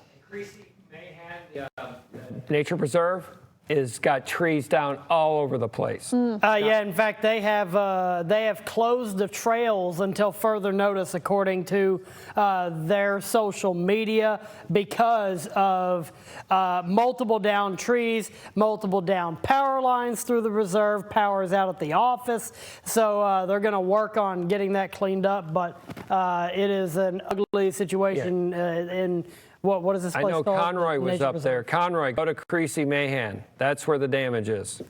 Nature Preserve is got trees down all over the place. Yeah, in fact, they have closed the trails until further notice, according to their social media, because of multiple downed trees, multiple downed power lines through the reserve. Power is out at the office, so they're going to work on getting that cleaned up. But it is an ugly situation in. What is this place I know called? Conroy was up there. Conroy, go to Creasy Mahan. That's where the damage is.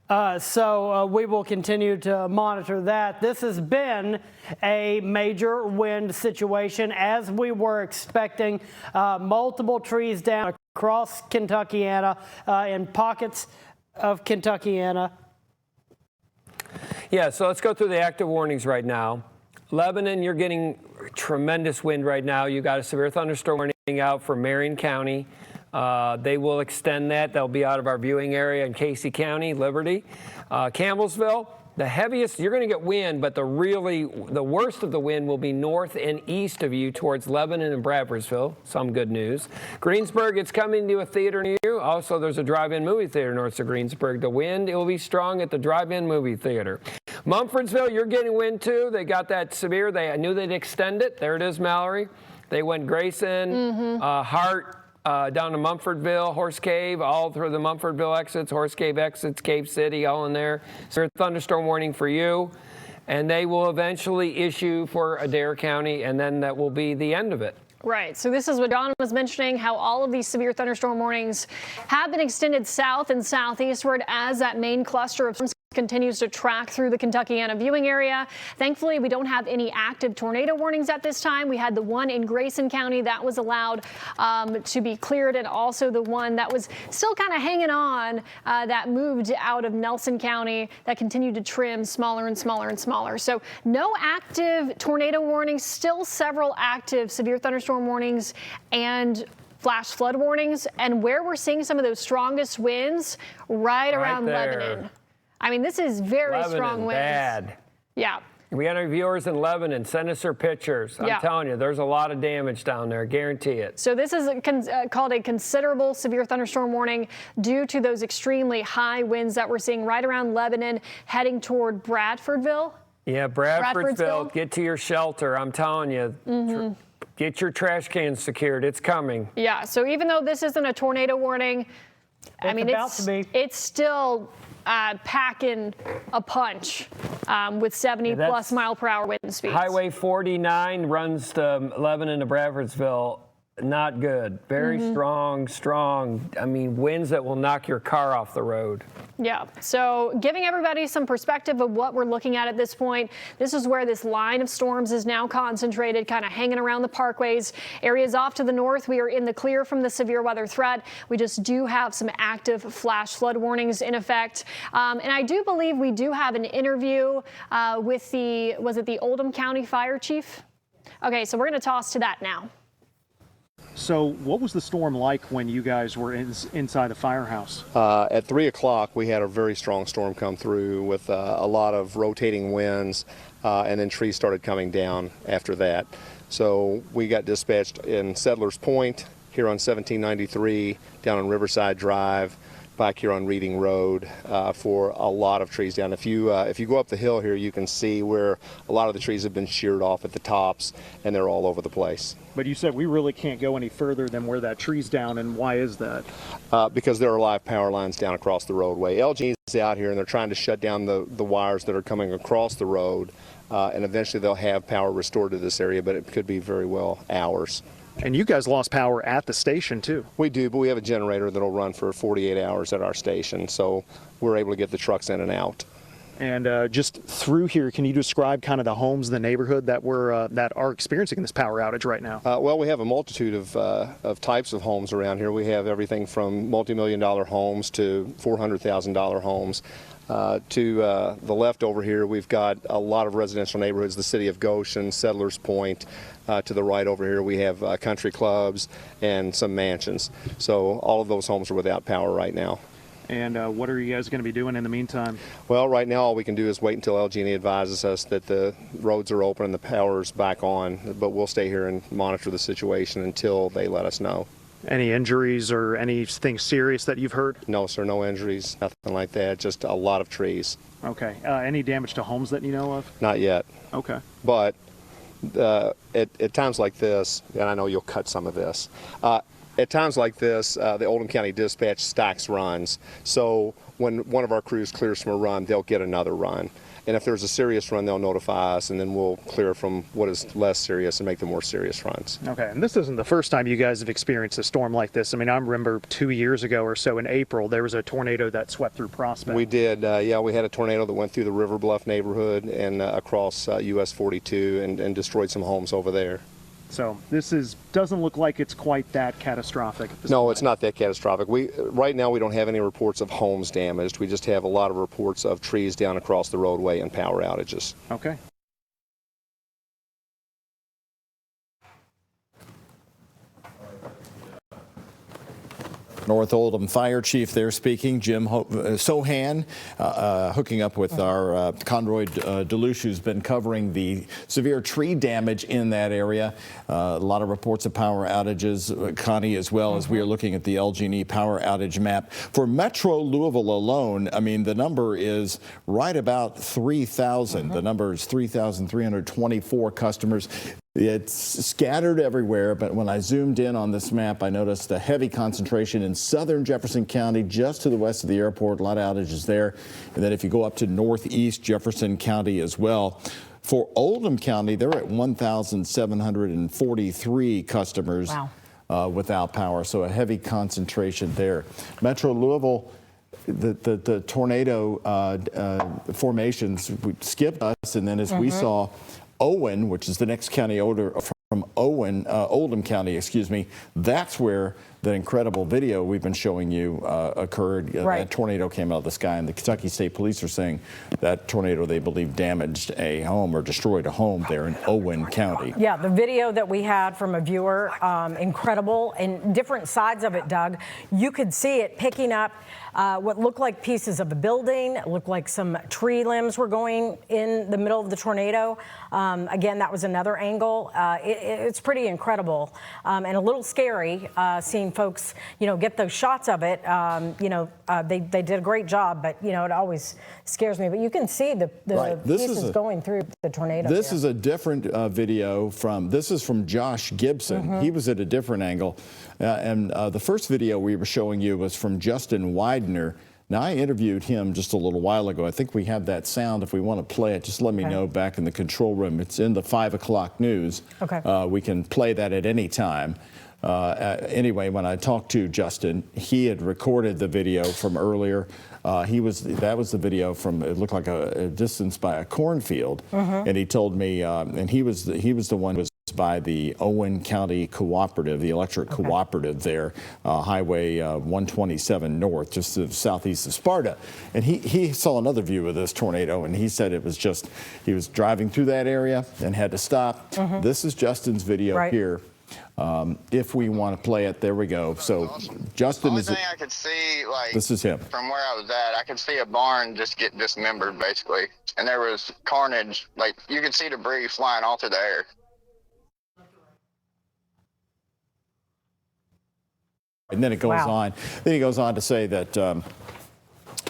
So we will continue to monitor that. This has been a major wind situation, as we were expecting. Multiple trees down across Kentuckiana, in pockets of Kentuckiana. Yeah, so let's go through the active warnings right now. Lebanon, you're getting tremendous wind right now. You got a severe thunderstorm warning out for Marion County. They will extend that. They'll be out of our viewing area in Casey County, Liberty. Campbellsville, the heaviest, you're going to get wind, but the worst of the wind will be north and east of you towards Lebanon and Bradfordsville. Some good news. Greensburg, it's coming to a theater near you. Also, there's a drive-in movie theater north of Greensburg. The wind, it will be strong at the drive-in movie theater. Mumfordsville, you're getting wind too. They got that severe. I knew they'd extend it. There it is, Mallory. They went Grayson, Hart, down to Mumfordville, Horse Cave, all through the Mumfordville exits, Horse Cave exits, Cave City, all in there. So thunderstorm warning for you. And they will eventually issue for Adair County, and then that will be the end of it. Right. So this is what Don was mentioning, how all of these severe thunderstorm warnings have been extended south and southeastward as that main cluster of storms continues to track through the Kentuckiana viewing area. Thankfully, we don't have any active tornado warnings at this time. We had the one in Grayson County that was allowed to be cleared, and also the one that was still kind of hanging on that moved out of Nelson County that continued to trim smaller and smaller and smaller. So no active tornado warnings, still several active severe thunderstorm warnings and flash flood warnings. And where we're seeing some of those strongest winds, right around there. Lebanon. I mean, this is very Lebanon, strong winds. bad. Yeah. We got our viewers in Lebanon. Send us their pictures. I'm telling you, there's a lot of damage down there. Guarantee it. So this is called a considerable severe thunderstorm warning due to those extremely high winds that we're seeing right around Lebanon, heading toward Bradfordville. Yeah, Bradfordsville, get to your shelter. I'm telling you, get your trash cans secured. It's coming. Yeah. So even though this isn't a tornado warning, I mean, it's still packing a punch with 70+ mile per hour wind speeds. Highway 49 runs to Lebanon to Bradfordsville. Not good. Very strong. I mean, winds that will knock your car off the road. Yeah. So giving everybody some perspective of what we're looking at this point. This is where this line of storms is now concentrated, kind of hanging around the parkways. Areas off to the north, we are in the clear from the severe weather threat. We just do have some active flash flood warnings in effect. And I do believe we do have an interview with the Oldham County Fire Chief? Okay, so we're going to toss to that now. So what was the storm like when you guys were inside the firehouse? At 3 o'clock, we had a very strong storm come through with a lot of rotating winds, and then trees started coming down after that. So we got dispatched in Settlers Point, here on 1793, down on Riverside Drive, back here on Reading Road, for a lot of trees down. If you go up the hill here, you can see where a lot of the trees have been sheared off at the tops, and they're all over the place. But you said we really can't go any further than where that tree's down, and why is that? Because there are live power lines down across the roadway. LG is out here, and they're trying to shut down the wires that are coming across the road, and eventually they'll have power restored to this area, but it could be very well hours. And you guys lost power at the station, too. We do, but we have a generator that'll run for 48 hours at our station, so we're able to get the trucks in and out. And just through here, can you describe kind of the homes in the neighborhood that are experiencing this power outage right now? Well, we have a multitude of types of homes around here. We have everything from multi-million-dollar homes to $400,000 homes. To the left over here, we've got a lot of residential neighborhoods, the city of Goshen, Settlers Point. To the right over here, we have country clubs and some mansions. So all of those homes are without power right now. And what are you guys going to be doing in the meantime? Well, right now all we can do is wait until LG&E advises us that the roads are open and the power's back on, but we'll stay here and monitor the situation until they let us know. Any injuries or anything serious that you've heard? No, sir, no injuries, nothing like that, just a lot of trees. Okay. Any damage to homes that you know of? Not yet. Okay. But at times like this, and I know you'll cut some of this, at times like this, the Oldham County Dispatch stacks runs. So when one of our crews clears from a run, they'll get another run. And if there's a serious run, they'll notify us, and then we'll clear from what is less serious and make the more serious runs. Okay, and this isn't the first time you guys have experienced a storm like this. I mean, I remember 2 years ago or so in April, there was a tornado that swept through Prospect. We did, yeah, we had a tornado that went through the River Bluff neighborhood and across US 42 and destroyed some homes over there. So this doesn't look like it's quite that catastrophic at this No, point. it's not that catastrophic. Right now we don't have any reports of homes damaged. We just have a lot of reports of trees down across the roadway and power outages. Okay. North Oldham Fire Chief there speaking, Jim Sohan, hooking up with our Conroy Deluche, who's been covering the severe tree damage in that area. A lot of reports of power outages, Connie, as well as we are looking at the LG&E power outage map. For Metro Louisville alone, I mean, the number is right about 3,000. The number is 3,324 customers. It's scattered everywhere, but when I zoomed in on this map, I noticed a heavy concentration in southern Jefferson County, just to the west of the airport. A lot of outages there. And then if you go up to northeast Jefferson County as well. For Oldham County, they're at 1,743 customers without power, so a heavy concentration there. Metro Louisville, the tornado formations skipped us, and then as we saw, Owen, which is the next county over from Oldham County, excuse me, that's where the incredible video we've been showing you occurred. That tornado came out of the sky, and the Kentucky State Police are saying that tornado, they believe, damaged a home or destroyed a home there in Owen County. Yeah, the video that we had from a viewer, incredible, and different sides of it, Doug. You could see it picking up what looked like pieces of a building. It looked like some tree limbs were going in the middle of the tornado. Again, that was another angle. It's pretty incredible and a little scary seeing folks, get those shots of it. They did a great job, but, it always scares me. But you can see the pieces going through the tornado. This is a different video this is from Josh Gibson. He was at a different angle. And the first video we were showing you was from Justin Widener. Now, I interviewed him just a little while ago. I think we have that sound. If we want to play it, just let me know back in the control room. It's in the 5 o'clock news. Okay. We can play that at any time. Anyway, when I talked to Justin, he had recorded the video from earlier. That was the video from, it looked like a distance by a cornfield. And he told me, and he was the one who was by the Owen County Cooperative, the electric cooperative there, Highway 127 North, just to the southeast of Sparta. And he saw another view of this tornado, and he said it was just, he was driving through that area and had to stop. This is Justin's video here. If we want to play it, there we go. So Justin is. The only thing I could see, this is him. From where I was at, I could see a barn just get dismembered, basically, and there was carnage. Like, you could see debris flying all through the air. And then it goes on. Then he goes on to say that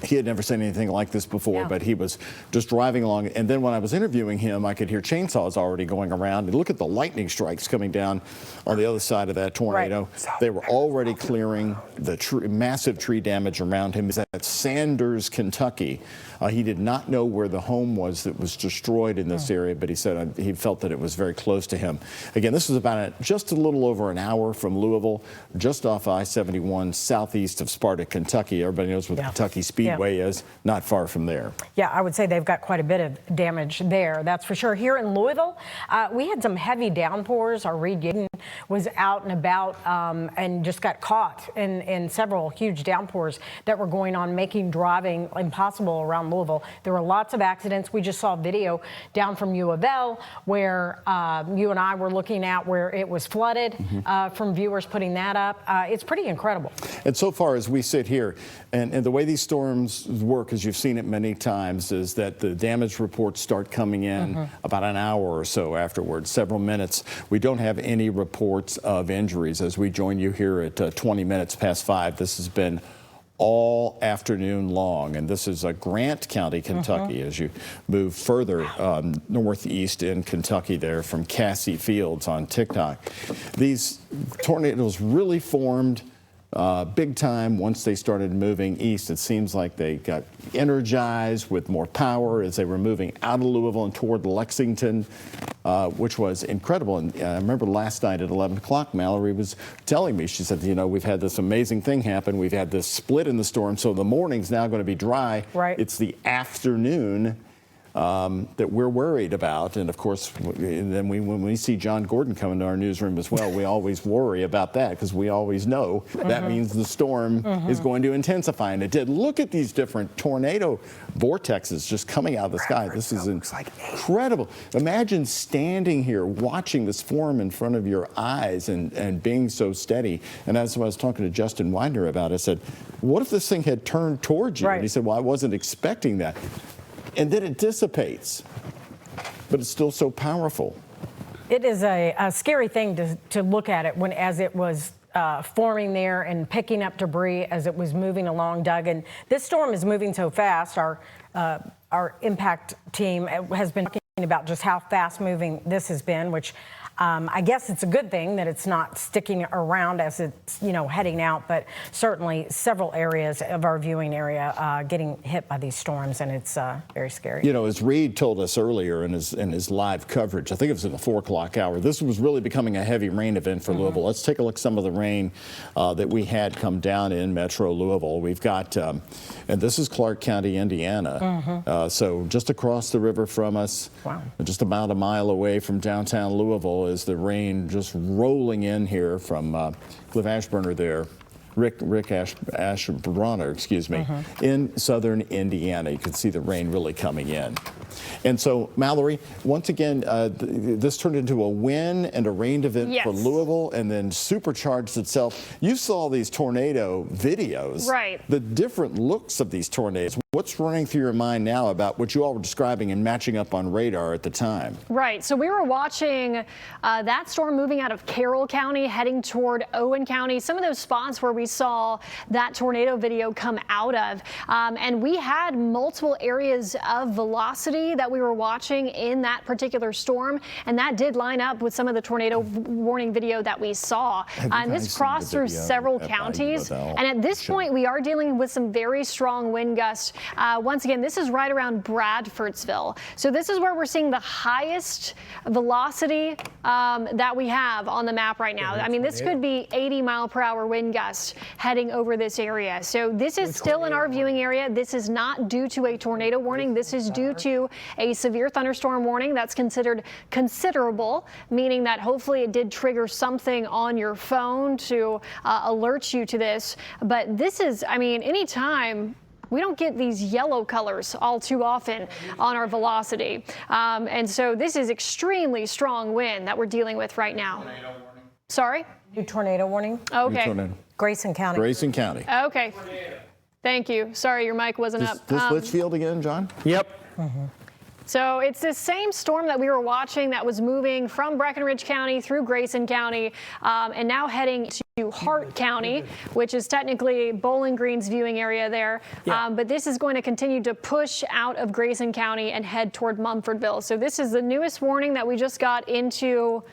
he had never seen anything like this before, but he was just driving along. And then when I was interviewing him, I could hear chainsaws already going around. And look at the lightning strikes coming down on the other side of that tornado. They were already clearing the massive tree damage around him. He's at Sanders, Kentucky. He did not know where the home was that was destroyed in this area, but he said he felt that it was very close to him. Again, this was about just a little over an hour from Louisville, just off I-71, southeast of Sparta, Kentucky. Everybody knows where the Kentucky Speedway is, not far from there. Yeah, I would say they've got quite a bit of damage there, that's for sure. Here in Louisville, we had some heavy downpours. Our Reed Yaden was out and about and just got caught in several huge downpours that were going on, making driving impossible around Louisville. There were lots of accidents. We just saw video down from U of L where you and I were looking at where it was flooded from viewers putting that up. It's pretty incredible. And so far as we sit here, and the way these storms work, as you've seen it many times, is that the damage reports start coming in about an hour or so afterwards, several minutes. We don't have any reports of injuries as we join you here at 20 minutes past 5. This has been all afternoon long, and this is Grant County, Kentucky, as you move further northeast in Kentucky there from Cassie Fields on TikTok. These tornadoes really formed big time once they started moving east. It seems like they got energized with more power as they were moving out of Louisville and toward Lexington, which was incredible. And I remember last night at 11 o'clock, Mallory was telling me, she said, you know, we've had this amazing thing happen. We've had this split in the storm, so the morning's now going to be dry. Right. It's the afternoon that we're worried about. And of course, then when we see John Gordon come into our newsroom as well, we always worry about that because we always know that means the storm is going to intensify. And it did. Look at these different tornado vortexes just coming out of the sky. This is incredible. Imagine standing here watching this form in front of your eyes and being so steady. And as I was talking to Justin Widener about it, I said, what if this thing had turned towards you? Right. And he said, well, I wasn't expecting that. And then it dissipates, but it's still so powerful. It is a scary thing to look at it as it was forming there and picking up debris as it was moving along, Doug. And this storm is moving so fast. Our impact team has been talking about just how fast moving this has been, which I guess it's a good thing that it's not sticking around as it's, you know, heading out, but certainly several areas of our viewing area getting hit by these storms, and it's very scary. You know, as Reed told us earlier in his live coverage, I think it was in the 4 o'clock hour, this was really becoming a heavy rain event for Louisville. Let's take a look at some of the rain that we had come down in Metro Louisville. We've got, and this is Clark County, Indiana, so just across the river from us, just about a mile away from downtown Louisville, is the rain just rolling in here from Cliff Ashburner there, Rick Ashburner, excuse me, in southern Indiana. You can see the rain really coming in. And so, Mallory, once again, this turned into a wind and a rain event for Louisville and then supercharged itself. You saw these tornado videos. Right. The different looks of these tornadoes. What's running through your mind now about what you all were describing and matching up on radar at the time? Right. So we were watching that storm moving out of Carroll County, heading toward Owen County, some of those spots where we saw that tornado video come out of. And we had multiple areas of velocity that we were watching in that particular storm. And that did line up with some of the tornado warning video that we saw. And this crossed through several counties. And at this point, we are dealing with some very strong wind gusts. Once again, this is right around Bradfordsville. So this is where we're seeing the highest velocity that we have on the map right now. I mean, this could be 80-mile-per-hour wind gusts heading over this area. So this is still in our viewing area. This is not due to a tornado warning. This is due to a severe thunderstorm warning that's considered considerable, meaning that hopefully it did trigger something on your phone to alert you to this. But this is, I mean, anytime. We don't get these yellow colors all too often on our velocity. And so this is extremely strong wind that we're dealing with right now. Tornado warning. Sorry? New tornado warning. Okay. Tornado. Grayson County. Grayson County. Okay. Thank you. Sorry, your mic wasn't up. This Litchfield again, John? Yep. So it's the same storm that we were watching that was moving from Breckinridge County through Grayson County and now heading to Hart County, which is technically Bowling Green's viewing area there. But this is going to continue to push out of Grayson County and head toward Mumfordville. So this is the newest warning that we just got into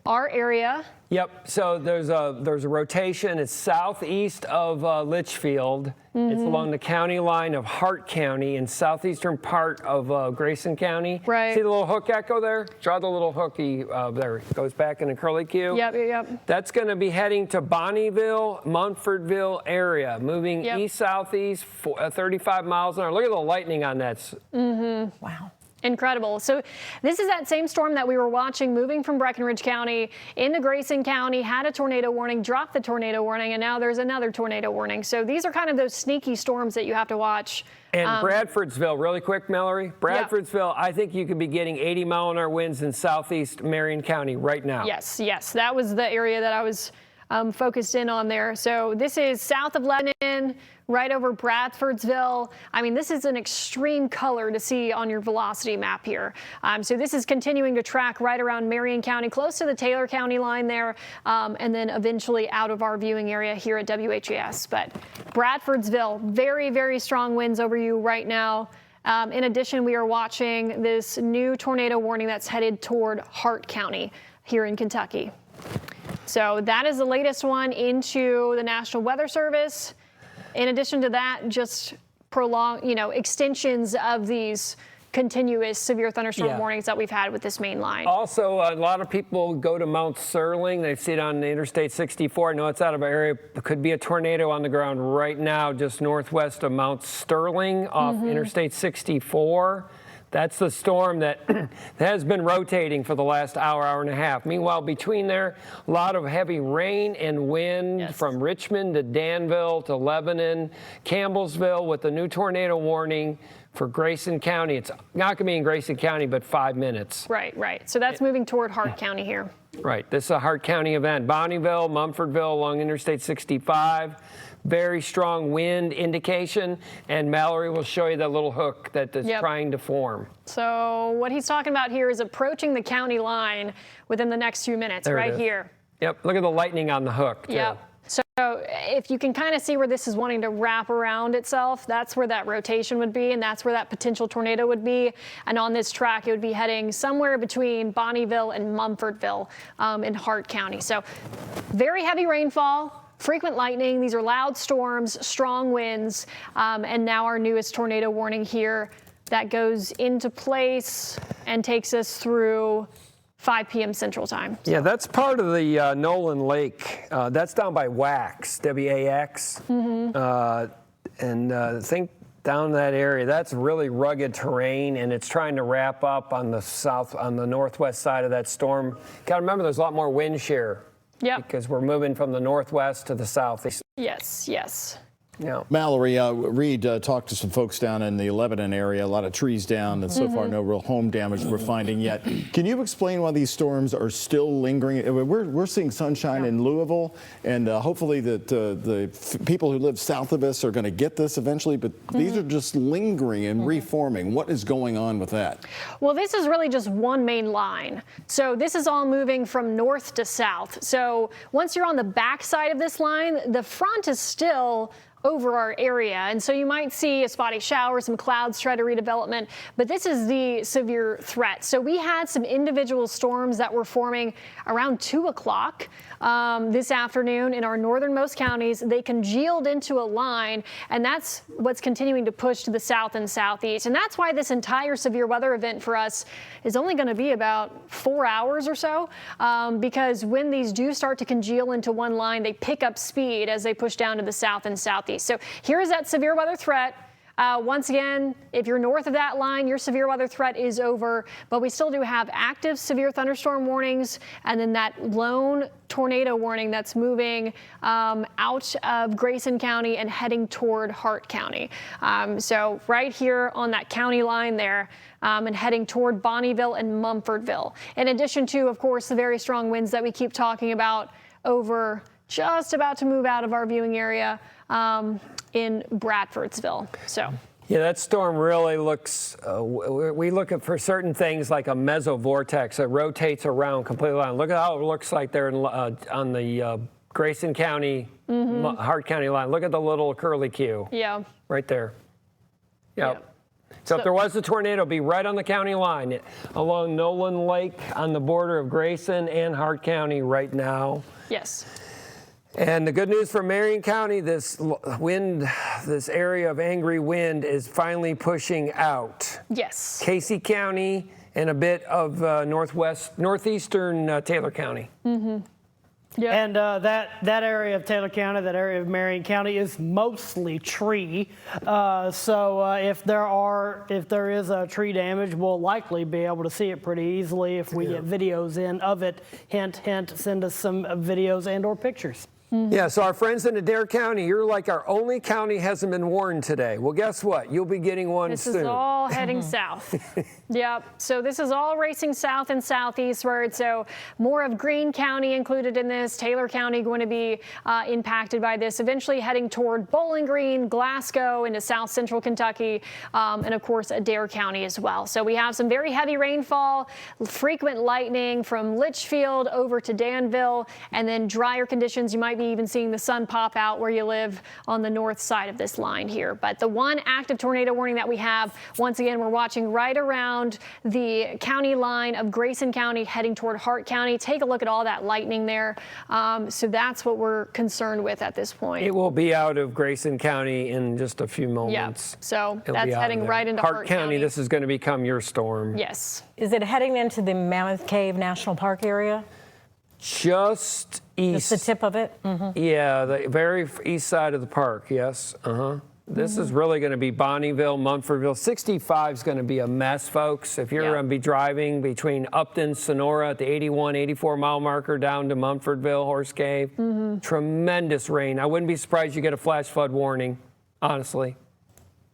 our area. Yep. So there's a rotation. It's southeast of Litchfield. It's along the county line of Hart County in southeastern part of Grayson County. Right. See the little hook echo there? Draw the little hooky there. It goes back in the curly Q. Yep. That's going to be heading to Bonnieville, Munfordville area, moving east-southeast 35 miles an hour. Look at the lightning on that. Wow. Incredible. So this is that same storm that we were watching moving from Breckinridge County into Grayson County, had a tornado warning, dropped the tornado warning, and now there's another tornado warning. So these are kind of those sneaky storms that you have to watch. And Bradfordsville, really quick, Mallory. Bradfordsville, I think you could be getting 80-mile-an-hour winds in southeast Marion County right now. Yes, yes. That was the area that I was focused in on there. So this is south of Lebanon, right over Bradfordsville. I mean, this is an extreme color to see on your velocity map here. So this is continuing to track right around Marion County, close to the Taylor County line there, and then eventually out of our viewing area here at WHAS. But Bradfordsville, very, very strong winds over you right now. In addition, we are watching this new tornado warning that's headed toward Hart County here in Kentucky. So that is the latest one into the National Weather Service. In addition to that, just extensions of these continuous severe thunderstorm warnings that we've had with this main line. Also, a lot of people go to Mount Sterling. They see it on Interstate 64. I know it's out of our area. It could be a tornado on the ground right now, just northwest of Mount Sterling off Interstate 64. That's the storm that has been rotating for the last hour and a half. Meanwhile, between there, a lot of heavy rain and wind from Richmond to Danville to Lebanon, Campbellsville with the new tornado warning for Grayson County. It's not going to be in Grayson County, but 5 minutes. Right, right. So that's moving toward Hart County here. Right. This is a Hart County event. Bonneville, Mumfordville along Interstate 65. Very strong wind indication, and Mallory will show you that little hook that is trying to form. So what he's talking about here is approaching the county line within the next few minutes, right here. Yep, look at the lightning on the hook, too. Yep. So if you can kind of see where this is wanting to wrap around itself, that's where that rotation would be, and that's where that potential tornado would be. And on this track, it would be heading somewhere between Bonneville and Mumfordville in Hart County. So very heavy rainfall. Frequent lightning. These are loud storms, strong winds, and now our newest tornado warning here that goes into place and takes us through 5 p.m. Central Time. Yeah, that's part of the Nolan Lake. That's down by WHAS, W-A-X. And think down that area, that's really rugged terrain, and it's trying to wrap up on the northwest side of that storm. Got to remember, there's a lot more wind shear. Yep. Because we're moving from the northwest to the southeast. Yes, yes. Yeah. Mallory, Reed talked to some folks down in the Lebanon area, a lot of trees down, and so far no real home damage we're finding yet. Can you explain why these storms are still lingering? We're seeing sunshine in Louisville, and hopefully that the people who live south of us are going to get this eventually, but these are just lingering and reforming. What is going on with that? Well, this is really just one main line. So this is all moving from north to south. So once you're on the back side of this line, the front is still over our area. And so you might see a spotty shower, some clouds try to redevelopment, but this is the severe threat. So we had some individual storms that were forming around 2 o'clock this afternoon in our northernmost counties. They congealed into a line, and that's what's continuing to push to the south and southeast. And that's why this entire severe weather event for us is only going to be about 4 hours or so, because when these do start to congeal into one line, they pick up speed as they push down to the south and southeast. So here's that severe weather threat. Once again, if you're north of that line, your severe weather threat is over, but we still do have active severe thunderstorm warnings, and then that lone tornado warning that's moving out of Grayson County and heading toward Hart County. So right here on that county line there, and heading toward Bonneville and Mumfordville. In addition to, of course, the very strong winds that we keep talking about over just about to move out of our viewing area in Bradfordsville. So. Yeah, that storm really looks, we look at for certain things like a mesovortex. It rotates around completely around. Look at how it looks like there on the Grayson County, Hart County line. Look at the little curly Q. Yeah. Right there. Yep. So if there was a tornado, it'd be right on the county line along Nolan Lake on the border of Grayson and Hart County right now. Yes. And the good news for Marion County, this wind, this area of angry wind is finally pushing out. Yes. Casey County and a bit of northeastern Taylor County. Yep. And that area of Taylor County, that area of Marion County is mostly tree. So if there is a tree damage, we'll likely be able to see it pretty easily if we get videos in of it. Hint, hint, send us some videos and or pictures. Yeah, so our friends in Adair County, you're like our only county hasn't been warned today. Well, guess what? You'll be getting one soon. This is all heading south. Yep. So this is all racing south and southeastward. So more of Greene County included in this. Taylor County going to be impacted by this. Eventually heading toward Bowling Green, Glasgow, into south central Kentucky, and of course Adair County as well. So we have some very heavy rainfall, frequent lightning from Litchfield over to Danville, and then drier conditions. You might be even seeing the sun pop out where you live on the north side of this line here. But the one active tornado warning that we have, once again, we're watching right around the county line of Grayson County heading toward Hart County. Take a look at all that lightning there. So that's what we're concerned with at this point. It will be out of Grayson County in just a few moments. Yeah. So It'll that's be out heading of there. right into Hart County. This is going to become your storm. Yes. Is it heading into the Mammoth Cave National Park area? Just east. Just the tip of it? Mm-hmm. Yeah, the very east side of the park, yes. This is really going to be Bonneville, Munfordville. 65 is going to be a mess, folks. If you're going to be driving between Upton, Sonora at the 81, 84 mile marker down to Munfordville, Horse Cave, tremendous rain. I wouldn't be surprised you get a flash flood warning, honestly.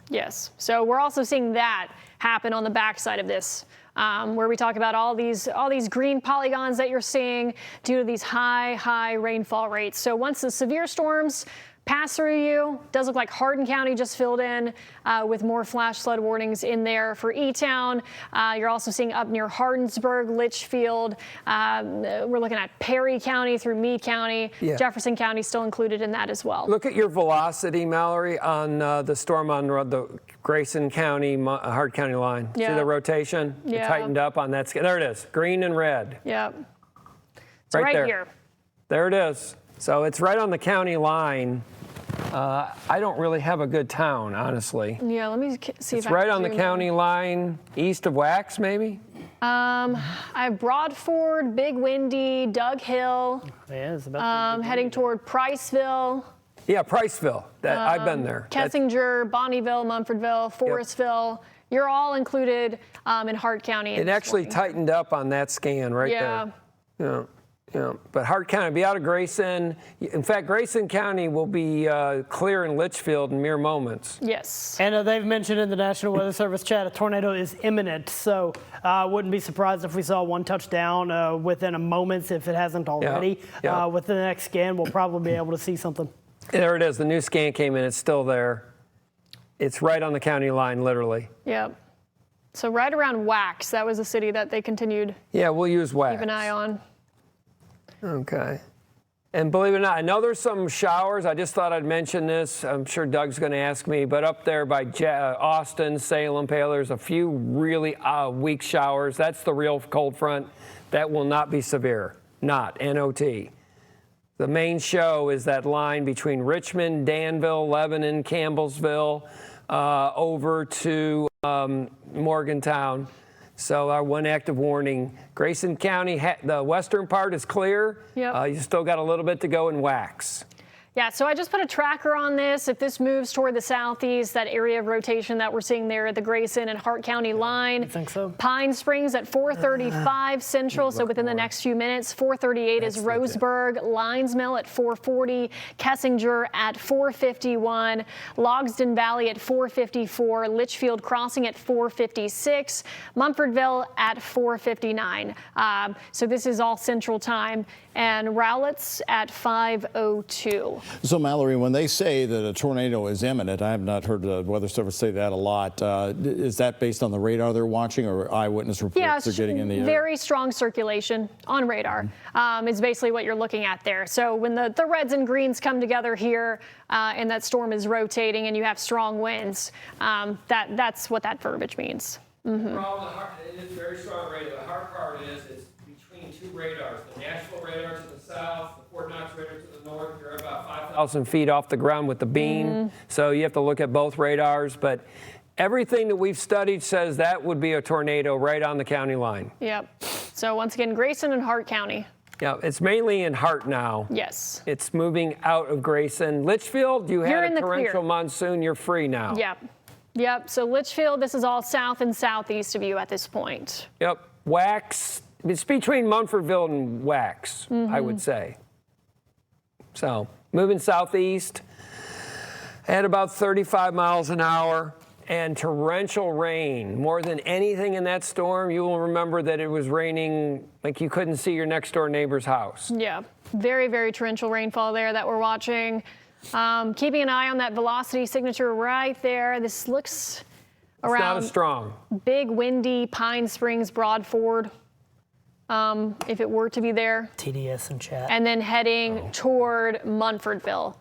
Yes. So we're also seeing that happen on the backside of this, where we talk about all these green polygons that you're seeing due to these high rainfall rates. So once the severe storms pass through you, does look like Hardin County just filled in with more flash flood warnings in there for E-Town. You're also seeing up near Hardinsburg, Litchfield. We're looking at Perry County through Meade County. Yeah. Jefferson County still included in that as well. Look at your velocity, Mallory, on the storm on the Grayson County, Hart County line. Yeah. See the rotation? Yeah. It tightened up on that scale. There it is, green and red. Yep. It's right there. here. There it is. So it's right on the county line. I don't really have a good town, honestly. Yeah, let me see if It's I right can on the zoom county in. line, east of WHAS, maybe? I have Broadford, Big Windy, Doug Hill, Yeah, it's about heading toward Priceville, Yeah, Priceville. I've been there. Kessinger, Bonneville, Munfordville, Forestville. You're all included in Hart County. It actually tightened up on that scan right there. Yeah. Yeah, but Hart County will be out of Grayson. In fact, Grayson County will be clear in Litchfield in mere moments. Yes. And they've mentioned in the National Weather Service chat a tornado is imminent, so I wouldn't be surprised if we saw one touchdown within a moment if it hasn't already. Yeah. With the next scan, we'll probably be able to see something. There it is. The new scan came in. It's still there. It's right on the county line, literally. Yep. So right around WHAS, that was a city that they continued Yeah, we'll use WHAS. keep an eye on. Okay. And believe it or not, I know there's some showers. I just thought I'd mention this. I'm sure Doug's going to ask me, but up there by Austin, Salem, Pale, there's a few really weak showers. That's the real cold front. That will not be severe. Not N-O-T. The main show is that line between Richmond, Danville, Lebanon, Campbellsville, over to Morgantown. So our one active warning, Grayson County, the western part is clear. Yep. You still got a little bit to go in WHAS. Yeah, so I just put a tracker on this. If this moves toward the southeast, that area of rotation that we're seeing there at the Grayson and Hart County line. I think so. Pine Springs at 4:35 Central, so within the next few minutes. 4:38 is Roseburg. Lines Mill at 4:40. Kessinger at 4:51. Logsdon Valley at 4:54. Litchfield Crossing at 4:56. Munfordville at 4:59. So this is all Central Time. And Rowlett's at 5:02. So, Mallory, when they say that a tornado is imminent, I have not heard the Weather Service say that a lot. Is that based on the radar they're watching or eyewitness reports they're getting in the air? Very strong circulation on radar is basically what you're looking at there. So when the reds and greens come together here and that storm is rotating and you have strong winds, that's what that verbiage means. The problem, it is very strong radar. The hard part is it's between two radars. The Nashville radar to the south, the Fort Knox radar to the north. You're about 5,000 feet off the ground with the beam. So you have to look at both radars. But everything that we've studied says that would be a tornado right on the county line. Yep. So once again, Grayson and Hart County. Yeah, it's mainly in Hart now. Yes. It's moving out of Grayson. Litchfield, you You're had in a the torrential clear. monsoon. You're free now. Yep. Yep. So Litchfield, this is all south and southeast of you at this point. Yep. WHAS, it's between Munfordville and WHAS, I would say. So moving southeast at about 35 miles an hour. And torrential rain. More than anything in that storm, you will remember that it was raining like you couldn't see your next door neighbor's house. Yeah, very, very torrential rainfall there that we're watching. Keeping an eye on that velocity signature right there. This looks around. It's not as strong. Big, windy, Pine Springs, Broadford, if it were to be there. TDS and chat. And then heading toward Munfordville.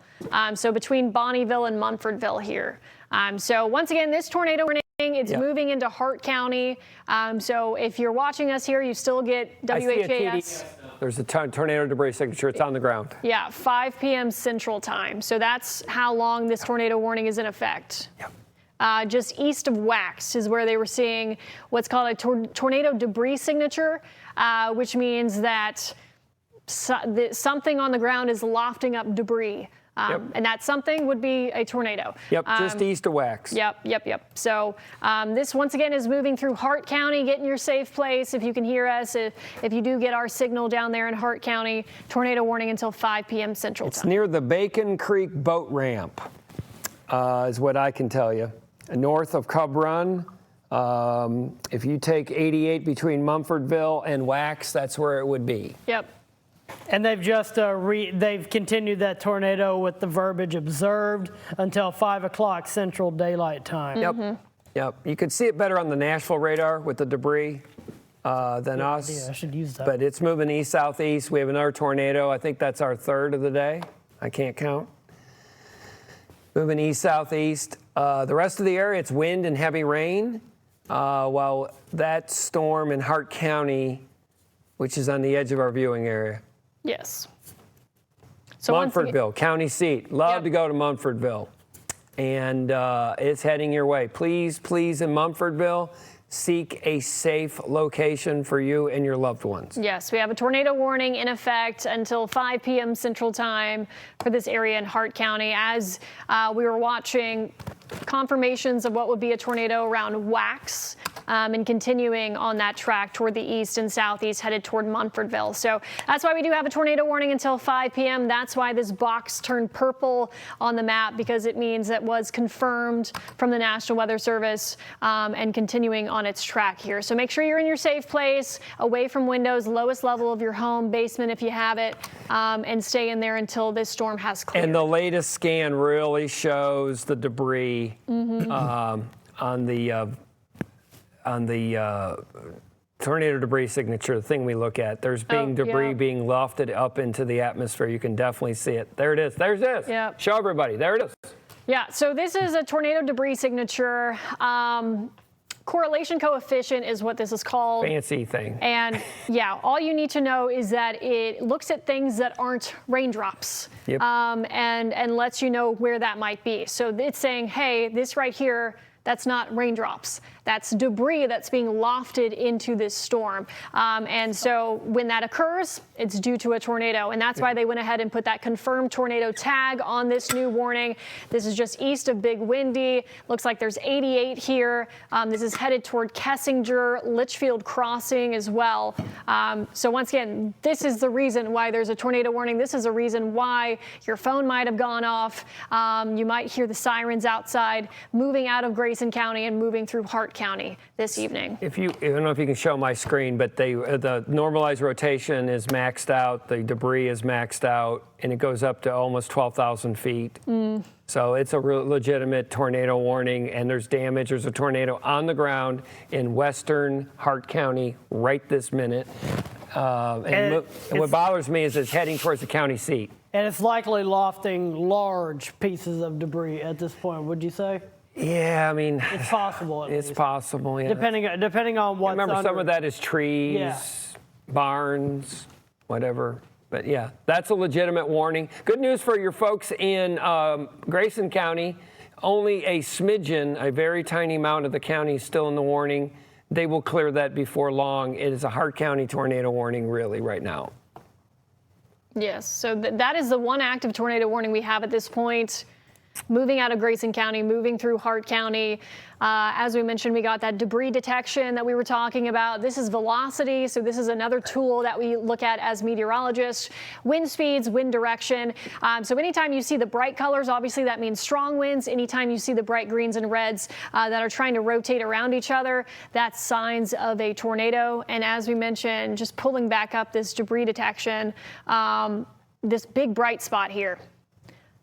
So between Bonneville and Munfordville here. So once again, this tornado warning, it's moving into Hart County. So if you're watching us here, you still get WHAS. There's a tornado debris signature. It's on the ground. Yeah, 5 p.m. Central Time. So that's how long this tornado warning is in effect. Yep. Just east of WHAS is where they were seeing what's called a tornado debris signature, which means that something on the ground is lofting up debris. And that something would be a tornado. Yep, just east of WHAS. Yep. So this, once again, is moving through Hart County. Get in your safe place if you can hear us. If you do get our signal down there in Hart County, tornado warning until 5 p.m. Central It's Time. near the Bacon Creek boat ramp, is what I can tell you. North of Cub Run. If you take 88 between Munfordville and WHAS, that's where it would be. Yep. And they've just they've continued that tornado with the verbiage observed until 5 o'clock Central Daylight Time. Yep. You could see it better on the Nashville radar with the debris than us. Yeah, I should use that. But it's moving east-southeast. We have another tornado. I think that's our third of the day. I can't count. Moving east-southeast. The rest of the area, it's wind and heavy rain. While that storm in Hart County, which is on the edge of our viewing area. Yes. So Munfordville, county seat. Love to go to Munfordville. And it's heading your way. Please, in Munfordville, seek a safe location for you and your loved ones. Yes, we have a tornado warning in effect until 5 p.m. Central Time for this area in Hart County. As we were watching confirmations of what would be a tornado around WHAS and continuing on that track toward the east and southeast headed toward Munfordville. So that's why we do have a tornado warning until 5 p.m. That's why this box turned purple on the map, because it means it was confirmed from the National Weather Service and continuing on its track here. So make sure you're in your safe place, away from windows, lowest level of your home, basement if you have it, and stay in there until this storm has cleared. And the latest scan really shows the debris on the tornado debris signature, the thing we look at. There's debris being lofted up into the atmosphere. You can definitely see it. There it is. There's this. Yep. Show everybody. There it is. Yeah, so this is a tornado debris signature. Correlation coefficient is what this is called. Fancy thing. And yeah, all you need to know is that it looks at things that aren't raindrops. Yep. And lets you know where that might be. So it's saying, hey, this right here, that's not raindrops. That's debris that's being lofted into this storm. And so when that occurs, it's due to a tornado. And that's why they went ahead and put that confirmed tornado tag on this new warning. This is just east of Big Windy. Looks like there's 88 here. This is headed toward Kessinger, Litchfield Crossing as well. So once again, this is the reason why there's a tornado warning. This is a reason why your phone might have gone off. You might hear the sirens outside moving out of Grayson County and moving through Hart County this evening. I don't know if you can show my screen, but the normalized rotation is maxed out, the debris is maxed out, and it goes up to almost 12,000 feet. So it's a real legitimate tornado warning, and there's damage. There's a tornado on the ground in western Hart County right this minute. And what bothers me is it's heading towards the county seat. And it's likely lofting large pieces of debris at this point, would you say? Yeah, I mean, it's possible. It's possible, yeah. Depending on what. Remember, some of that is trees, barns, whatever. But yeah, that's a legitimate warning. Good news for your folks in Grayson County. Only a smidgen, a very tiny amount of the county is still in the warning. They will clear that before long. It is a Hart County tornado warning, really, right now. Yes, so that is the one active tornado warning we have at this point. Moving out of Grayson County, moving through Hart County. As we mentioned, we got that debris detection that we were talking about. This is velocity, so this is another tool that we look at as meteorologists. Wind speeds, wind direction. So anytime you see the bright colors, obviously that means strong winds. Anytime you see the bright greens and reds that are trying to rotate around each other, that's signs of a tornado. And as we mentioned, just pulling back up this debris detection, this big bright spot here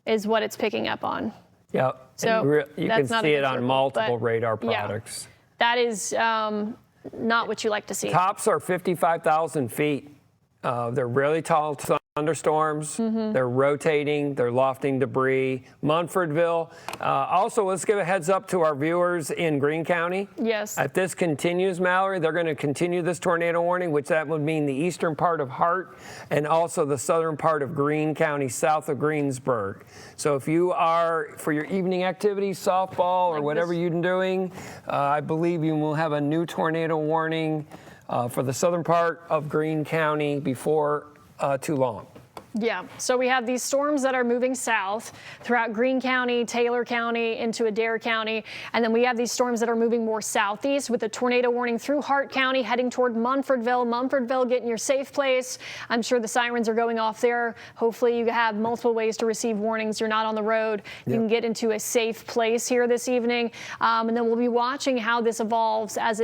is what it's picking up on. Yeah, so you can see it on multiple radar products. Yeah, that is not what you like to see. Tops are 55,000 feet. They're really tall thunderstorms. They're rotating. They're lofting debris. Munfordville. Also, let's give a heads up to our viewers in Greene County. Yes. If this continues, Mallory, they're going to continue this tornado warning, which that would mean the eastern part of Hart and also the southern part of Greene County, south of Greensburg. So if you are, for your evening activities, softball or whatever you're doing, I believe you will have a new tornado warning for the southern part of Greene County before too long. Yeah, so we have these storms that are moving south throughout Greene County, Taylor County, into Adair County, and then we have these storms that are moving more southeast with a tornado warning through Hart County heading toward Munfordville. Munfordville, get in your safe place. I'm sure the sirens are going off there. Hopefully you have multiple ways to receive warnings. You're not on the road. You can get into a safe place here this evening, and then we'll be watching how this evolves as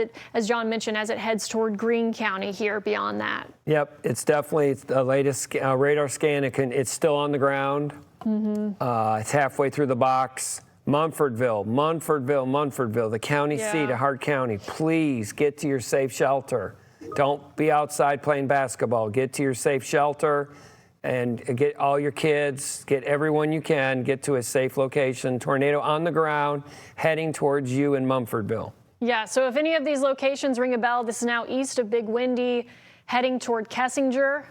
John mentioned, as it heads toward Greene County here beyond that. Yep, it's definitely the latest radar scan. It's still on the ground. It's halfway through the box. Munfordville, the county seat of Hart County. Please get to your safe shelter. Don't be outside playing basketball. Get to your safe shelter and get all your kids, get everyone you can, get to a safe location. Tornado on the ground heading towards you in Munfordville. Yeah, so if any of these locations ring a bell, this is now east of Big Windy, heading toward Kessinger,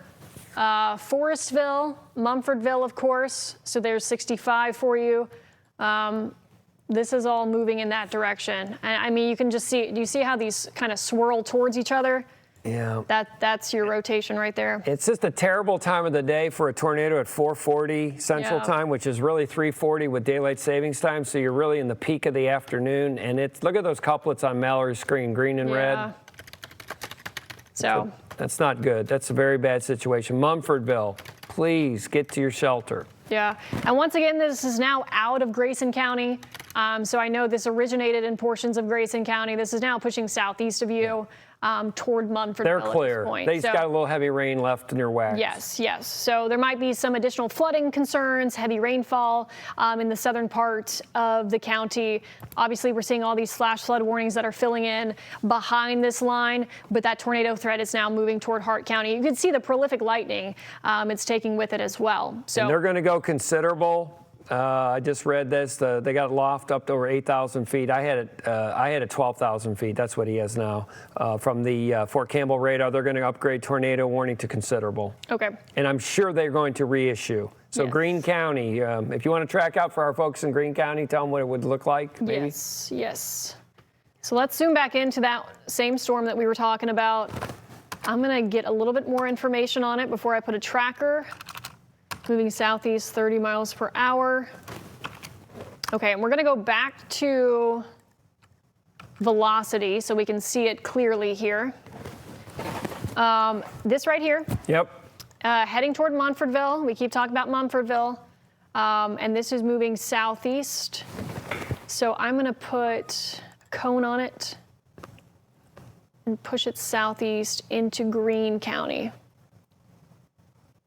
Forestville, Munfordville, of course. So there's 65 for you. This is all moving in that direction. I mean, you can just see, do you see how these kind of swirl towards each other? Yeah. That's your rotation right there. It's just a terrible time of the day for a tornado at 4:40 Central Time, which is really 3:40 with daylight savings time. So you're really in the peak of the afternoon. And look at those couplets on Mallory's screen, green and red. So that's not good. That's a very bad situation. Munfordville, please get to your shelter. Yeah, and once again, this is now out of Grayson County. So I know this originated in portions of Grayson County. This is now pushing southeast of you. Toward Munfordville. They're clear. At this point. They just got a little heavy rain left near WHAS. Yes. So there might be some additional flooding concerns, heavy rainfall in the southern part of the county. Obviously, we're seeing all these flash flood warnings that are filling in behind this line, but that tornado threat is now moving toward Hart County. You can see the prolific lightning it's taking with it as well. So and they're going to go considerable. I just read this. They got a loft up to over 8,000 feet. I had it at 12,000 feet. That's what he has now. From the Fort Campbell radar, they're going to upgrade tornado warning to considerable. Okay. And I'm sure they're going to reissue. So Greene County, if you want to track out for our folks in Greene County, tell them what it would look like, maybe. Yes. So let's zoom back into that same storm that we were talking about. I'm going to get a little bit more information on it before I put a tracker. Moving southeast 30 miles per hour. Okay, and we're going to go back to velocity so we can see it clearly here. This right here. Yep. Heading toward Munfordville. We keep talking about Munfordville. And this is moving southeast. So I'm going to put a cone on it and push it southeast into Greene County.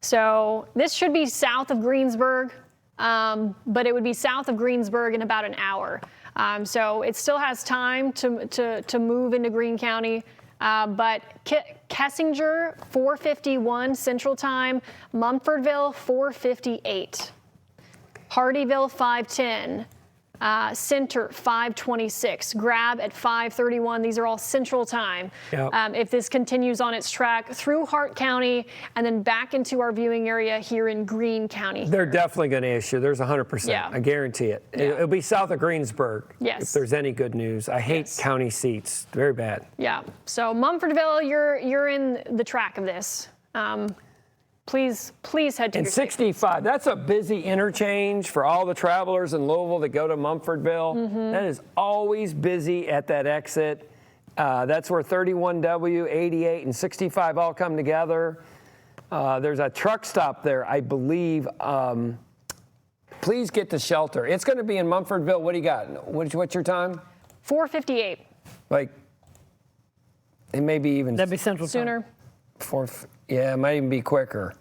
So this should be south of Greensburg, but it would be south of Greensburg in about an hour. So it still has time to move into Greene County. But Kessinger, 4:51 Central Time. Munfordville, 4:58. Hardyville, 5:10. Center, 5:26. Grab at 5:31. These are all Central Time. Yep. If this continues on its track through Hart County and then back into our viewing area here in Greene County. They're definitely going to issue. There's 100%. Yeah. I guarantee it. Yeah. It'll be south of Greensburg. Yes. If there's any good news. I hate county seats. Very bad. Yeah. So Munfordville, you're in the track of this. please head to And your 65, that's a busy interchange for all the travelers in Louisville that go to Mumfordville. That is always busy at that exit. That's where 31W, 88, and 65 all come together. There's a truck stop there, I believe. Please get to shelter. It's going to be in Mumfordville. What do you got? What's your time? 4:58. Like, it may be even That'd be Central Time. Sooner. Yeah, it might even be quicker.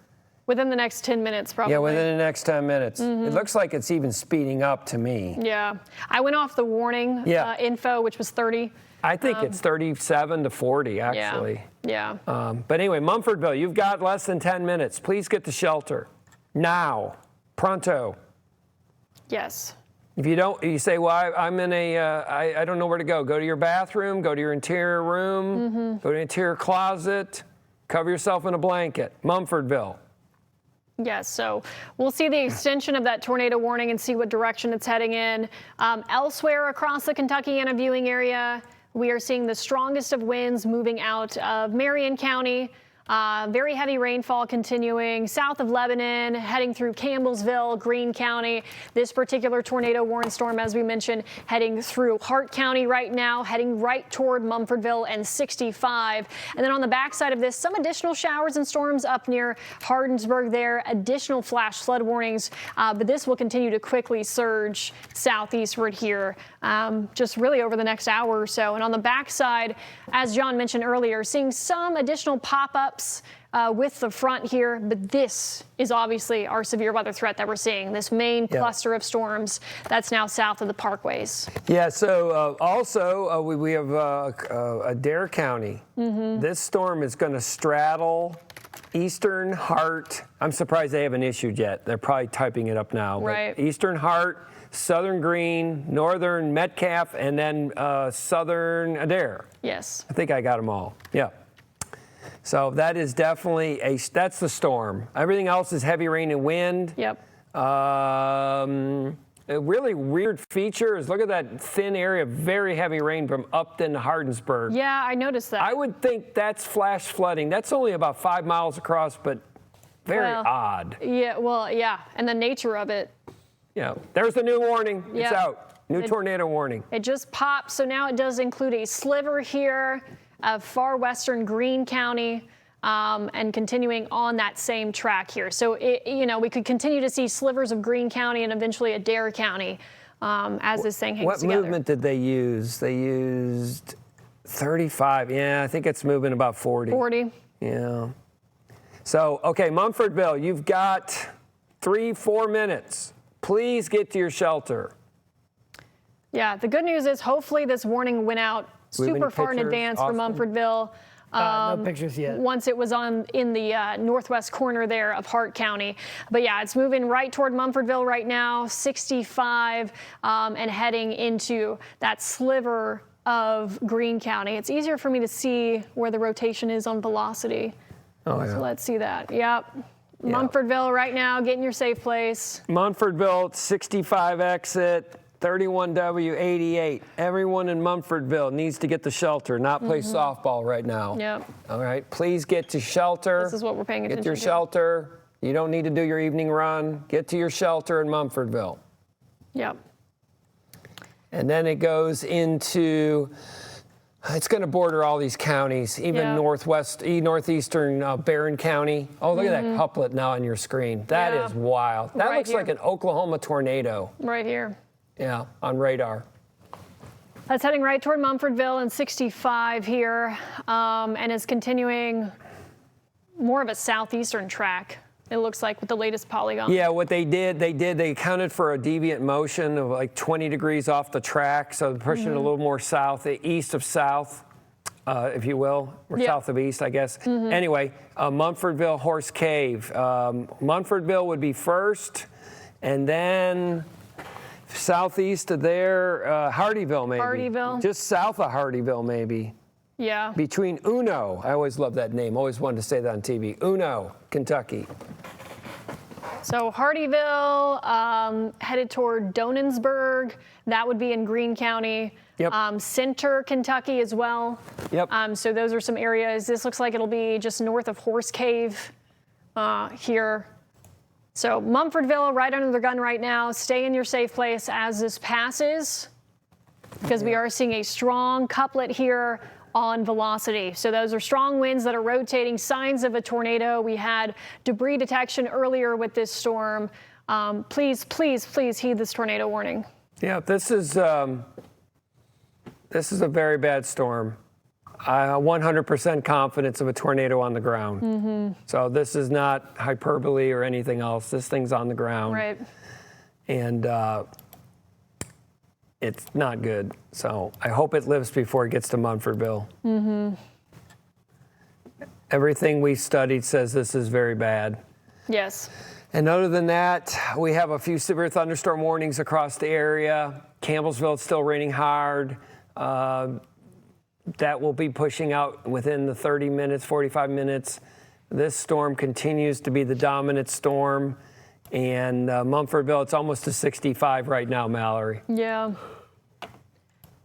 Within the next 10 minutes, probably. Yeah, within the next 10 minutes. It looks like it's even speeding up to me. Yeah. I went off the warning info, which was 30. I think it's 37 to 40, actually. Yeah. But anyway, Mumfordville, you've got less than 10 minutes. Please get to shelter. Now. Pronto. Yes. If you don't, you say, well, I'm in I don't know where to go. Go to your bathroom, go to your interior room, go to your interior closet, cover yourself in a blanket. Mumfordville. Yes, so we'll see the extension of that tornado warning and see what direction it's heading in. Elsewhere across the Kentuckiana viewing area, we are seeing the strongest of winds moving out of Marion County. Very heavy rainfall continuing south of Lebanon, heading through Campbellsville, Greene County. This particular tornado warning storm, as we mentioned, heading through Hart County right now, heading right toward Mumfordville and 65. And then on the backside of this, some additional showers and storms up near Hardinsburg there, additional flash flood warnings. But this will continue to quickly surge southeastward here, just really over the next hour or so. And on the backside, as John mentioned earlier, seeing some additional pop-ups with the front here, but this is obviously our severe weather threat that we're seeing, this main cluster of storms that's now south of the parkways. Yeah, so also we have Adair County. This storm is going to straddle Eastern Hart. I'm surprised they haven't issued yet. They're probably typing it up now. Right. But Eastern Hart, Southern Greene, Northern Metcalf, and then Southern Adair. Yes. I think I got them all. Yeah. So that is definitely that's the storm. Everything else is heavy rain and wind. Yep. A really weird feature is look at that thin area of very heavy rain from Upton to Hardinsburg. Yeah, I noticed that. I would think that's flash flooding. That's only about 5 miles across, but very odd. Yeah, well, yeah, and the nature of it. Yeah, there's the new warning. Yeah. It's out. New tornado warning. It just popped, so now it does include a sliver here of far western Greene County. And continuing on that same track here. So, we could continue to see slivers of Greene County and eventually Adair County as this thing hangs together. What movement did they use? They used 35. Yeah, I think it's moving about 40. 40. Yeah. So, okay, Mumfordville, you've got 3-4 minutes. Please get to your shelter. Yeah, the good news is hopefully this warning went out super far in advance for Mumfordville. No pictures yet. Once it was in the northwest corner there of Hart County. But yeah, it's moving right toward Mumfordville right now, 65, and heading into that sliver of Greene County. It's easier for me to see where the rotation is on velocity. Oh, yeah. So let's see that. Yep. Mumfordville right now, get in your safe place. Mumfordville, 65 exit. 31W 88. Everyone in Mumfordville needs to get to shelter, not play softball right now. Yep. All right. Please get to shelter. This is what we're paying attention to. Get to your shelter. You don't need to do your evening run. Get to your shelter in Mumfordville. Yep. And then it goes into, it's going to border all these counties, even northeastern Barron County. Oh, look at that couplet now on your screen. That is wild. That looks like an Oklahoma tornado. Right here. Yeah, on radar. That's heading right toward Mumfordville and 65 here, and is continuing more of a southeastern track, it looks like, with the latest polygon. Yeah, what they accounted for a deviant motion of like 20 degrees off the track, so they're pushing it a little more south, east of south, if you will, or south of east, I guess. Anyway, Mumfordville, Horse Cave. Mumfordville would be first, and then southeast of there, Hardyville, maybe. Hardyville. Just south of Hardyville, maybe. Yeah. Between Uno, I always love that name, always wanted to say that on TV. Uno, Kentucky. So Hardyville, headed toward Donensburg. That would be in Greene County. Yep. Center Kentucky as well. Yep. So those are some areas. This looks like it'll be just north of Horse Cave. here. So Mumfordville right under the gun right now. Stay in your safe place as this passes, because we are seeing a strong couplet here on velocity. So those are strong winds that are rotating, signs of a tornado. We had debris detection earlier with this storm. Please, please, please heed this tornado warning. Yeah, this is a very bad storm. 100% confidence of a tornado on the ground. So this is not hyperbole or anything else. This thing's on the ground. Right. And it's not good. So I hope it lives before it gets to Mumfordville. Everything we studied says this is very bad. Yes. And other than that, we have a few severe thunderstorm warnings across the area. Campbellsville, it's still raining hard. That will be pushing out within the 30 minutes, 45 minutes. This storm continues to be the dominant storm. And Mumfordville, it's almost to 65 right now, Mallory. Yeah.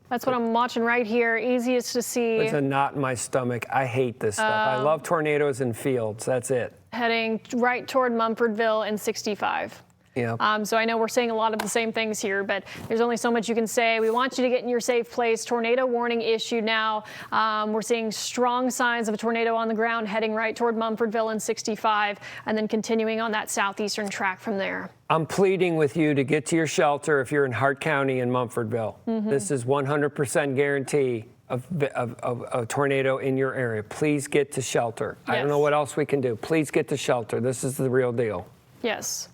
That's what I'm watching right here. Easiest to see. It's a knot in my stomach. I hate this stuff. I love tornadoes in fields. That's it. Heading right toward Mumfordville and 65. Yeah. So I know we're saying a lot of the same things here, but there's only so much you can say. We want you to get in your safe place. Tornado warning issued now. We're seeing strong signs of a tornado on the ground heading right toward Mumfordville and 65, and then continuing on that southeastern track from there. I'm pleading with you to get to your shelter if you're in Hart County and Mumfordville. This is 100% guarantee of a tornado in your area. Please get to shelter. I don't know what else we can do. Please get to shelter. This is the real deal. Yes.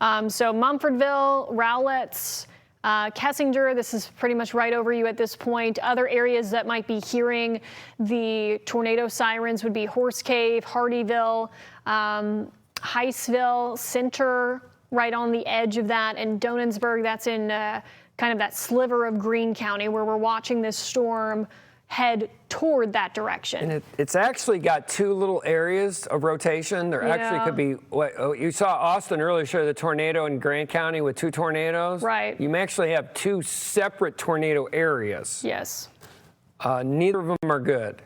So Mumfordville, Rowletts, Kessinger, this is pretty much right over you at this point. Other areas that might be hearing the tornado sirens would be Horse Cave, Hardyville, Heistville, Center, right on the edge of that, and Donensburg. That's in kind of that sliver of Greene County where we're watching this storm head toward that direction. And it's actually got two little areas of rotation. There actually could be, you saw Austin earlier show the tornado in Grant County with two tornadoes. Right. You may actually have two separate tornado areas. Yes. Neither of them are good.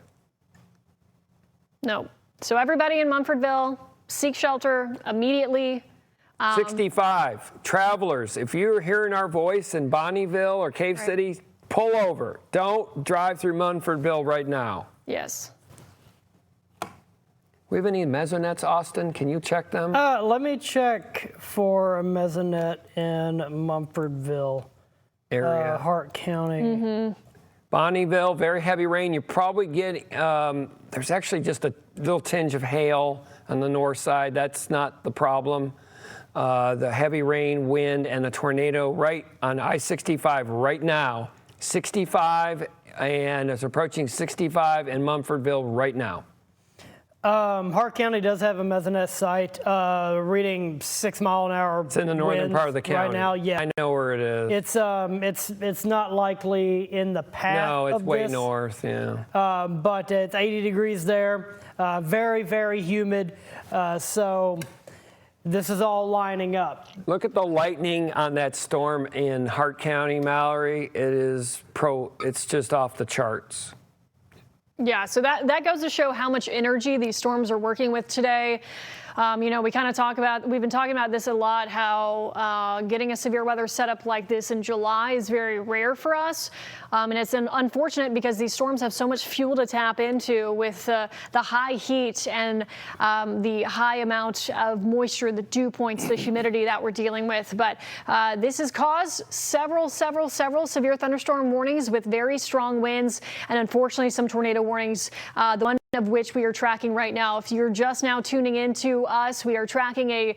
No. So everybody in Mumfordville, seek shelter immediately. 65, travelers, if you're hearing our voice in Bonnieville or Cave City, pull over. Don't drive through Mumfordville right now. Yes. We have any mesonettes, Austin? Can you check them? Let me check for a mesonet in Mumfordville area. Hart County. Bonnieville, very heavy rain. You probably get, there's actually just a little tinge of hail on the north side. That's not the problem. The heavy rain, wind, and the tornado right on I-65 right now. 65, and it's approaching 65 in Mumfordville right now. Hart County does have a mesonet site reading 6 mile an hour. It's in the northern part of the county. Right now, yeah. I know where it is. It's not likely in the path. No, it's of way this, north, yeah. But it's 80 degrees there. Very, very humid. So this is all lining up. Look at the lightning on that storm in Hart County, Mallory. It's just off the charts. Yeah, so that goes to show how much energy these storms are working with today. You know, we've been talking about this a lot, how getting a severe weather setup like this in July is very rare for us. And it's unfortunate because these storms have so much fuel to tap into with the high heat and the high amount of moisture, the dew points, the humidity that we're dealing with. But this has caused several severe thunderstorm warnings with very strong winds and unfortunately some tornado warnings. The one of which we are tracking right now. If you're just now tuning into us, we are tracking a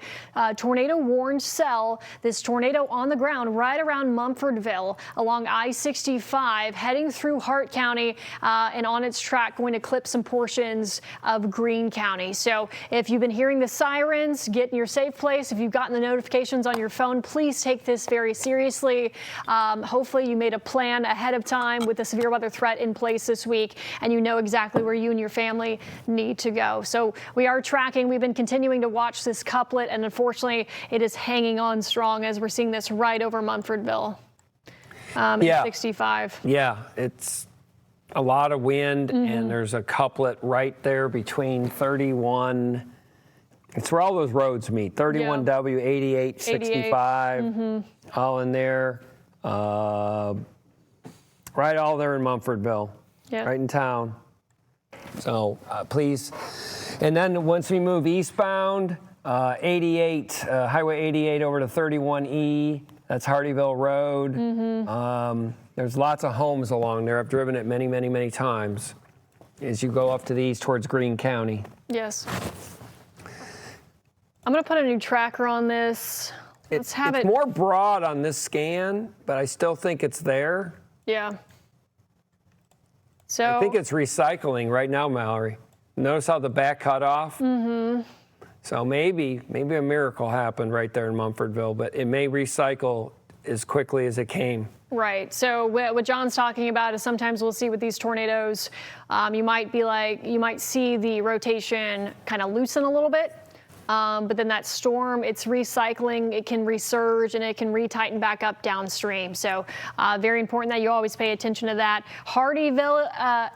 tornado warned cell. This tornado on the ground right around Mumfordville along I-65 heading through Hart County and on its track going to clip some portions of Greene County. So if you've been hearing the sirens, get in your safe place. If you've gotten the notifications on your phone, please take this very seriously. Hopefully you made a plan ahead of time with the severe weather threat in place this week and you know exactly where you and your family need to go. So we are tracking. We've been continuing to watch this couplet, and unfortunately, it is hanging on strong as we're seeing this right over Mumfordville. 65. Yeah, it's a lot of wind, and there's a couplet right there between 31 It's where all those roads meet. 31W, 88, 65, all in there. Right all there in Mumfordville, right in town. So please. And then once we move eastbound, 88, Highway 88 over to 31E, that's Hardyville Road. There's lots of homes along there. I've driven it many, many, many times as you go up to the east towards Greene County. Yes. I'm going to put a new tracker on this. Let's have it. It's more broad on this scan, but I still think it's there. Yeah. So I think it's recycling right now, Mallory. Notice how the back cut off? So maybe a miracle happened right there in Mumfordville, but it may recycle as quickly as it came. Right. So what John's talking about is sometimes we'll see with these tornadoes, you might see the rotation kind of loosen a little bit. But then that storm, it's recycling, it can resurge and it can retighten back up downstream. So very important that you always pay attention to that. Hardyville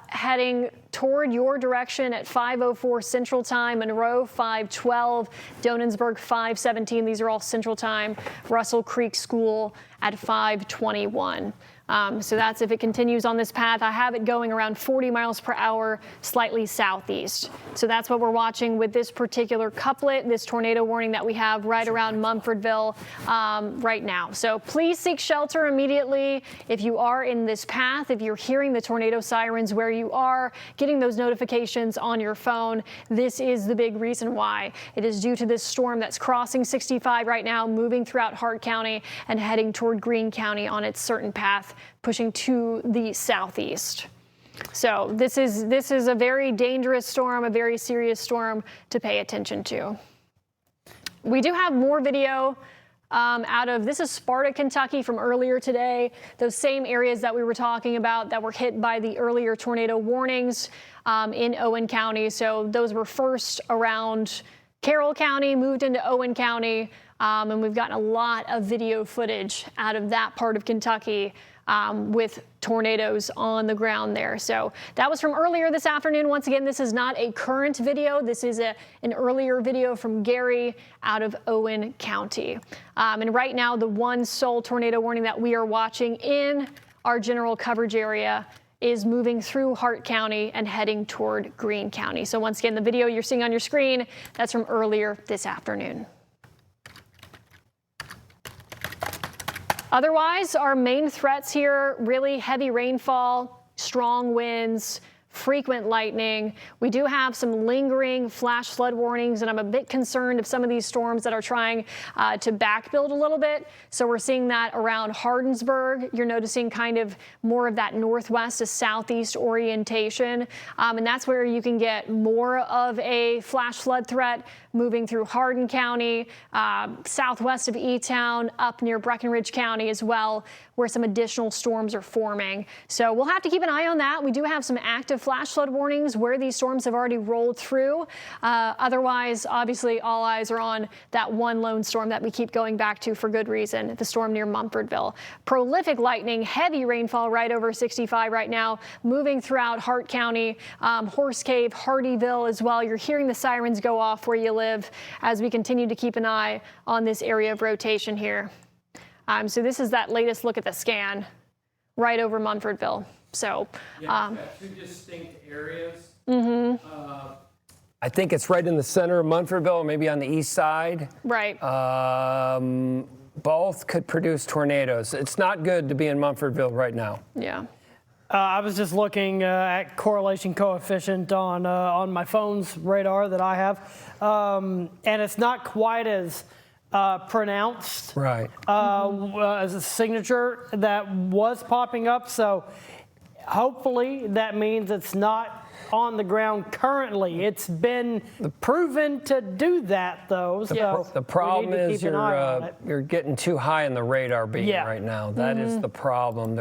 heading toward your direction at 5:04 Central Time, Monroe 5:12, Donensburg 5:17. These are all Central Time. Russell Creek School at 5:21. So that's if it continues on this path. I have it going around 40 miles per hour, slightly southeast. So that's what we're watching with this particular couplet, this tornado warning that we have right around Mumfordville right now. So please seek shelter immediately if you are in this path, if you're hearing the tornado sirens where you are, getting those notifications on your phone. This is the big reason why. It is due to this storm that's crossing 65 right now, moving throughout Hart County and heading toward Greene County on its certain path, pushing to the southeast. So this is a very dangerous storm, a very serious storm to pay attention to. We do have more video this is Sparta, Kentucky from earlier today. Those same areas that we were talking about that were hit by the earlier tornado warnings in Owen County. So those were first around Carroll County, moved into Owen County, and we've gotten a lot of video footage out of that part of Kentucky with tornadoes on the ground there. So that was from earlier this afternoon. Once again, this is not a current video. This is an earlier video from Gary out of Owen County. And right now, the one sole tornado warning that we are watching in our general coverage area is moving through Hart County and heading toward Greene County. So once again, the video you're seeing on your screen, that's from earlier this afternoon. Otherwise, our main threats here, really heavy rainfall, strong winds, frequent lightning. We do have some lingering flash flood warnings, and I'm a bit concerned of some of these storms that are trying to backbuild a little bit. So we're seeing that around Hardinsburg. You're noticing kind of more of that northwest to southeast orientation, and that's where you can get more of a flash flood threat moving through Hardin County, southwest of E-Town, up near Breckenridge County as well, where some additional storms are forming. So we'll have to keep an eye on that. We do have some active flash flood warnings where these storms have already rolled through. Otherwise, obviously, all eyes are on that one lone storm that we keep going back to for good reason, the storm near Mumfordville. Prolific lightning, heavy rainfall right over 65 right now, moving throughout Hart County, Horse Cave, Hardyville as well. You're hearing the sirens go off where you live as we continue to keep an eye on this area of rotation here. So this is that latest look at the scan right over Mumfordville. So two distinct areas. I think it's right in the center of Mumfordville, maybe on the east side. Right. Both could produce tornadoes. It's not good to be in Mumfordville right now. Yeah. I was just looking at correlation coefficient on my phone's radar that I have, and it's not quite as pronounced as a signature that was popping up. So hopefully that means it's not on the ground currently. It's been proven to do that, though. So the problem is you're getting too high in the radar beam right now. That is the problem.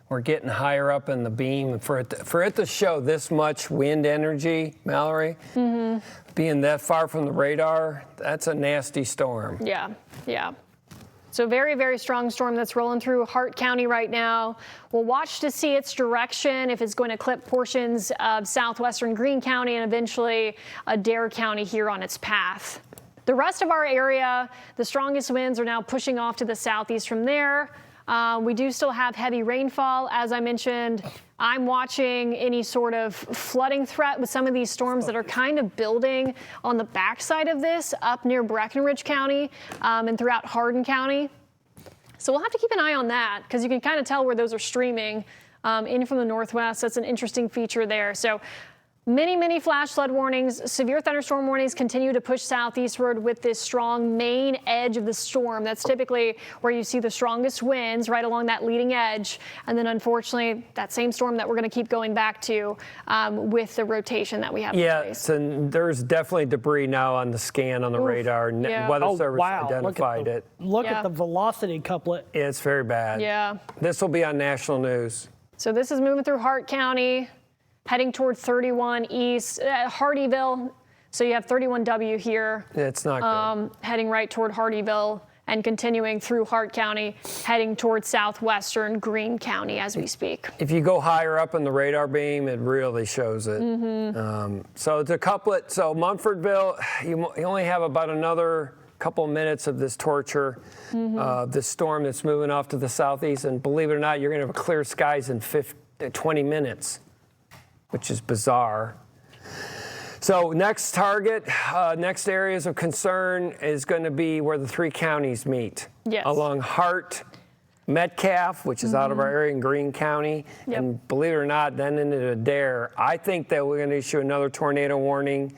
We're getting higher up in the beam. For it to show this much wind energy, Mallory, being that far from the radar, that's a nasty storm. Yeah, yeah. So very, very strong storm that's rolling through Hart County right now. We'll watch to see its direction, if it's going to clip portions of southwestern Greene County and eventually Adair County here on its path. The rest of our area, the strongest winds are now pushing off to the southeast from there. We do still have heavy rainfall. As I mentioned, I'm watching any sort of flooding threat with some of these storms that are kind of building on the backside of this up near Breckenridge County and throughout Hardin County. So we'll have to keep an eye on that because you can kind of tell where those are streaming in from the northwest. That's an interesting feature there. So many flash flood warnings. Severe thunderstorm warnings continue to push southeastward with this strong main edge of the storm. That's typically where you see the strongest winds, right along that leading edge. And then unfortunately, that same storm that we're going to keep going back to with the rotation that we have in place. So there's definitely debris now on the scan on the radar. Yeah. Weather Service identified it. Look at the velocity couplet. It's very bad. Yeah. This will be on national news. So this is moving through Hart County, heading toward 31 east, Hardeeville. So you have 31W here. It's not good. Heading right toward Hardeeville and continuing through Hart County, heading toward southwestern Greene County as we speak. If you go higher up in the radar beam, it really shows it. So it's a couplet. So Munfordville, you only have about another couple minutes of this torture, this storm that's moving off to the southeast. And believe it or not, you're going to have clear skies in 20 minutes. Which is bizarre. So next target, next areas of concern is going to be where the three counties meet. Yes. Along Hart, Metcalf, which is out of our area in Greene County, and believe it or not, then into Adair. I think that we're going to issue another tornado warning.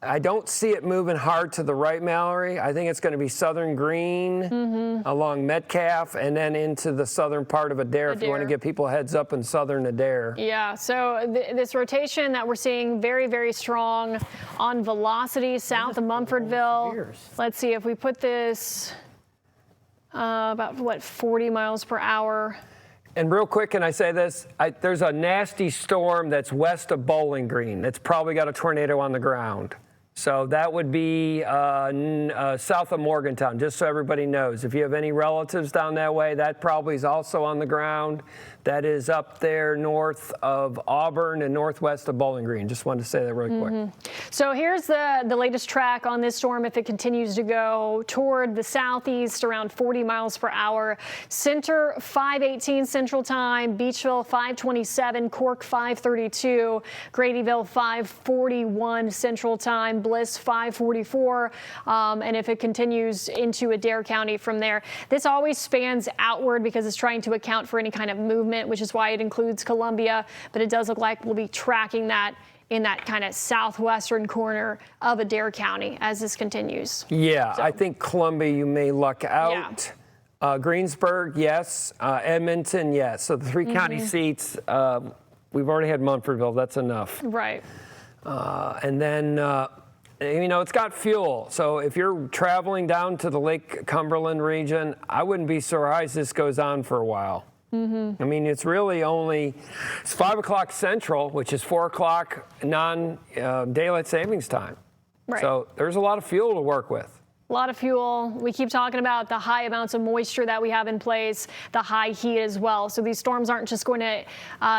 I don't see it moving hard to the right, Mallory. I think it's going to be southern Greene, along Metcalf, and then into the southern part of Adair, if you want to give people a heads up in southern Adair. Yeah, so this rotation that we're seeing very strong on velocity south of Munfordville. Let's see if we put this about 40 miles per hour. And real quick, can I say this? There's a nasty storm that's west of Bowling Green that's probably got a tornado on the ground. So that would be south of Morgantown, just so everybody knows. If you have any relatives down that way, that probably is also on the ground. That is up there north of Auburn and northwest of Bowling Green. Just wanted to say that really quick. So here's the latest track on this storm if it continues to go toward the southeast around 40 miles per hour. Center 5:18 Central Time, Beachville 5:27, Cork 5:32, Gradyville 5:41 Central Time, Bliss 5:44, and if it continues into Adair County from there. This always spans outward because it's trying to account for any kind of movement, which is why it includes Columbia, but it does look like we'll be tracking that in that kind of southwestern corner of Adair County as this continues. Yeah, So. I think Columbia, you may luck out. Greensburg, yes. Edmonton, yes. So the three county seats, we've already had Munfordville. That's enough. Right. And then, it's got fuel. So if you're traveling down to the Lake Cumberland region, I wouldn't be surprised this goes on for a while. I mean, it's really it's 5 o'clock Central, which is 4 o'clock non-daylight savings time. Right. So there's a lot of fuel to work with. A lot of fuel. We keep talking about the high amounts of moisture that we have in place, the high heat as well. So these storms aren't just going to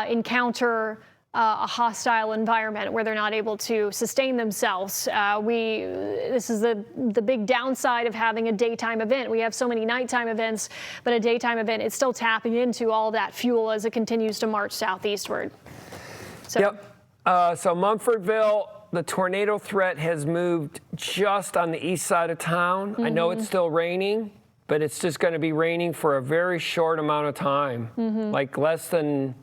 encounter a hostile environment where they're not able to sustain themselves. This is the big downside of having a daytime event. We have so many nighttime events, but a daytime event, it's still tapping into all that fuel as it continues to march southeastward. So. Yep. So Munfordville, the tornado threat has moved just on the east side of town. I know it's still raining, but it's just going to be raining for a very short amount of time, like less than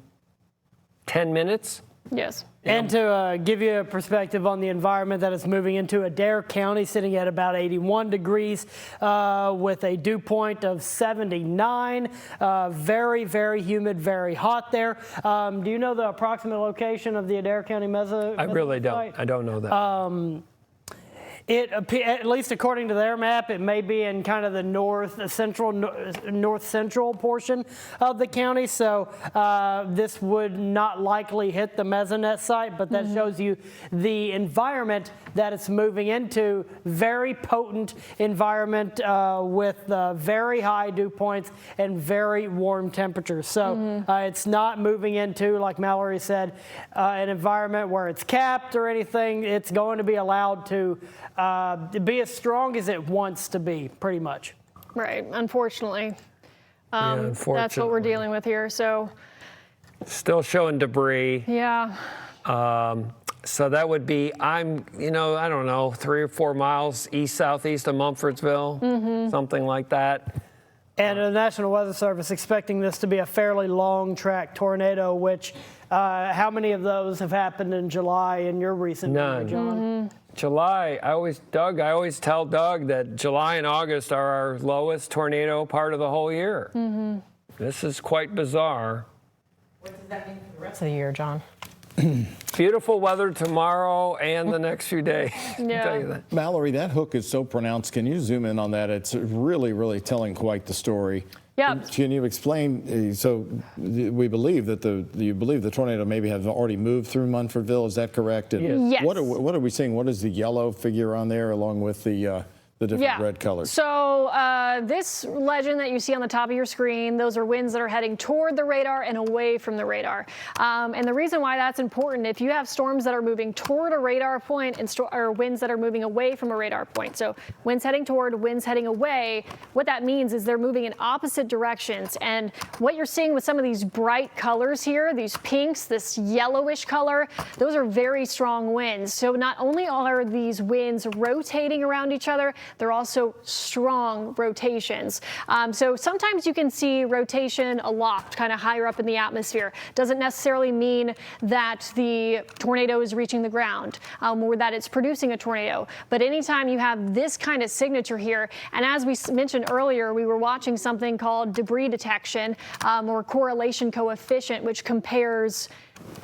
10 minutes. Yes. And to give you a perspective on the environment that it's moving into, Adair County sitting at about 81 degrees with a dew point of 79. Very humid, very hot there. Do you know the approximate location of the Adair County meso? I really don't. I don't know that. At least according to their map, it may be in kind of the north central portion of the county. So this would not likely hit the Mesonet site, but that shows you the environment that it's moving into. Very potent environment with very high dew points and very warm temperatures. So it's not moving into, like Mallory said, an environment where it's capped or anything. It's going to be allowed to be as strong as it wants to be, pretty much. Right, unfortunately. That's what we're unfortunately. dealing with here. So, Still showing debris. yeah. So that would be, I don't know, 3 or 4 miles east-southeast of Mumfordsville, something like that. And the National Weather Service expecting this to be a fairly long track tornado, which how many of those have happened in July in your recent memory, None. John? July, I always tell Doug that July and August are our lowest tornado part of the whole year. This is quite bizarre. What does that mean for the rest of the year, John? Beautiful weather tomorrow and the next few days. I can tell you that. Mallory, that hook is so pronounced. Can you zoom in on that? It's really, really telling quite the story. Yeah. Can you explain? So we believe that you believe the tornado maybe have already moved through Munfordville. Is that correct? And Yes. What are we seeing? What is the yellow figure on there, along with the different red colors? So this legend that you see on the top of your screen, those are winds that are heading toward the radar and away from the radar. And the reason why that's important, if you have storms that are moving toward a radar point and or winds that are moving away from a radar point, so winds heading toward, winds heading away, what that means is they're moving in opposite directions. And what you're seeing with some of these bright colors here, these pinks, this yellowish color, those are very strong winds. So not only are these winds rotating around each other, they're also strong rotations. So sometimes you can see rotation aloft, kind of higher up in the atmosphere. Doesn't necessarily mean that the tornado is reaching the ground or that it's producing a tornado. But anytime you have this kind of signature here, and as we mentioned earlier, we were watching something called debris detection or correlation coefficient, which compares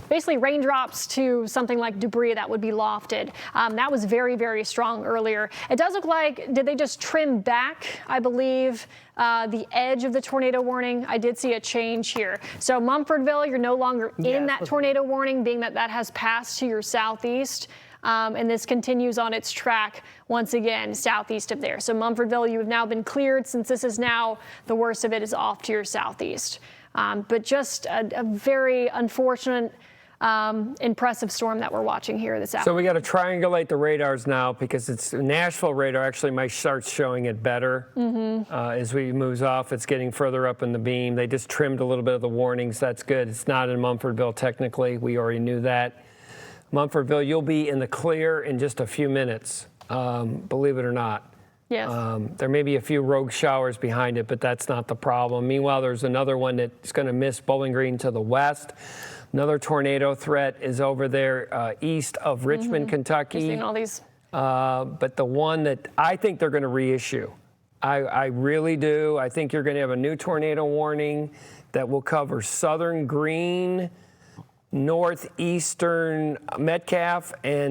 basically raindrops to something like debris that would be lofted. That was very, very strong earlier. It does look like, did they just trim back, I believe, the edge of the tornado warning? I did see a change here. So Mumfordville, you're no longer in that tornado warning, being that that has passed to your southeast. And this continues on its track once again southeast of there. So Mumfordville, you have now been cleared, since this is now the worst of it is off to your southeast. But just a very unfortunate, impressive storm that we're watching here this afternoon. So we got to triangulate the radars now, because it's Nashville radar actually might start showing it better as we moves off. It's getting further up in the beam. They just trimmed a little bit of the warnings. That's good. It's not in Mumfordville technically. We already knew that. Mumfordville, you'll be in the clear in just a few minutes, believe it or not. Yes. There may be a few rogue showers behind it, but that's not the problem. Meanwhile, there's another one that's going to miss Bowling Green to the west. Another tornado threat is over there east of Richmond, Kentucky. You're seeing all these. But the one that I think they're going to reissue, I really do. I think you're going to have a new tornado warning that will cover southern Greene, northeastern Metcalfe, and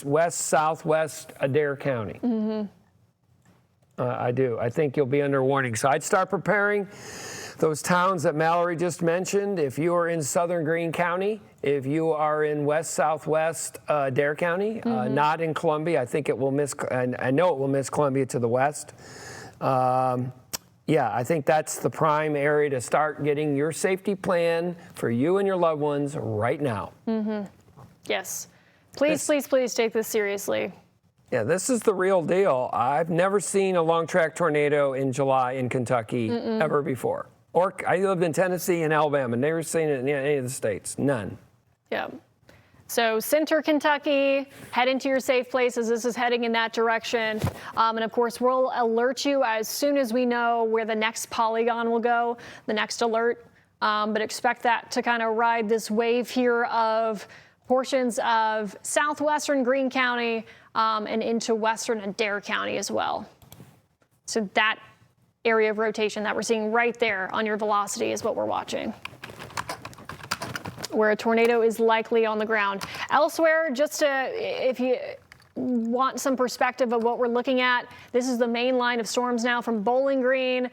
west-southwest Adair County. I do. I think you'll be under warning. So I'd start preparing those towns that Mallory just mentioned. If you are in southern Greene County, if you are in west-southwest Adair County, not in Columbia, I think it will miss, I know it will miss Columbia to the west. Yeah, I think that's the prime area to start getting your safety plan for you and your loved ones right now. Yes. Please, please, please take this seriously. Yeah, this is the real deal. I've never seen a long track tornado in July in Kentucky ever before. Or I lived in Tennessee and Alabama, never seen it in any of the states, none. Yeah. So center Kentucky, head into your safe places. This is heading in that direction. And of course, we'll alert you as soon as we know where the next polygon will go, the next alert. But expect that to kind of ride this wave here of portions of southwestern Greene County and into western Adair County as well. So that area of rotation that we're seeing right there on your velocity is what we're watching, where a tornado is likely on the ground. Elsewhere, just to, if you want some perspective of what we're looking at, this is the main line of storms now from Bowling Green,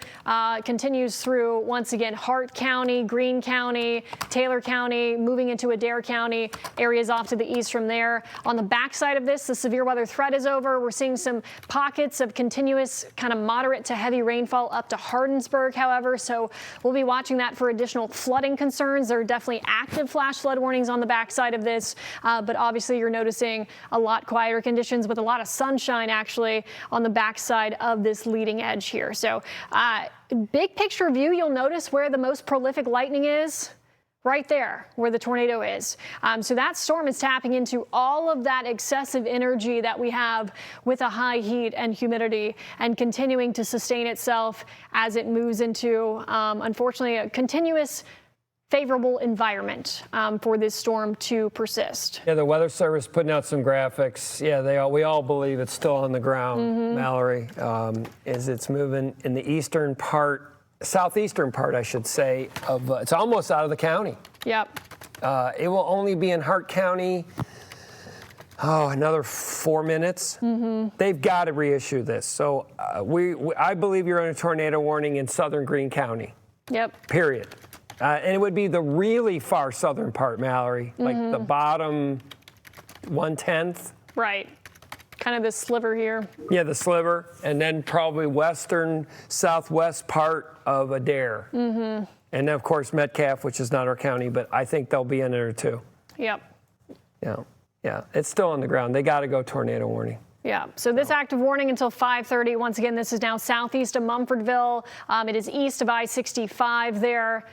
continues through, once again, Hart County, Greene County, Taylor County, moving into Adair County, areas off to the east from there. On the backside of this, the severe weather threat is over. We're seeing some pockets of continuous kind of moderate to heavy rainfall up to Hardinsburg, however, so we'll be watching that for additional flooding concerns. There are definitely active flash flood warnings on the backside of this, but obviously you're noticing a lot quieter conditions conditions with a lot of sunshine actually on the backside of this leading edge here. So big picture view, you'll notice where the most prolific lightning is. Right there where the tornado is. So that storm is tapping into all of that excessive energy that we have with a high heat and humidity and continuing to sustain itself as it moves into, unfortunately, a continuous favorable environment for this storm to persist. Yeah, the Weather Service putting out some graphics. Yeah, we all believe it's still on the ground, Mallory, as it's moving in the eastern part, southeastern part, I should say, of it's almost out of the county. Yep. It will only be in Hart County, another 4 minutes. They've got to reissue this. So I believe you're on a tornado warning in southern Greene County. Yep. Period. And it would be the really far southern part, Mallory, like the bottom 1/10. Right. Kind of this sliver here. Yeah, the sliver, and then probably western southwest part of Adair. And then, of course, Metcalf, which is not our county, but I think they'll be in there too. Yep. Yeah, it's still on the ground. They got to go tornado warning. Yeah, so this active warning until 5:30. Once again, this is now southeast of Mumfordville. It is east of I-65 there.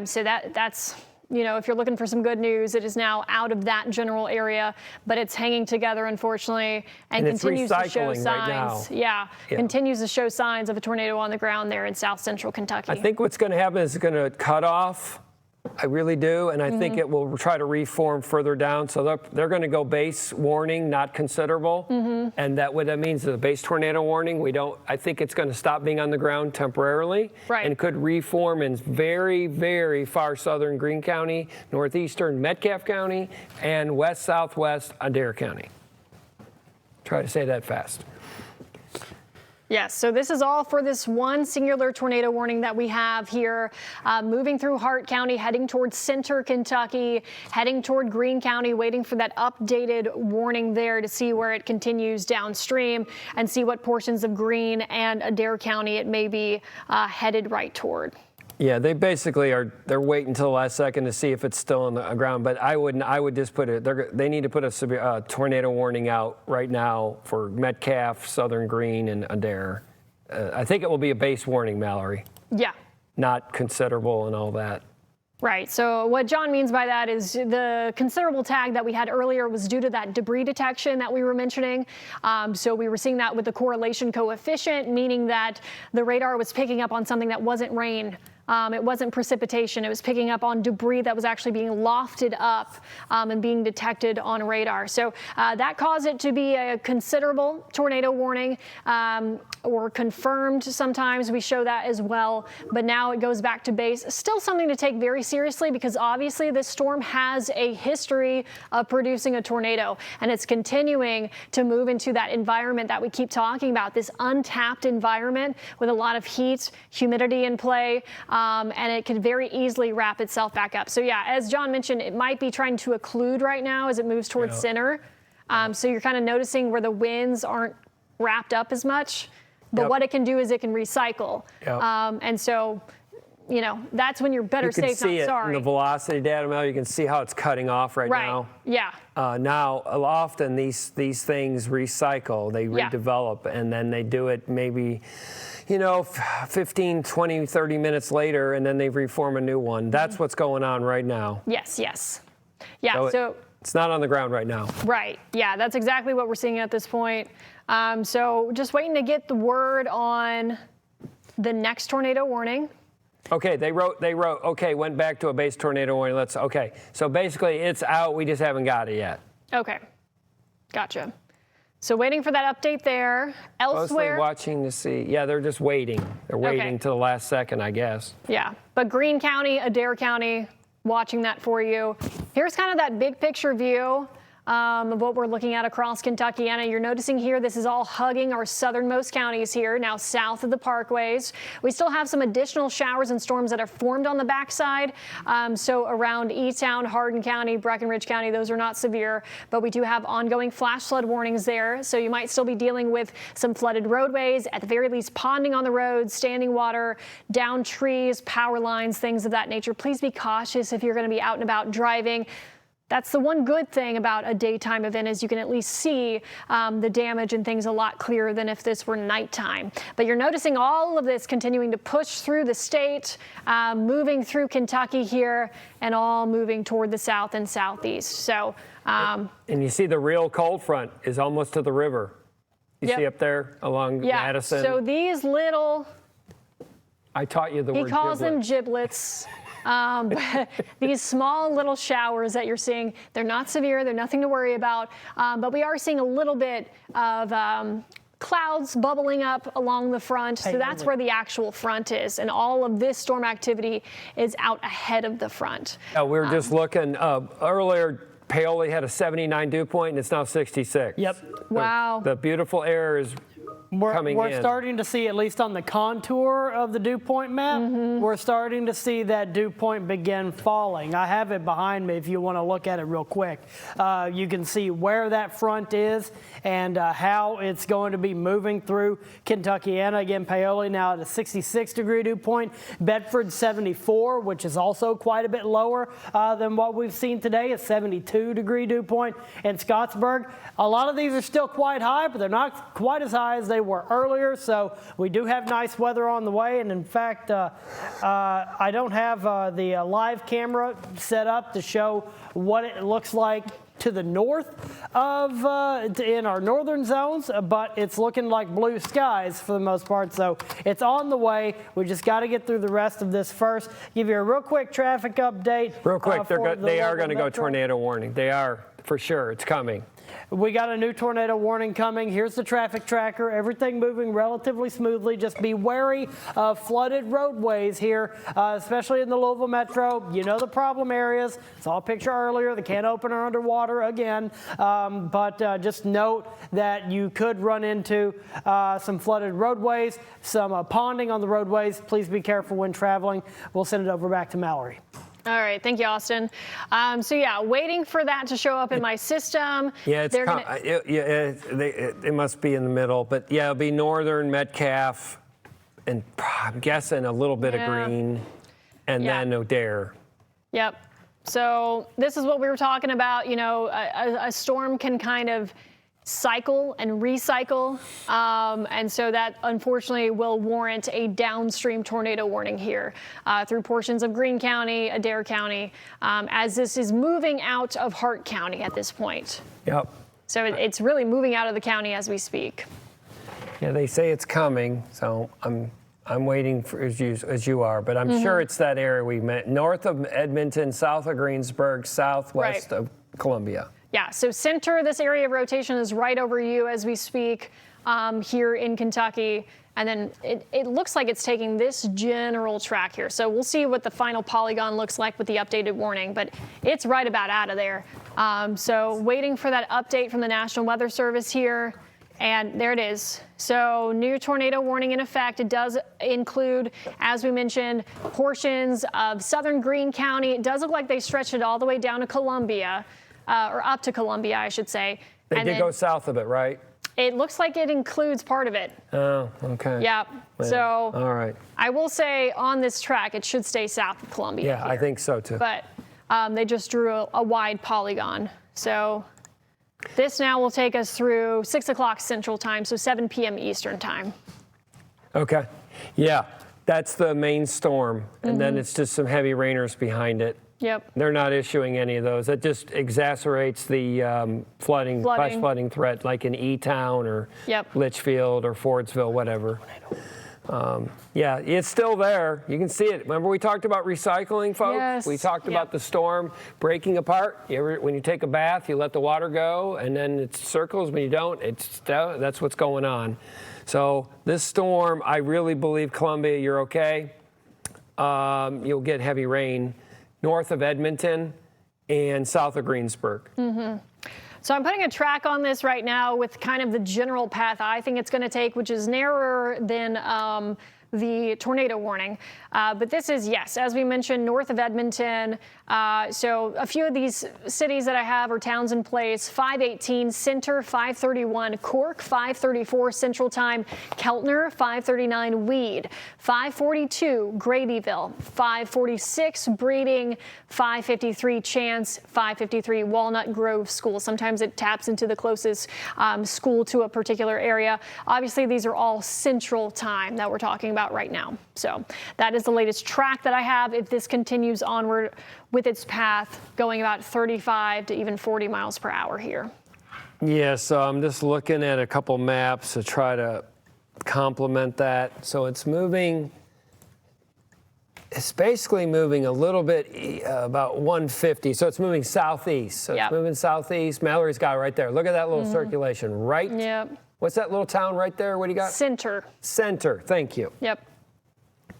So that's, you know, if you're looking for some good news, it is now out of that general area, but it's hanging together, unfortunately, and continues to show signs. Right now. Yeah, continues to show signs of a tornado on the ground there in south central Kentucky. I think what's going to happen is it's going to cut off. I really do, and I think it will try to reform further down. So they're going to go base warning, not considerable, and that what that means is a base tornado warning. I think it's going to stop being on the ground temporarily, and could reform in very, very far southern Greene County, northeastern Metcalf County, and west southwest Adair County. Try to say that fast. Yes, so this is all for this one singular tornado warning that we have here, moving through Hart County, heading towards center Kentucky, heading toward Greene County, waiting for that updated warning there to see where it continues downstream and see what portions of Greene and Adair County it may be headed right toward. Yeah, they basically they're waiting until the last second to see if it's still on the ground. But I would just put it. They need to put a severe tornado warning out right now for Metcalf, Southern Greene, and Adair. I think it will be a base warning, Mallory. Yeah. Not considerable and all that. Right. So what John means by that is the considerable tag that we had earlier was due to that debris detection that we were mentioning. So we were seeing that with the correlation coefficient, meaning that the radar was picking up on something that wasn't rain. It wasn't precipitation. It was picking up on debris that was actually being lofted up and being detected on radar. So that caused it to be a considerable tornado warning, or confirmed sometimes. We show that as well. But now it goes back to base. Still something to take very seriously, because obviously this storm has a history of producing a tornado, and it's continuing to move into that environment that we keep talking about, this untapped environment with a lot of heat, humidity in play. And it can very easily wrap itself back up. So yeah, as John mentioned, it might be trying to occlude right now as it moves towards center. So you're kind of noticing where the winds aren't wrapped up as much. But what it can do is it can recycle. And so, you know, that's when you're better safe, not sorry. You can see it in the velocity data, Mel. You can see how it's cutting off right now. Yeah. Now, often these things recycle. They redevelop, and then they do it maybe, you know, 15, 20, 30 minutes later, and then they reform a new one. That's what's going on right now. Yes, yes. Yeah, so it's not on the ground right now. Right. Yeah, that's exactly what we're seeing at this point. So just waiting to get the word on the next tornado warning. Okay, they wrote, okay, went back to a base tornado warning. Okay. So basically it's out. We just haven't got it yet. Okay. Gotcha. So waiting for that update there. Elsewhere. Mostly watching to see. Yeah, they're just waiting. They're waiting to the last second, I guess. Yeah. But Greene County, Adair County, watching that for you. Here's kind of that big picture view of what we're looking at across Kentucky. Anna, you're noticing here, this is all hugging our southernmost counties here, now south of the parkways. We still have some additional showers and storms that are formed on the backside. So around E-Town, Hardin County, Breckinridge County, those are not severe, but we do have ongoing flash flood warnings there. So you might still be dealing with some flooded roadways, at the very least ponding on the roads, standing water, down trees, power lines, things of that nature. Please be cautious if you're going to be out and about driving. That's the one good thing about a daytime event is you can at least see the damage and things a lot clearer than if this were nighttime. But you're noticing all of this continuing to push through the state, moving through Kentucky here, and all moving toward the south and southeast. So, and you see the real cold front is almost to the river. You see up there along Madison? So these little, I taught you the word he calls giblet. them giblets. These small little showers that you're seeing, they're not severe, they're nothing to worry about, but we are seeing a little bit of clouds bubbling up along the front, so that's where the actual front is, and all of this storm activity is out ahead of the front. We were just looking earlier. Paoli had a 79 dew point, and it's now 66. Yep. Wow. The beautiful air is coming in. We're starting to see, at least on the contour of the dew point map, we're starting to see that dew point begin falling. I have it behind me if you want to look at it real quick. You can see where that front is and how it's going to be moving through Kentuckiana. Again, Paoli now at a 66-degree dew point. Bedford 74, which is also quite a bit lower than what we've seen today, a 72-degree dew point. In Scottsburg, a lot of these are still quite high, but they're not quite as high as they were earlier, so we do have nice weather on the way. And in fact, I don't have the live camera set up to show what it looks like to the north of in our northern zones, but it's looking like blue skies for the most part, so it's on the way. We just got to get through the rest of this first. Give you a real quick traffic update. Real quick, they are going to go Metro. tornado warning. They are, for sure. It's coming. We got a new tornado warning coming. Here's the traffic tracker. Everything moving relatively smoothly. Just be wary of flooded roadways here, especially in the Louisville Metro. You know the problem areas. Saw a picture earlier. The can opener underwater again. But just note that you could run into some flooded roadways, some ponding on the roadways. Please be careful when traveling. We'll send it over back to Mallory. All right, thank you, Austin. So yeah, waiting for that to show up in my system. Yeah, it must be in the middle, but yeah, it'll be northern Metcalf, and I'm guessing a little bit of Green, and then O'Dare. Yep. So this is what we were talking about. You know, a storm can kind of cycle and recycle, and so that unfortunately will warrant a downstream tornado warning here through portions of Greene County, Adair County, as this is moving out of Hart County at this point. Yep. So it's really moving out of the county as we speak. Yeah, they say it's coming, so I'm waiting for as you are, but I'm sure it's that area we met, north of Edmonton, south of Greensburg, southwest of Columbia. Yeah, so center, this area of rotation is right over you as we speak here in Kentucky. And then it looks like it's taking this general track here. So we'll see what the final polygon looks like with the updated warning, but it's right about out of there. So waiting for that update from the National Weather Service here. And there it is. So new tornado warning in effect. It does include, as we mentioned, portions of southern Greene County. It does look like they stretched it all the way down to Columbia. Or up to Columbia, I should say. They did go south of it, right? It looks like it includes part of it. Oh, okay. Yeah. Well, so all right. I will say on this track, it should stay south of Columbia. Yeah, here. I think so too. But they just drew a wide polygon. So this now will take us through 6 o'clock Central Time, so 7 p.m. Eastern Time. Okay. Yeah, that's the main storm, and then it's just some heavy rainers behind it. Yep. They're not issuing any of those. That just exacerbates the flash flooding threat, like in E-Town or Litchfield or Fordsville, whatever. Yeah, it's still there. You can see it. Remember we talked about recycling, folks? Yes. We talked about the storm breaking apart. When you take a bath, you let the water go, and then it circles. When you don't, that's what's going on. So this storm, I really believe, Columbia, you're okay. You'll get heavy rain north of Edmonton and south of Greensburg. So I'm putting a track on this right now with kind of the general path I think it's going to take, which is narrower than the tornado warning. But this is, yes, as we mentioned, north of Edmonton. So a few of these cities that I have are towns in place: 518 Center, 531 Cork, 534 Central Time Keltner, 539 Weed, 542 Gradyville, 546 Breeding, 553 Chance, 553 Walnut Grove School. Sometimes it taps into the closest school to a particular area. Obviously, these are all Central Time that we're talking about right now. So that is the latest track that I have. If this continues onward with its path, going about 35 to even 40 miles per hour here. Yeah, so I'm just looking at a couple maps to try to complement that. So it's moving, it's basically moving a little bit, about 150. So it's moving southeast. So it's moving southeast. Mallory's got it right there. Look at that little circulation, right? Yep. What's that little town right there? What do you got? Center. Center, thank you. Yep.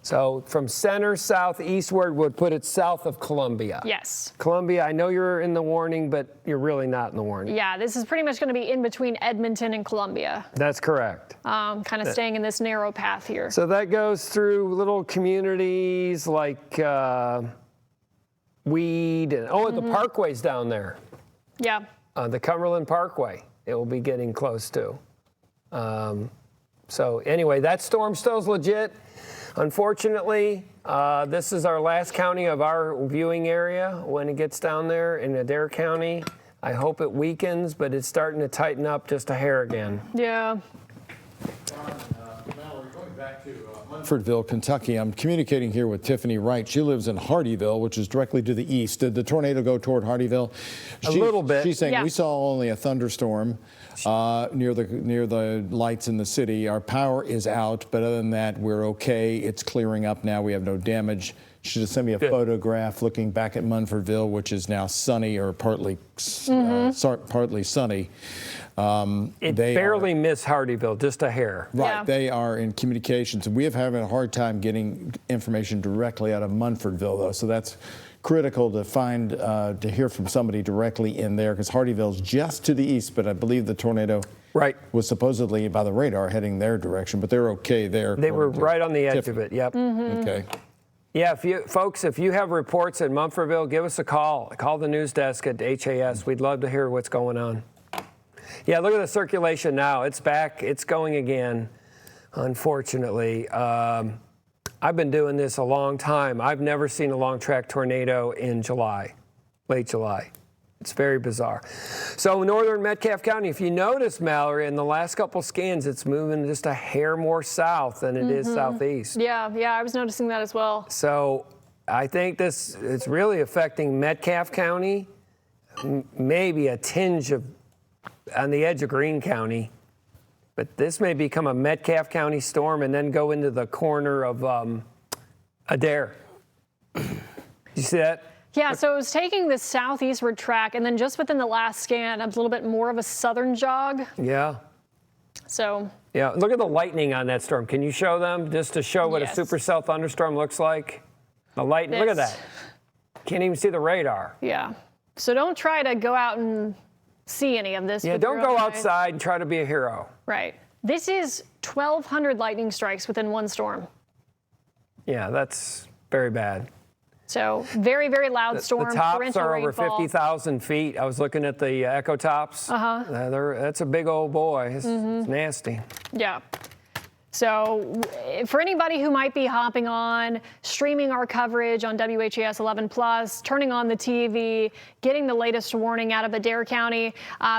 So from center southeastward would put it south of Columbia. Yes. Columbia, I know you're in the warning, but you're really not in the warning. Yeah, this is pretty much going to be in between Edmonton and Columbia. That's correct. Kind of staying in this narrow path here. So that goes through little communities like Weed and the Parkway's down there. Yeah. The Cumberland Parkway, it will be getting close to. So anyway, that storm still's legit. Unfortunately, this is our last county of our viewing area when it gets down there in Adair County. I hope it weakens, but it's starting to tighten up just a hair again. Yeah. Going back to Munfordville, Kentucky, I'm communicating here with Tiffany Wright. She lives in Hardyville, which is directly to the east. Did the tornado go toward Hardyville? A little bit. She's saying we saw only a thunderstorm near the lights in the city. Our power is out, but other than that, we're okay. It's clearing up now. We have no damage. She just sent me a photograph looking back at Munfordville, which is now sunny or partly sunny. It barely missed Hardyville, just a hair. Right, Yeah. they are in communications. We have having a hard time getting information directly out of Munfordville, though, so that's critical to find, to hear from somebody directly in there, because Hardyville's just to the east, but I believe the tornado was supposedly by the radar heading their direction, but they're okay there. They were right on the edge of it, yep. Okay. Yeah, if you have reports in Munfordville, give us a call. Call the news desk at HAS. We'd love to hear what's going on. Yeah, look at the circulation now. It's back. It's going again, unfortunately. I've been doing this a long time. I've never seen a long track tornado in July, late July. It's very bizarre. So northern Metcalfe County, if you notice, Mallory, in the last couple scans, it's moving just a hair more south than it is southeast. Yeah, I was noticing that as well. So I think it's really affecting Metcalfe County, maybe a tinge of on the edge of Greene County. But this may become a Metcalfe County storm and then go into the corner of Adair. You see that? Yeah, so it was taking this southeastward track, and then just within the last scan, it was a little bit more of a southern jog. Yeah. So. Yeah, look at the lightning on that storm. Can you show them just to show what a supercell thunderstorm looks like? The lightning, look at that. Can't even see the radar. Yeah. So don't try to go out and see any of this. Yeah, don't go outside and try to be a hero. Right. This is 1,200 lightning strikes within one storm. Yeah, that's very bad. So very, very loud storm. The tops are over rainfall. 50,000 feet. I was looking at the echo tops. That's a big old boy. It's nasty. Yeah. So for anybody who might be hopping on, streaming our coverage on WHAS 11+, turning on the TV, getting the latest warning out of Adair County,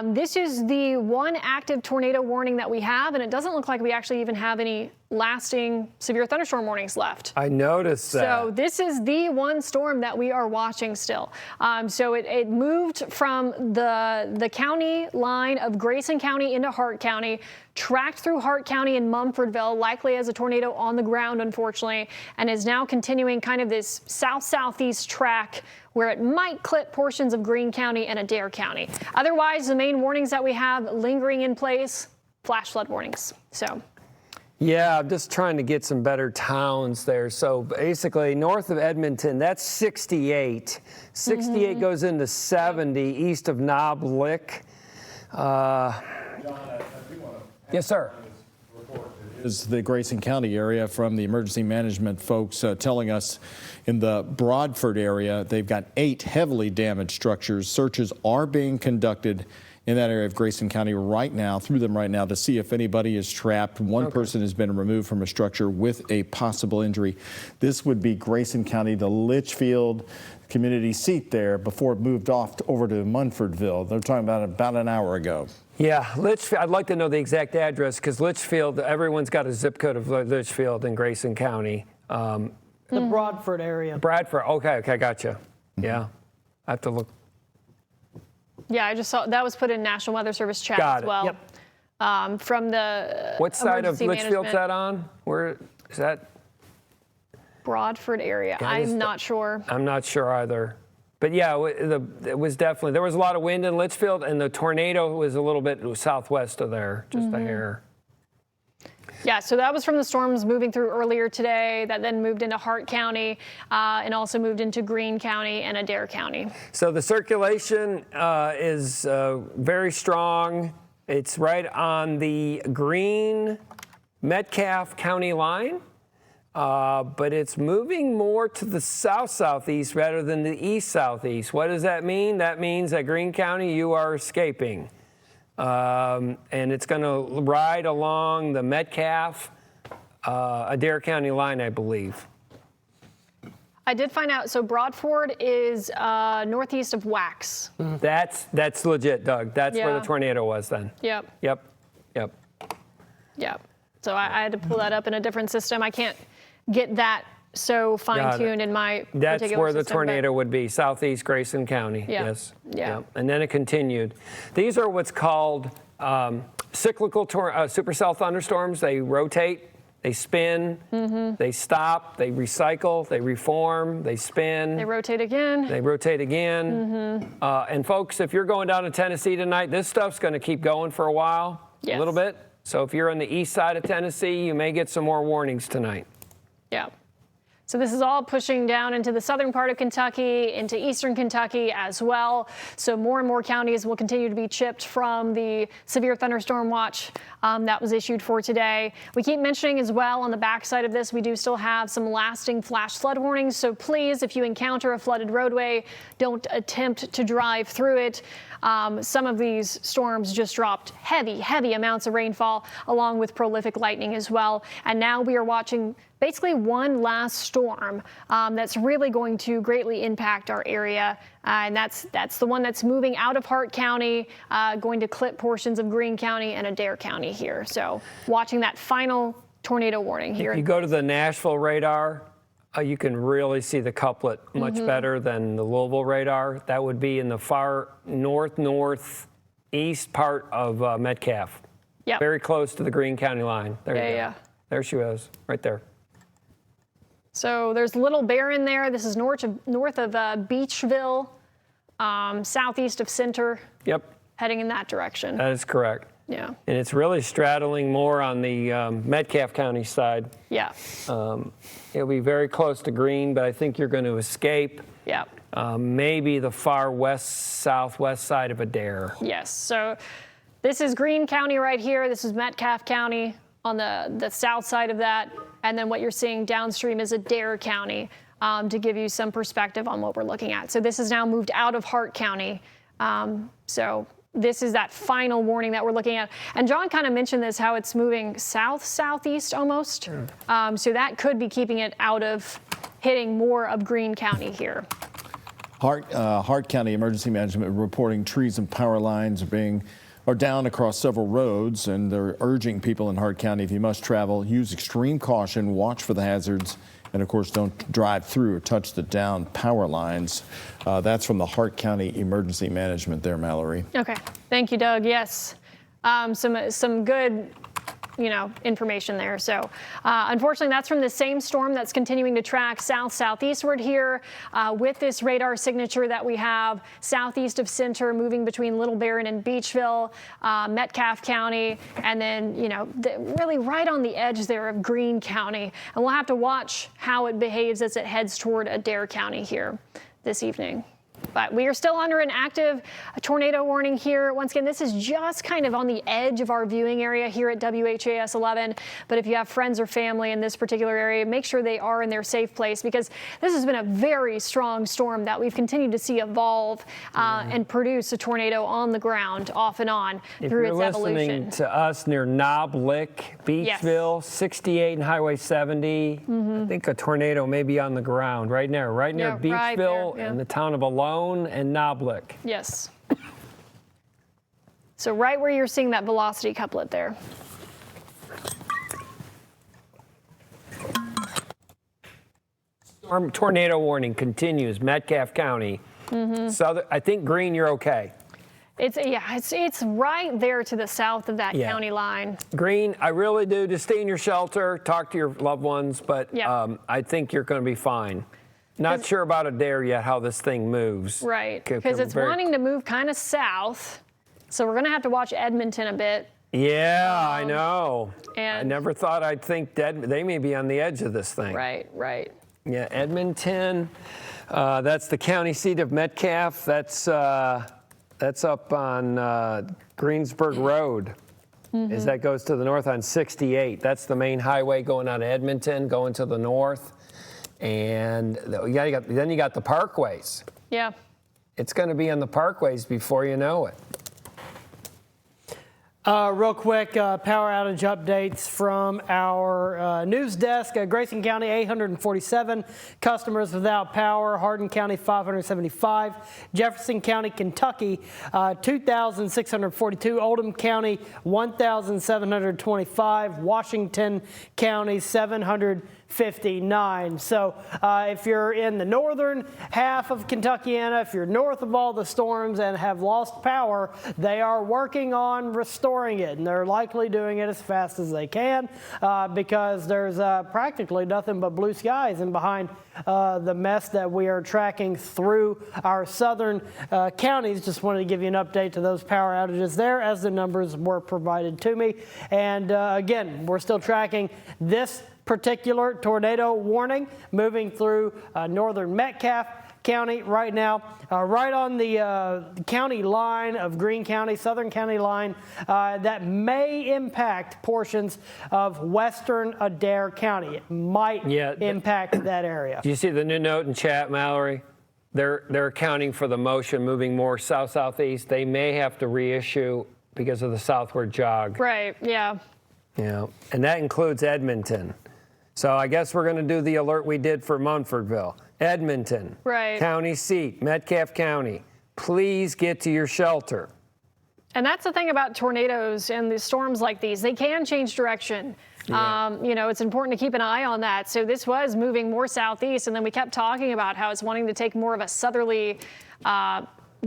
this is the one active tornado warning that we have, and it doesn't look like we actually even have any lasting severe thunderstorm warnings left. I noticed that. So this is the one storm that we are watching still. So it moved from the county line of Grayson County into Hart County, tracked through Hart County and Munfordville, likely as a tornado on the ground, unfortunately, and is now continuing kind of this south-southeast track where it might clip portions of Greene County and Adair County. Otherwise, the main warnings that we have lingering in place, flash flood warnings. So. Yeah, I'm just trying to get some better towns there. So basically, north of Edmonton, that's 68. 68 goes into 70 east of Knob Lick. John, I do want to yes, sir. report. It is the Grayson County area from the emergency management folks telling us in the Broadford area, they've got 8 heavily damaged structures. Searches are being conducted in that area of Grayson County right now, through them right now, to see if anybody is trapped. One person has been removed from a structure with a possible injury. This would be Grayson County, the Litchfield community seat there before it moved off over to Munfordville. They're talking about an hour ago. Yeah, Litchfield, I'd like to know the exact address because Litchfield, everyone's got a zip code of Litchfield in Grayson County. The Broadford area. Bradford, okay, gotcha. Yeah, I have to look. Yeah, I just saw that was put in National Weather Service chat Got as well. Yep. From the What side of emergency Litchfield's management. that on? Where is that? Broadford area. I'm not sure. I'm not sure either. But yeah, it was definitely, there was a lot of wind in Litchfield, and the tornado was a little bit southwest of there, just a hair. Yeah, so that was from the storms moving through earlier today that then moved into Hart County and also moved into Greene County and Adair County. So the circulation is very strong. It's right on the Greene-Metcalfe County line. But it's moving more to the south-southeast rather than the east-southeast. What does that mean? That means that Greene County, you are escaping. And it's going to ride along the Metcalfe, Adair County line, I believe. I did find out, so Broadford is northeast of WHAS. That's legit, Doug. That's where the tornado was then. Yep. Yep. So I had to pull that up in a different system. I can't get that so fine-tuned in my That's particular where the system, tornado would be, southeast Grayson County. Yeah. Yes. Yeah. And then it continued. These are what's called cyclical supercell thunderstorms. They rotate, they spin, they stop, they recycle, they reform, they spin. They rotate again. They rotate again. And folks, if you're going down to Tennessee tonight, this stuff's going to keep going for a while, a little bit. So if you're on the east side of Tennessee, you may get some more warnings tonight. Yeah. So this is all pushing down into the southern part of Kentucky, into eastern Kentucky as well. So more and more counties will continue to be chipped from the severe thunderstorm watch that was issued for today. We keep mentioning as well on the backside of this, we do still have some lasting flash flood warnings. So please, if you encounter a flooded roadway, don't attempt to drive through it. Some of these storms just dropped heavy amounts of rainfall along with prolific lightning as well. And now we are watching basically one last storm that's really going to greatly impact our area. And that's the one that's moving out of Hart County, going to clip portions of Greene County and Adair County here. So watching that final tornado warning here. If you go to the Nashville radar, you can really see the couplet much better than the Louisville radar. That would be in the far northeast part of Metcalfe. Yep. Very close to the Greene County line. There you go. Yeah. There she was, right there. So there's Little Bear in there. This is north of Beachville, southeast of Center. Yep. Heading in that direction. That is correct. Yeah. And it's really straddling more on the Metcalfe County side. Yeah. It'll be very close to Greene, but I think you're going to escape. Yeah. Maybe the far southwest side of Adair. Yes. So this is Greene County right here. This is Metcalfe County on the south side of that. And then what you're seeing downstream is Adair County, to give you some perspective on what we're looking at. So this is now moved out of Hart County. So this is that final warning that we're looking at. And John kind of mentioned this, how it's moving southeast almost. So that could be keeping it out of hitting more of Greene County here. Hart County Emergency Management reporting trees and power lines are down across several roads, and they're urging people in Hart County, if you must travel, use extreme caution, watch for the hazards, and of course don't drive through or touch the down power lines. That's from the Hart County Emergency Management there, Mallory. Okay, thank you, Doug. Yes, some good information there. So unfortunately, that's from the same storm that's continuing to track southeastward here with this radar signature that we have southeast of Center, moving between Little Barron and Beachville, Metcalfe County, and then, really right on the edge there of Greene County. And we'll have to watch how it behaves as it heads toward Adair County here this evening. But we are still under an active tornado warning here. Once again, this is just kind of on the edge of our viewing area here at WHAS 11. But if you have friends or family in this particular area, make sure they are in their safe place, because this has been a very strong storm that we've continued to see evolve and produce a tornado on the ground off and on through its evolution. If you're listening to us near Knob Lick, Beachville, 68 and Highway 70, I think a tornado may be on the ground right near Beachville and the town of Alone and Knoblick. Yes. So right where you're seeing that velocity couplet there. Tornado warning continues, Metcalfe County. Southern, I think Green, you're okay. It's right there to the south of that county line. Green, I really do. Just stay in your shelter, talk to your loved ones, but I think you're going to be fine. Not sure about Adair yet, how this thing moves. Right, because it's wanting to move kind of south, so we're going to have to watch Edmonton a bit. Yeah, I know. And I never thought I'd think they may be on the edge of this thing. Right. Yeah, Edmonton, that's the county seat of Metcalfe. That's up on Greensburg Road. As that goes to the north on 68. That's the main highway going out of Edmonton, going to the north. And then you got the parkways. Yeah. It's going to be on the parkways before you know it. Real quick, power outage updates from our news desk. Grayson County, 847 customers without power. Hardin County, 575. Jefferson County, Kentucky, 2,642. Oldham County, 1,725. Washington County, 759. So if you're in the northern half of Kentuckiana, if you're north of all the storms and have lost power, they are working on restoring it, and they're likely doing it as fast as they can because there's practically nothing but blue skies in behind the mess that we are tracking through our southern counties. Just wanted to give you an update to those power outages there as the numbers were provided to me. And again, we're still tracking this particular tornado warning moving through northern Metcalfe County right now, right on the county line of Greene County, southern county line, that may impact portions of western Adair County. It might impact that area. Do you see the new note in chat, Mallory? They're accounting for the motion moving more south-southeast. They may have to reissue because of the southward jog. Right, yeah. Yeah, and that includes Edmonton. So I guess we're going to do the alert we did for Munfordville. Edmonton, county seat, Metcalfe County, please get to your shelter. And that's the thing about tornadoes and the storms like these. They can change direction. Yeah. You know, it's important to keep an eye on that. So this was moving more southeast, and then we kept talking about how it's wanting to take more of a southerly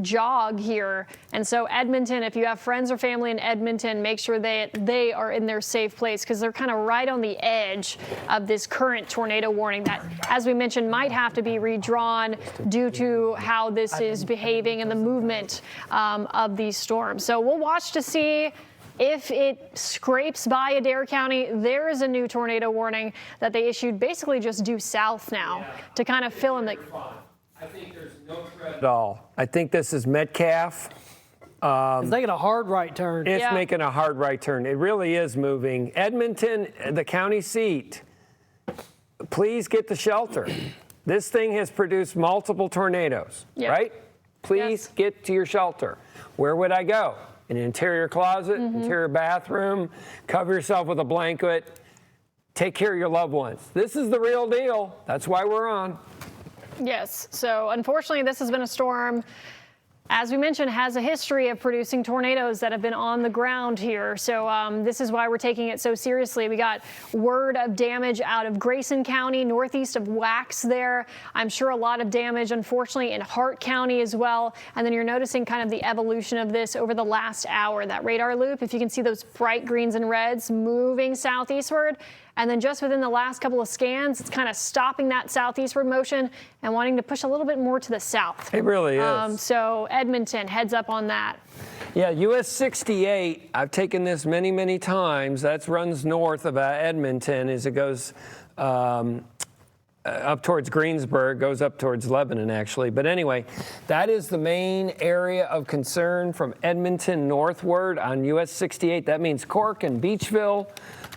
jog here. And so Edmonton, if you have friends or family in Edmonton, make sure they are in their safe place, because they're kind of right on the edge of this current tornado warning that, as we mentioned, might have to be redrawn due to how this is behaving and the movement of these storms. So we'll watch to see if it scrapes by Adair County. There is a new tornado warning that they issued basically just due south now to kind of fill in the... I think there's no threat at all. I think this is Metcalfe. It's making a hard right turn. It's making a hard right turn. It really is moving. Edmonton, the county seat, please get the shelter. This thing has produced multiple tornadoes, right? Please get to your shelter. Where would I go? An interior closet, interior bathroom, cover yourself with a blanket, take care of your loved ones. This is the real deal. That's why we're on. Yes, so unfortunately this has been a storm, as we mentioned, has a history of producing tornadoes that have been on the ground here. So this is why we're taking it so seriously. We got word of damage out of Grayson County, northeast of WHAS there. I'm sure a lot of damage, unfortunately, in Hart County as well. And then you're noticing kind of the evolution of this over the last hour. That radar loop, if you can see those bright greens and reds moving southeastward. And then just within the last couple of scans, it's kind of stopping that southeastward motion and wanting to push a little bit more to the south. It really is. So Edmonton, heads up on that. Yeah, US 68, I've taken this many, many times. That runs north of Edmonton as it goes up towards Greensburg, goes up towards Lebanon, actually. But anyway, that is the main area of concern from Edmonton northward on US 68. That means Cork and Beachville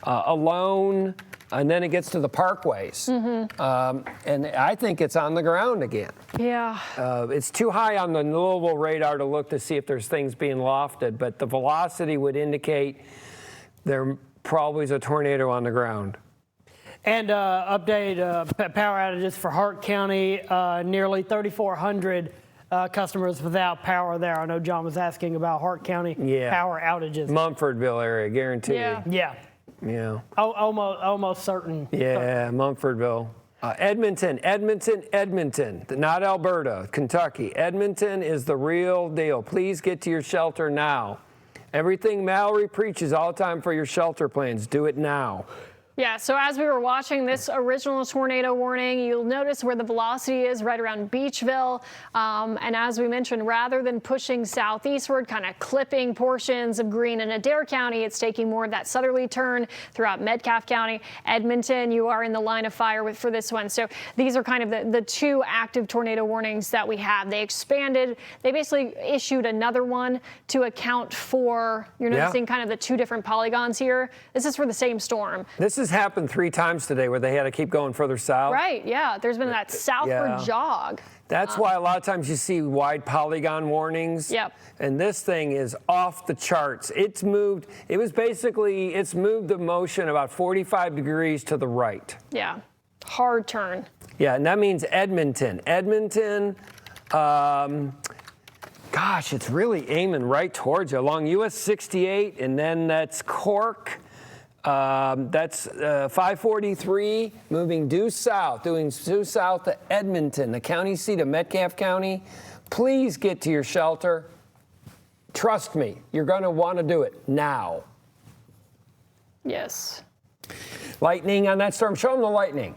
alone, and then it gets to the parkways. And I think it's on the ground again. Yeah. It's too high on the Louisville radar to look to see if there's things being lofted, but the velocity would indicate there probably is a tornado on the ground. And update power outages for Hart County, nearly 3,400 customers without power there. I know John was asking about Hart County power outages. Mumfordville area, guaranteed. Yeah. Yeah. Almost certain. Yeah, Mumfordville. Edmonton, not Alberta, Kentucky. Edmonton is the real deal. Please get to your shelter now. Everything Mallory preaches all the time for your shelter plans, do it now. Yeah, so as we were watching this original tornado warning, you'll notice where the velocity is right around Beachville. And as we mentioned, rather than pushing southeastward, kind of clipping portions of Greene and Adair County, it's taking more of that southerly turn throughout Metcalfe County. Edmonton, you are in the line of fire for this one. So these are kind of the two active tornado warnings that we have. They expanded. They basically issued another one to account for, you're noticing kind of the two different polygons here. This is for the same storm. This has happened 3 times today where they had to keep going further south. Right, yeah. There's been that southward jog. That's why a lot of times you see wide polygon warnings. Yep. And this thing is off the charts. It's moved. It's moved the motion about 45 degrees to the right. Yeah. Hard turn. Yeah, and that means Edmonton. Gosh, it's really aiming right towards you along US 68, and then that's Cork. That's 543 moving due south to Edmonton, the county seat of Metcalfe County. Please get to your shelter. Trust me, you're going to want to do it now. Yes. Lightning on that storm. Show them the lightning.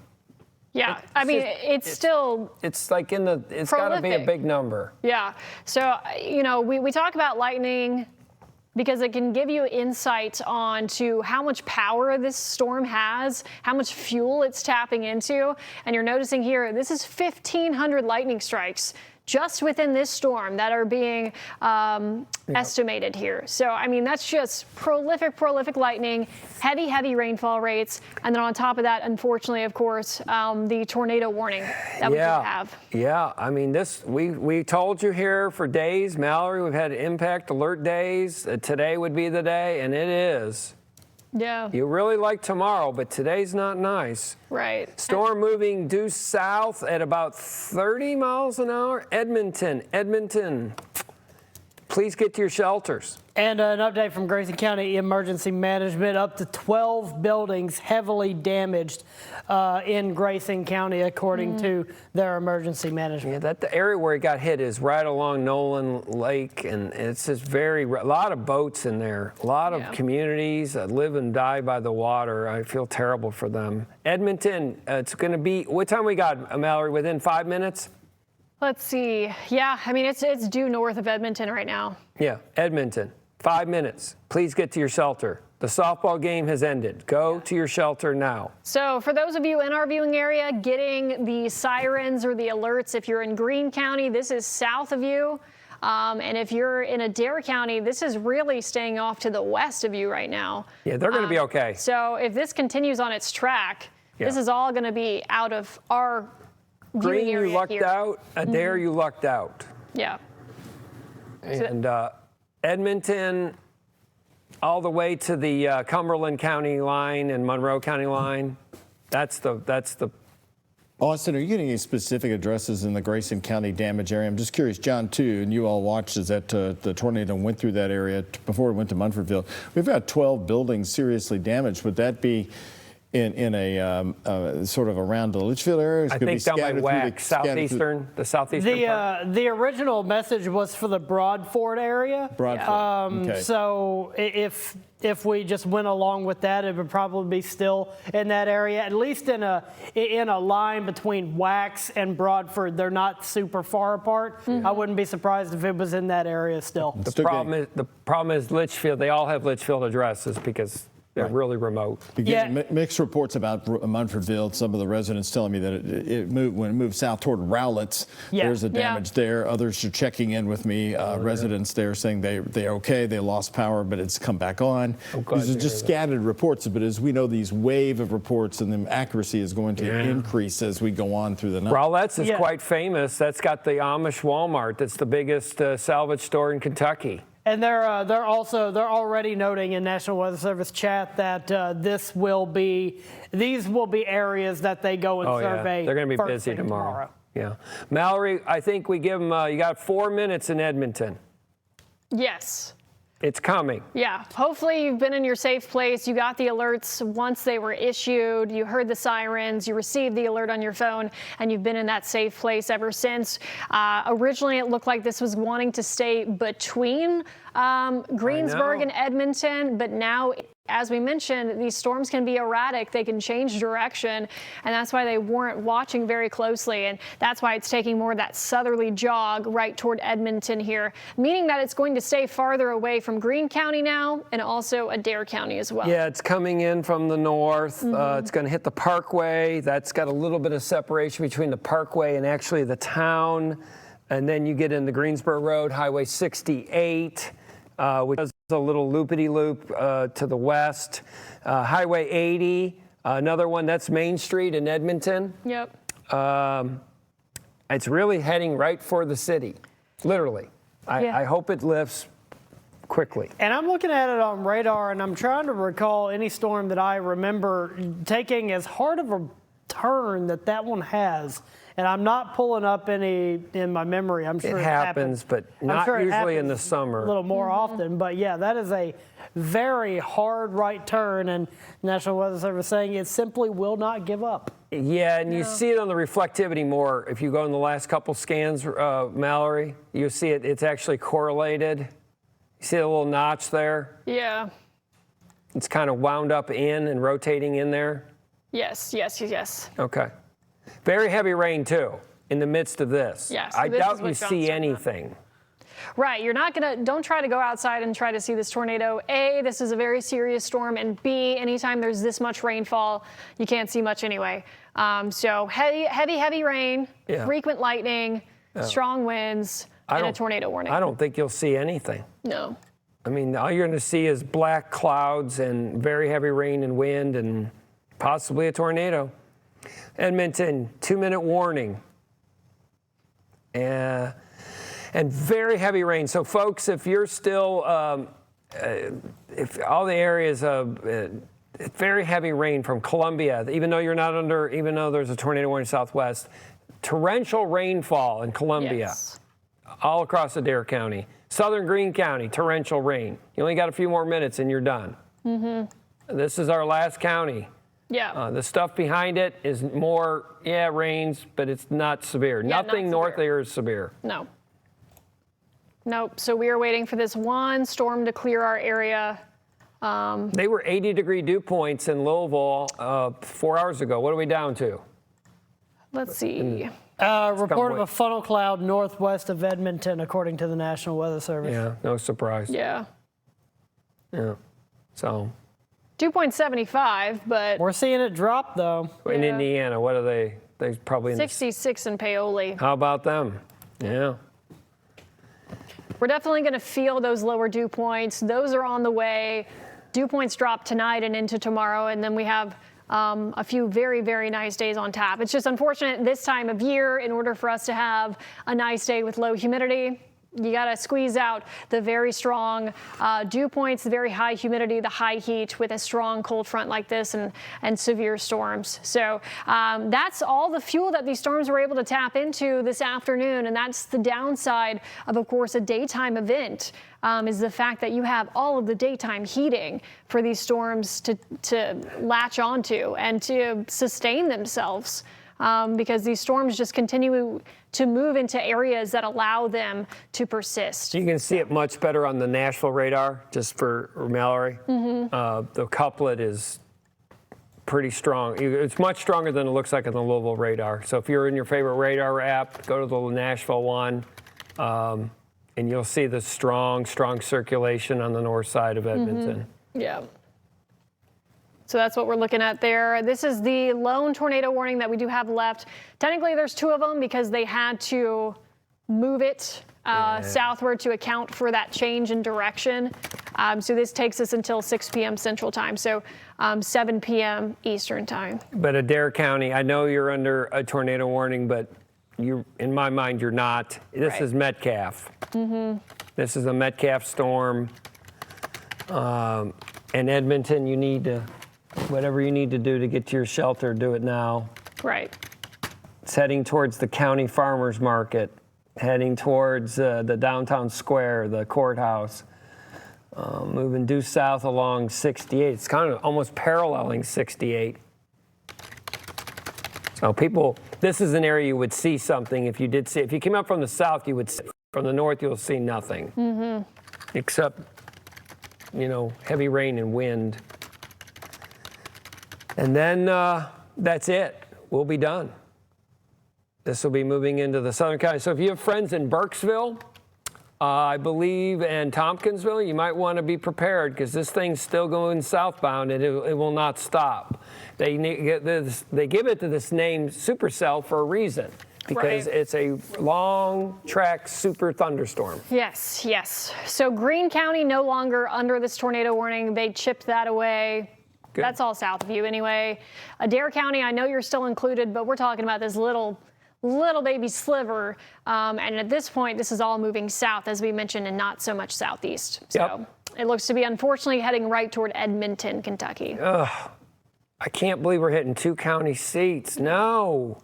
Yeah, I mean, it's still. It's like it's got to be a big number. Yeah. So, we talk about lightning because it can give you insight onto how much power this storm has, how much fuel it's tapping into. And you're noticing here, this is 1,500 lightning strikes just within this storm that are being estimated here. So, I mean, that's just prolific lightning, heavy rainfall rates. And then on top of that, unfortunately, of course, the tornado warning that we do have. Yeah, I mean, we told you here for days, Mallory, we've had impact alert days. Today would be the day, and it is. Yeah. You really like tomorrow, but today's not nice. Right. Storm moving due south at about 30 miles an hour. Edmonton. Please get to your shelters. And an update from Grayson County Emergency Management. Up to 12 buildings heavily damaged in Grayson County, according to their emergency management. Yeah, the area where it got hit is right along Nolan Lake, and it's just a lot of boats in there. A lot of communities that live and die by the water. I feel terrible for them. Edmonton, it's going to be, what time we got, Mallory, within 5 minutes? Let's see. Yeah, I mean, it's due north of Edmonton right now. Yeah, Edmonton. 5 minutes. Please get to your shelter. The softball game has ended. Go to your shelter now. So for those of you in our viewing area getting the sirens or the alerts, if you're in Greene County, this is south of you. And if you're in Adair County, this is really staying off to the west of you right now. Yeah, they're going to be okay. So if this continues on its track, this is all going to be out of our Greene, you lucked here. out. Adair, you lucked out. Yeah. And Edmonton, all the way to the Cumberland County line and Monroe County line. That's the. Austin, are you getting any specific addresses in the Grayson County damage area? I'm just curious, John, too, and you all watched as that the tornado went through that area before it went to Munfordville. We've got 12 buildings seriously damaged. Would that be in a sort of around the Litchfield area? I think down by WHAS, the southeastern part. The original message was for the Broadford area. Okay. So if we just went along with that, it would probably be still in that area, at least in a line between WHAS and Broadford. They're not super far apart. I wouldn't be surprised if it was in that area still. The problem is Litchfield. They all have Litchfield addresses because They're really remote. You're getting mixed reports about Munfordville. Some of the residents telling me that it moved when it moved south toward Rowletts. There's a damage there. Others are checking in with me. Residents there saying they're okay. They lost power, but it's come back on. These are just scattered reports, but as we know, these wave of reports and the accuracy is going to increase as we go on through the night. Rowletts is quite famous. That's got the Amish Walmart. That's the biggest salvage store in Kentucky. And they're already noting in National Weather Service chat that these will be areas that they go and survey. They're going to be busy tomorrow. Yeah, Mallory, I think we give them. You got 4 minutes in Edmonton. Yes. It's coming. Yeah, hopefully you've been in your safe place. You got the alerts once they were issued. You heard the sirens. You received the alert on your phone, and you've been in that safe place ever since. Originally, it looked like this was wanting to stay between Greensburg and Edmonton, but now, as we mentioned, these storms can be erratic. They can change direction, and that's why they weren't watching very closely, and that's why it's taking more of that southerly jog right toward Edmonton here, meaning that it's going to stay farther away from Greene County now and also Adair County as well. Yeah, it's coming in from the north. It's going to hit the Parkway. That's got a little bit of separation between the Parkway and actually the town, and then you get into Greensboro Road, Highway 68, which is a little loopity-loop to the west. Highway 80, another one, that's Main Street in Edmonton. Yep. It's really heading right for the city, literally. I hope it lifts quickly. And I'm looking at it on radar, and I'm trying to recall any storm that I remember taking as hard of a turn that one has. And I'm not pulling up any in my memory. I'm sure it happens, but not usually in the summer. A little more often. But yeah, that is a very hard right turn, and National Weather Service saying it simply will not give up. Yeah, and you see it on the reflectivity more. If you go in the last couple scans, Mallory, you see it. It's actually correlated. You see a little notch there? Yeah. It's kind of wound up in and rotating in there? Yes. Okay. Very heavy rain, too, in the midst of this. Yes. I doubt you see anything. Right. Don't try to go outside and try to see this tornado. A, this is a very serious storm, and B, anytime there's this much rainfall, you can't see much anyway. So heavy rain, frequent lightning, strong winds, and a tornado warning. I don't think you'll see anything. No. I mean, all you're going to see is black clouds and very heavy rain and wind and possibly a tornado. Edmonton, 2-minute warning. And very heavy rain. So, folks, if you're still, if all the areas of very heavy rain from Columbia, even though there's a tornado warning southwest, torrential rainfall in Columbia, all across Adair County. Southern Greene County, torrential rain. You only got a few more minutes and you're done. This is our last county. Yeah. The stuff behind it is more, rains, but it's not severe. Nothing north there is severe. No. Nope. So we are waiting for this one storm to clear our area. They were 80-degree dew points in Louisville 4 hours ago. What are we down to? Let's see. Report of a funnel cloud northwest of Edmonton, according to the National Weather Service. Yeah, no surprise. Yeah. Yeah. So. 2.75, but we're seeing it drop though. In Indiana, what are they? They probably 66 in Paoli. How about them? Yeah. We're definitely going to feel those lower dew points. Those are on the way. Dew points drop tonight and into tomorrow, and then we have a few very, very nice days on tap. It's just unfortunate this time of year, in order for us to have a nice day with low humidity, you got to squeeze out the very strong dew points, the very high humidity, the high heat with a strong cold front like this and severe storms. So that's all the fuel that these storms were able to tap into this afternoon. And that's the downside of course, a daytime event. Is the fact that you have all of the daytime heating for these storms to latch onto and to sustain themselves. Because these storms just continue to move into areas that allow them to persist. You can see it much better on the Nashville radar, just for Mallory. The couplet is pretty strong. It's much stronger than it looks like on the Louisville radar. So if you're in your favorite radar app, go to the Nashville one, and you'll see the strong circulation on the north side of Edmonton. Yeah. So that's what we're looking at there. This is the lone tornado warning that we do have left. Technically, there's 2 of them because they had to move it southward to account for that change in direction. So this takes us until 6 p.m. Central Time, so 7 p.m. Eastern Time. But Adair County, I know you're under a tornado warning, but in my mind, you're not. This is Metcalf. This is a Metcalf storm. And Edmonton, you need to, whatever you need to do to get to your shelter, do it now. Right. It's heading towards the county farmers market, heading towards the downtown square, the courthouse, moving due south along 68. It's kind of almost paralleling 68. So people, this is an area you would see something if you did see. If you came up from the south, you would see. From the north, you'll see nothing, except, heavy rain and wind. And then that's it. We'll be done. This will be moving into the southern county. So if you have friends in Burkesville, I believe, and Tompkinsville, you might want to be prepared because this thing's still going southbound and it will not stop. They give it to this name supercell for a reason because it's a long track super thunderstorm. Yes, yes. So Greene County no longer under this tornado warning. They chipped that away. Good. That's all south of you anyway. Adair County, I know you're still included, but we're talking about this little baby sliver. And at this point, this is all moving south, as we mentioned, and not so much southeast. So it looks to be, unfortunately, heading right toward Edmonton, Kentucky. Ugh. I can't believe we're hitting 2 county seats. No.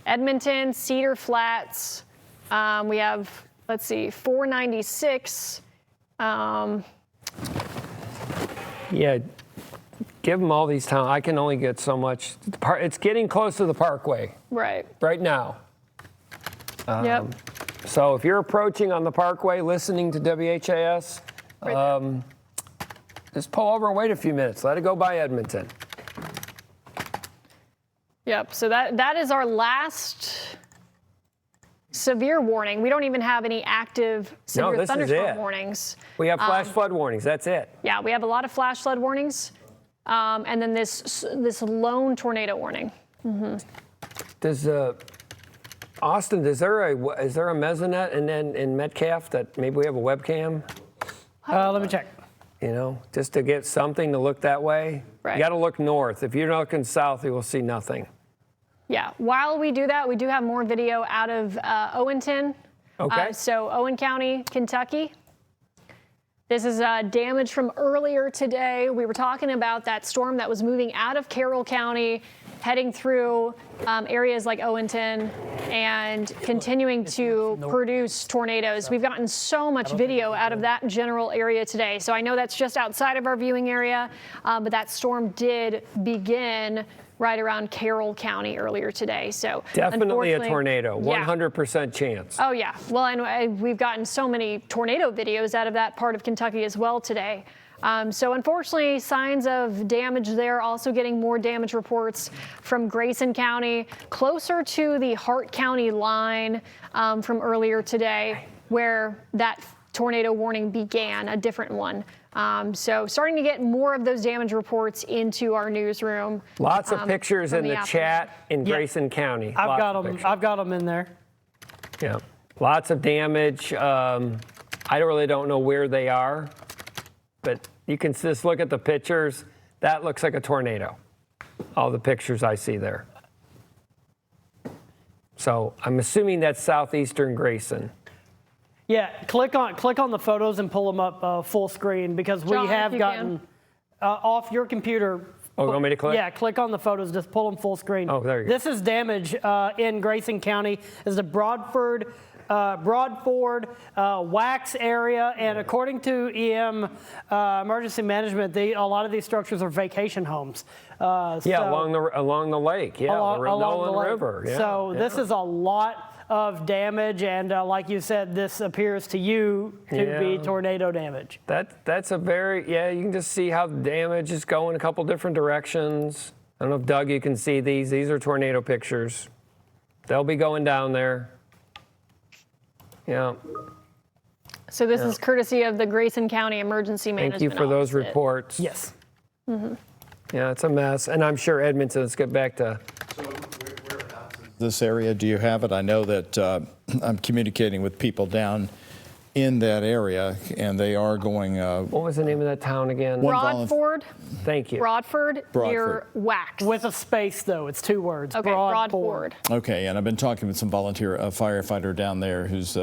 Edmonton, Cedar Flats. We have, let's see, 496. Yeah. Give them all these towns. I can only get so much. It's getting close to the Parkway. Right. Right now. Yep. So if you're approaching on the Parkway, listening to WHAS, just pull over and wait a few minutes. Let it go by Edmonton. Yep. So that is our last severe warning. We don't even have any active severe thunderstorm warnings. We have flash flood warnings. That's it. Yeah, we have a lot of flash flood warnings. And then this lone tornado warning. Does Austin? Is there a mesonet in Metcalf that maybe we have a webcam? Let me check. Just to get something to look that way. Right. You got to look north. If you're looking south, you will see nothing. Yeah. While we do that, we do have more video out of Owenton. Okay. So Owen County, Kentucky. This is damage from earlier today. We were talking about that storm that was moving out of Carroll County, heading through areas like Owenton and continuing to produce tornadoes. We've gotten so much video out of that general area today. So I know that's just outside of our viewing area, but that storm did begin right around Carroll County earlier today. So definitely a tornado, 100% chance. Oh yeah, well, and we've gotten so many tornado videos out of that part of Kentucky as well today. So unfortunately, signs of damage there. Also getting more damage reports from Grayson County, closer to the Hart County line from earlier today, where that tornado warning began, a different one. So starting to get more of those damage reports into our newsroom. Lots of pictures in the chat in Grayson County. I've got them in there. Yeah, lots of damage. I really don't know where they are, but you can just look at the pictures. That looks like a tornado. All the pictures I see there. So I'm assuming that's southeastern Grayson. Yeah, click on the photos and pull them up full screen because we have gotten off your computer. Oh, you want me to click? Yeah, click on the photos, just pull them full screen. Oh, there you go. This is damage in Grayson County. This is the Broadford, Wax area, and according to EM Emergency Management, a lot of these structures are vacation homes. Along the lake, the Nolan River. Yeah, so this is a lot of damage, and like you said, this appears to you to be tornado damage. That's a very, you can just see how the damage is going a couple different directions. I don't know if, Doug, you can see these. These are tornado pictures. They'll be going down there. Yeah. So this is courtesy of the Grayson County Emergency Management Thank you for those Office. reports. Yes. Yeah, it's a mess. And I'm sure Edmonton, let's get back to. This area, do you have it? I know that I'm communicating with people down in that area, and they are going. What was the name of that town again? Broadford. Thank you. Broadford near WHAS. With a space, though. It's 2 words. Okay, Broadford. Okay, and I've been talking with some volunteer firefighter down there who's.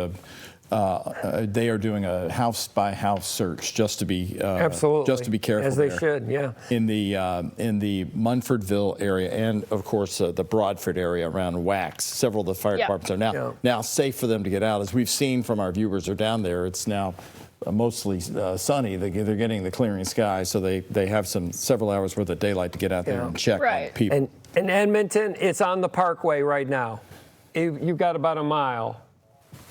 They are doing a house-by-house search just to be absolutely just to be careful. As they should, yeah. In the Munfordville area and of course the Broadford area around WHAS. Several of the fire departments are now safe for them to get out. As we've seen from our viewers who are down there, it's now mostly sunny. They're getting the clearing sky, so they have several hours worth of daylight to get out there and check on people. And in Edmonton, it's on the Parkway right now. You've got about a mile.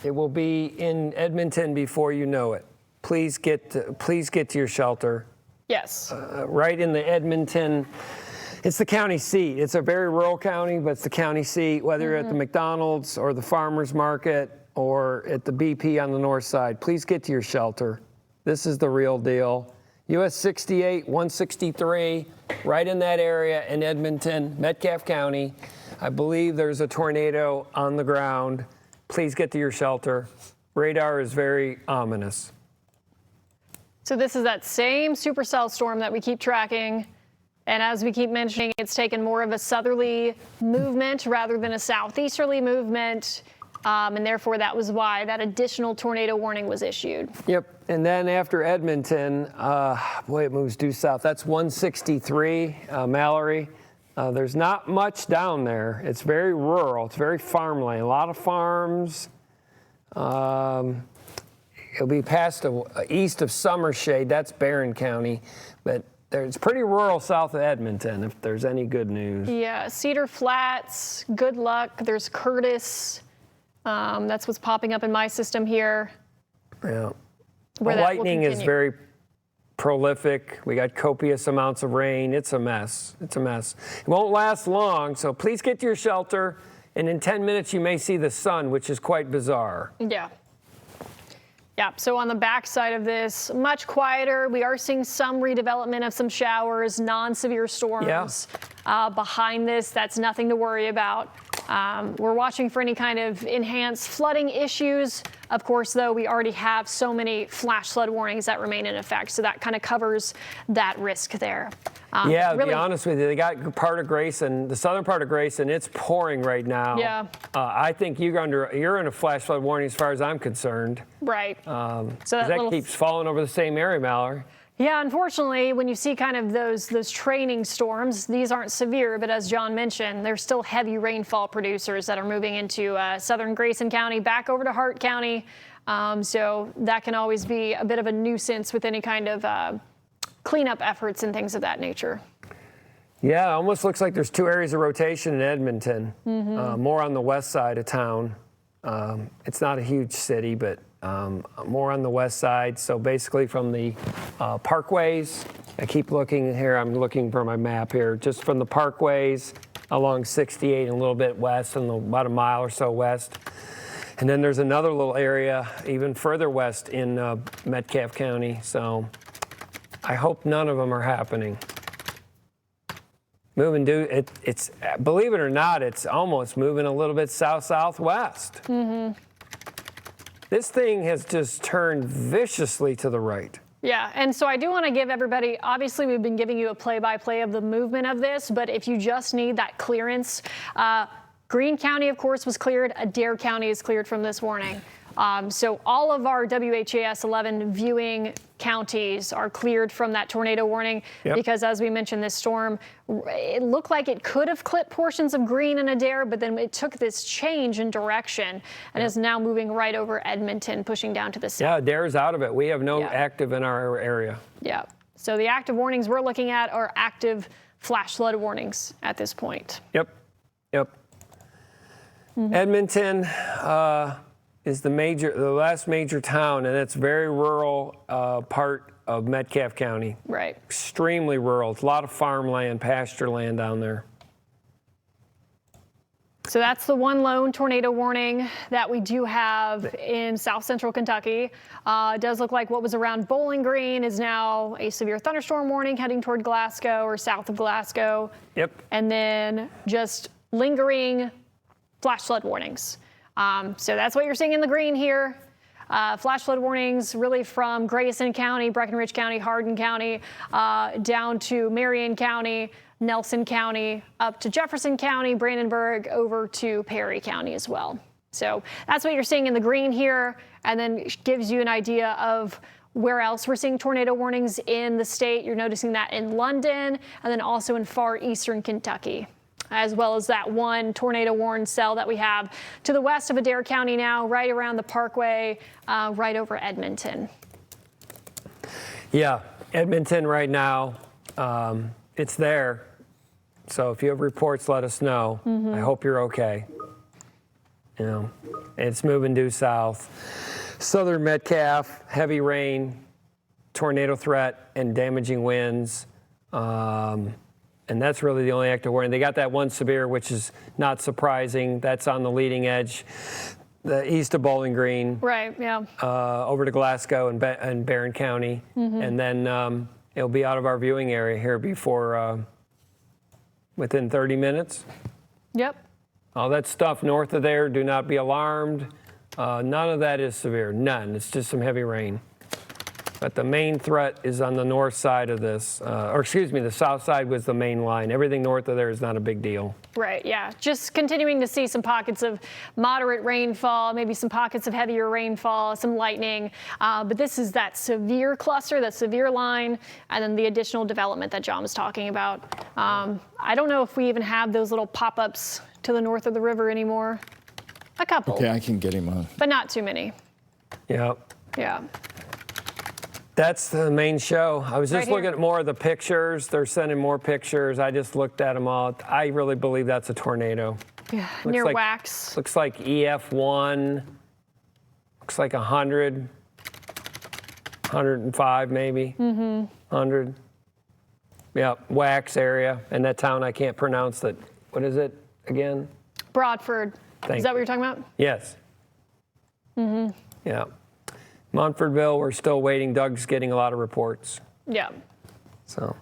It will be in Edmonton before you know it. Please get to your shelter. Yes. Right in the Edmonton. It's the county seat. It's a very rural county, but it's the county seat. Whether you're at the McDonald's or the farmers market or at the BP on the north side, please get to your shelter. This is the real deal. US 68, 163, right in that area in Edmonton, Metcalfe County. I believe there's a tornado on the ground. Please get to your shelter. Radar is very ominous. So this is that same supercell storm that we keep tracking. And as we keep mentioning, it's taken more of a southerly movement rather than a southeasterly movement. And therefore, that was why that additional tornado warning was issued. Yep. And then after Edmonton, boy, it moves due south. That's 163, Mallory. There's not much down there. It's very rural. It's very farmland. A lot of farms. It'll be past east of Summershade. That's Barron County. But it's pretty rural south of Edmonton, if there's any good news. Yeah, Cedar Flats, Good Luck. There's Curtis. That's what's popping up in my system here. Yeah. Lightning is very prolific. We got copious amounts of rain. It's a mess. It's a mess. It won't last long, so please get to your shelter. And in 10 minutes, you may see the sun, which is quite bizarre. Yeah. Yeah, so on the backside of this, much quieter. We are seeing some redevelopment of some showers, non-severe storms. Yeah. Behind this, that's nothing to worry about. We're watching for any kind of enhanced flooding issues. Of course, though, we already have so many flash flood warnings that remain in effect, so that kind of covers that risk there. Yeah, to be honest with you, they got part of Grayson, the southern part of Grayson, it's pouring right now. Yeah. I think you're in a flash flood warning as far as I'm concerned. Right. So that keeps falling over the same area, Mallory. Yeah, unfortunately, when you see kind of those training storms, these aren't severe, but as John mentioned, there's still heavy rainfall producers that are moving into southern Grayson County, back over to Hart County. So that can always be a bit of a nuisance with any kind of cleanup efforts and things of that nature. Yeah, it almost looks like there's 2 areas of rotation in Edmonton, more on the west side of town. It's not a huge city, but more on the west side. So basically from the parkways, I keep looking here, I'm looking for my map here, just from the parkways along 68 and a little bit west and about a mile or so west. And then there's another little area even further west in Metcalfe County. So I hope none of them are happening. Moving it's believe it or not, it's almost moving a little bit south-southwest. This thing has just turned viciously to the right. Yeah, and so I do want to give everybody, obviously we've been giving you a play-by-play of the movement of this, but if you just need that clearance, Greene County, of course, was cleared. Adair County is cleared from this warning. So all of our WHAS 11 viewing counties are cleared from that tornado warning because, as we mentioned, this storm, it looked like it could have clipped portions of Greene and Adair, but then it took this change in direction and is now moving right over Edmonton, pushing down to the south. Yeah, Adair's out of it. We have no active in our area. Yeah. So the active warnings we're looking at are active flash flood warnings at this point. Yep. Edmonton is the last major town, and it's very rural part of Metcalfe County. Right. Extremely rural. It's a lot of farmland, pasture land down there. So that's the one lone tornado warning that we do have in south central Kentucky. It does look like what was around Bowling Green is now a severe thunderstorm warning heading toward Glasgow or south of Glasgow. Yep. And then just lingering flash flood warnings. So that's what you're seeing in the green here. Flash flood warnings really from Grayson County, Breckinridge County, Hardin County, down to Marion County, Nelson County, up to Jefferson County, Brandenburg, over to Perry County as well. So that's what you're seeing in the green here, and then it gives you an idea of where else we're seeing tornado warnings in the state. You're noticing that in London and then also in far eastern Kentucky, as well as that one tornado warned cell that we have to the west of Adair County now, right around the Parkway, right over Edmonton. Yeah, Edmonton right now, it's there. So if you have reports, let us know. I hope you're okay. You know, it's moving due south. Southern Metcalf, heavy rain, tornado threat, and damaging winds. And that's really the only active warning. They got that one severe, which is not surprising. That's on the leading edge, the east of Bowling Green. Right, yeah. Over to Glasgow and Barron County. And then it'll be out of our viewing area here before, within 30 minutes. Yep. All that stuff north of there, do not be alarmed. None of that is severe, none. It's just some heavy rain. But the main threat is on the north side of this, or excuse me, the south side was the main line. Everything north of there is not a big deal. Right, yeah. Just continuing to see some pockets of moderate rainfall, maybe some pockets of heavier rainfall, some lightning. But this is that severe cluster, that severe line, and then the additional development that John was talking about. I don't know if we even have those little pop-ups to the north of the river anymore. A couple. Okay, I can get him on. But not too many. Yep. Yeah. That's the main show. I was just Right looking here. at more of the pictures. They're sending more pictures. I just looked at them all. I really believe that's a tornado. Yeah, Looks near like- Wax. Looks like EF1. Looks like 100. 105 maybe. 100. Yeah, Wax area. And that town I can't pronounce that. What is it again? Broadford. Is that what you're talking about? Yes. Yeah. Montfordville, we're still waiting. Doug's getting a lot of reports. Yeah. So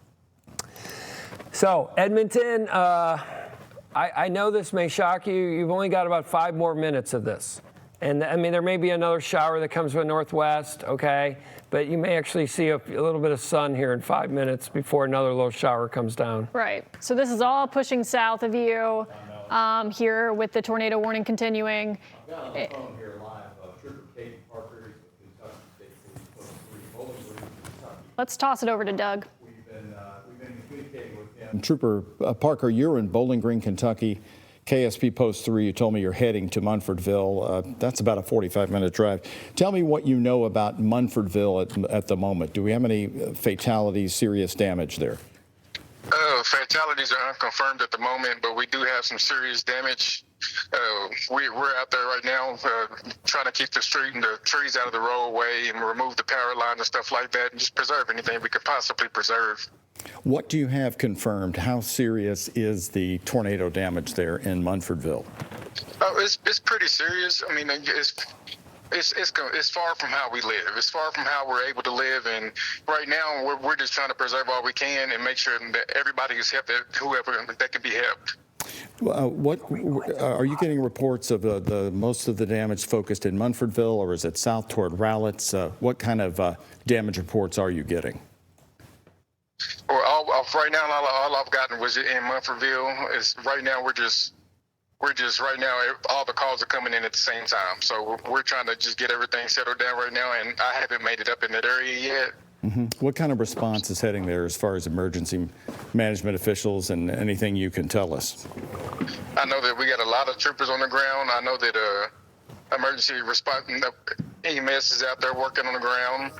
Edmonton, I know this may shock you. You've only got about 5 more minutes of this. And I mean, there may be another shower that comes from the northwest, okay? But you may actually see a little bit of sun here in 5 minutes before another little shower comes down. Right. So this is all pushing south of you here with the tornado warning continuing. I've got on the phone here live, Trooper Kate Parker is with Kentucky State Police Post 3, Bowling Green, Kentucky. Let's toss it over to Doug. We've been communicating with him. Trooper Parker, you're in Bowling Green, Kentucky. KSP Post 3, you told me you're heading to Munfordville. That's about a 45-minute drive. Tell me what you know about Munfordville at the moment. Do we have any fatalities, serious damage there? Fatalities are unconfirmed at the moment, but we do have some serious damage. We're out there right now trying to keep the street and the trees out of the roadway and remove the power lines and stuff like that and just preserve anything we could possibly preserve. What do you have confirmed? How serious is the tornado damage there in Munfordville? It's pretty serious. I mean, it's far from how we live. It's far from how we're able to live. And right now, we're just trying to preserve all we can and make sure that everybody is helped, whoever that can be helped. What are you getting reports of the most of the damage focused in Munfordville, or is it south toward Rowletts? What kind of damage reports are you getting? Well, right now, all I've gotten was in Munfordville. Is right now we're just right now all the calls are coming in at the same time. So we're trying to just get everything settled down right now, and I haven't made it up in that area yet. What kind of response is heading there as far as emergency management officials and anything you can tell us? I know that we got a lot of troopers on the ground. I know that emergency response EMS is out there working on the ground.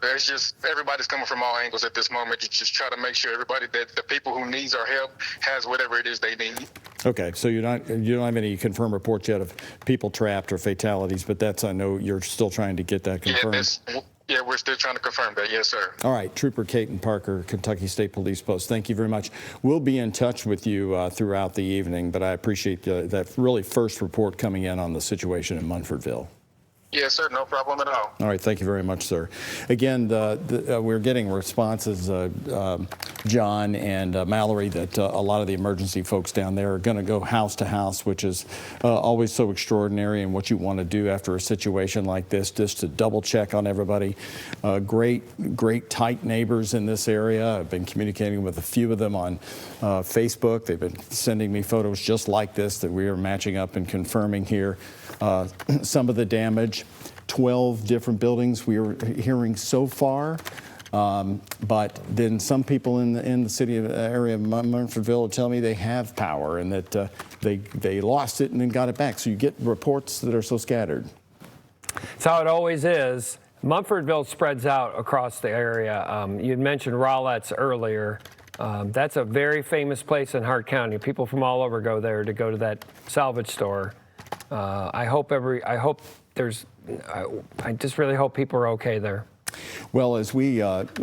There's just everybody's coming from all angles at this moment to just try to make sure everybody that the people who needs our help has whatever it is they need. Okay, so you don't have any confirmed reports yet of people trapped or fatalities, but I know you're still trying to get that confirmed. Yeah, Yeah, we're still trying to confirm that. Yes, sir. All right, Trooper Caton Parker, Kentucky State Police Post, thank you very much. We'll be in touch with you throughout the evening, but I appreciate that really first report coming in on the situation in Munfordville. Yes, sir. No problem at all. All right, thank you very much, sir. Again, we're getting responses, John and Mallory, that a lot of the emergency folks down there are going to go house to house, which is always so extraordinary, and what you want to do after a situation like this, just to double check on everybody. Great tight neighbors in this area. I've been communicating with a few of them on Facebook. They've been sending me photos just like this that we are matching up and confirming here. Some of the damage, 12 different buildings we are hearing so far. But then some people in the city area of Munfordville tell me they have power and that they lost it and then got it back. So you get reports that are so scattered. That's how it always is. Munfordville spreads out across the area. You'd mentioned Rowlett's earlier. That's a very famous place in Hart County. People from all over go there to go to that salvage store. I just really hope people are okay there. Well, as we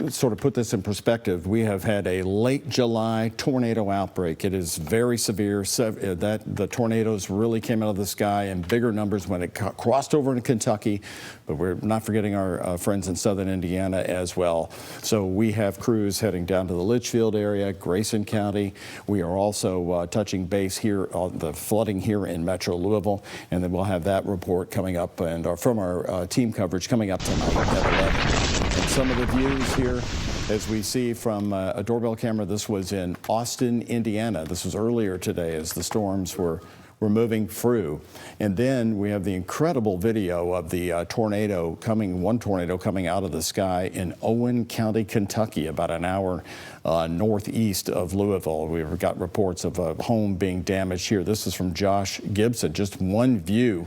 sort of put this in perspective, we have had a late July tornado outbreak. It is very severe. The tornadoes really came out of the sky in bigger numbers when it crossed over into Kentucky, but we're not forgetting our friends in southern Indiana as well. So we have crews heading down to the Litchfield area, Grayson County. We are also touching base here on the flooding here in Metro Louisville, and then we'll have that report coming up and from our team coverage coming up tonight at 11. And some of the views here, as we see from a doorbell camera, this was in Austin, Indiana. This was earlier today as the storms were moving through. And then we have the incredible video of the one tornado coming out of the sky in Owen County, Kentucky, about an hour northeast of Louisville. We've got reports of a home being damaged here. This is from Josh Gibson, just one view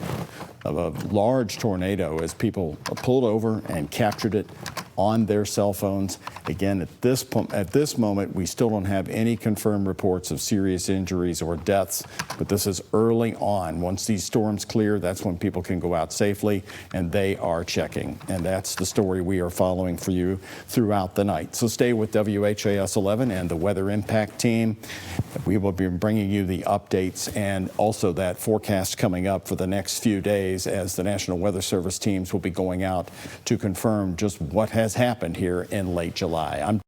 of a large tornado as people pulled over and captured it on their cell phones. Again, at this moment, we still don't have any confirmed reports of serious injuries or deaths, but this is early on. Once these storms clear, that's when people can go out safely, and they are checking. And that's the story we are following for you throughout the night. So stay with WHAS 11 and the Weather Impact Team. We will be bringing you the updates and also that forecast coming up for the next few days as the National Weather Service teams will be going out to confirm just what has happened here in late July. I'm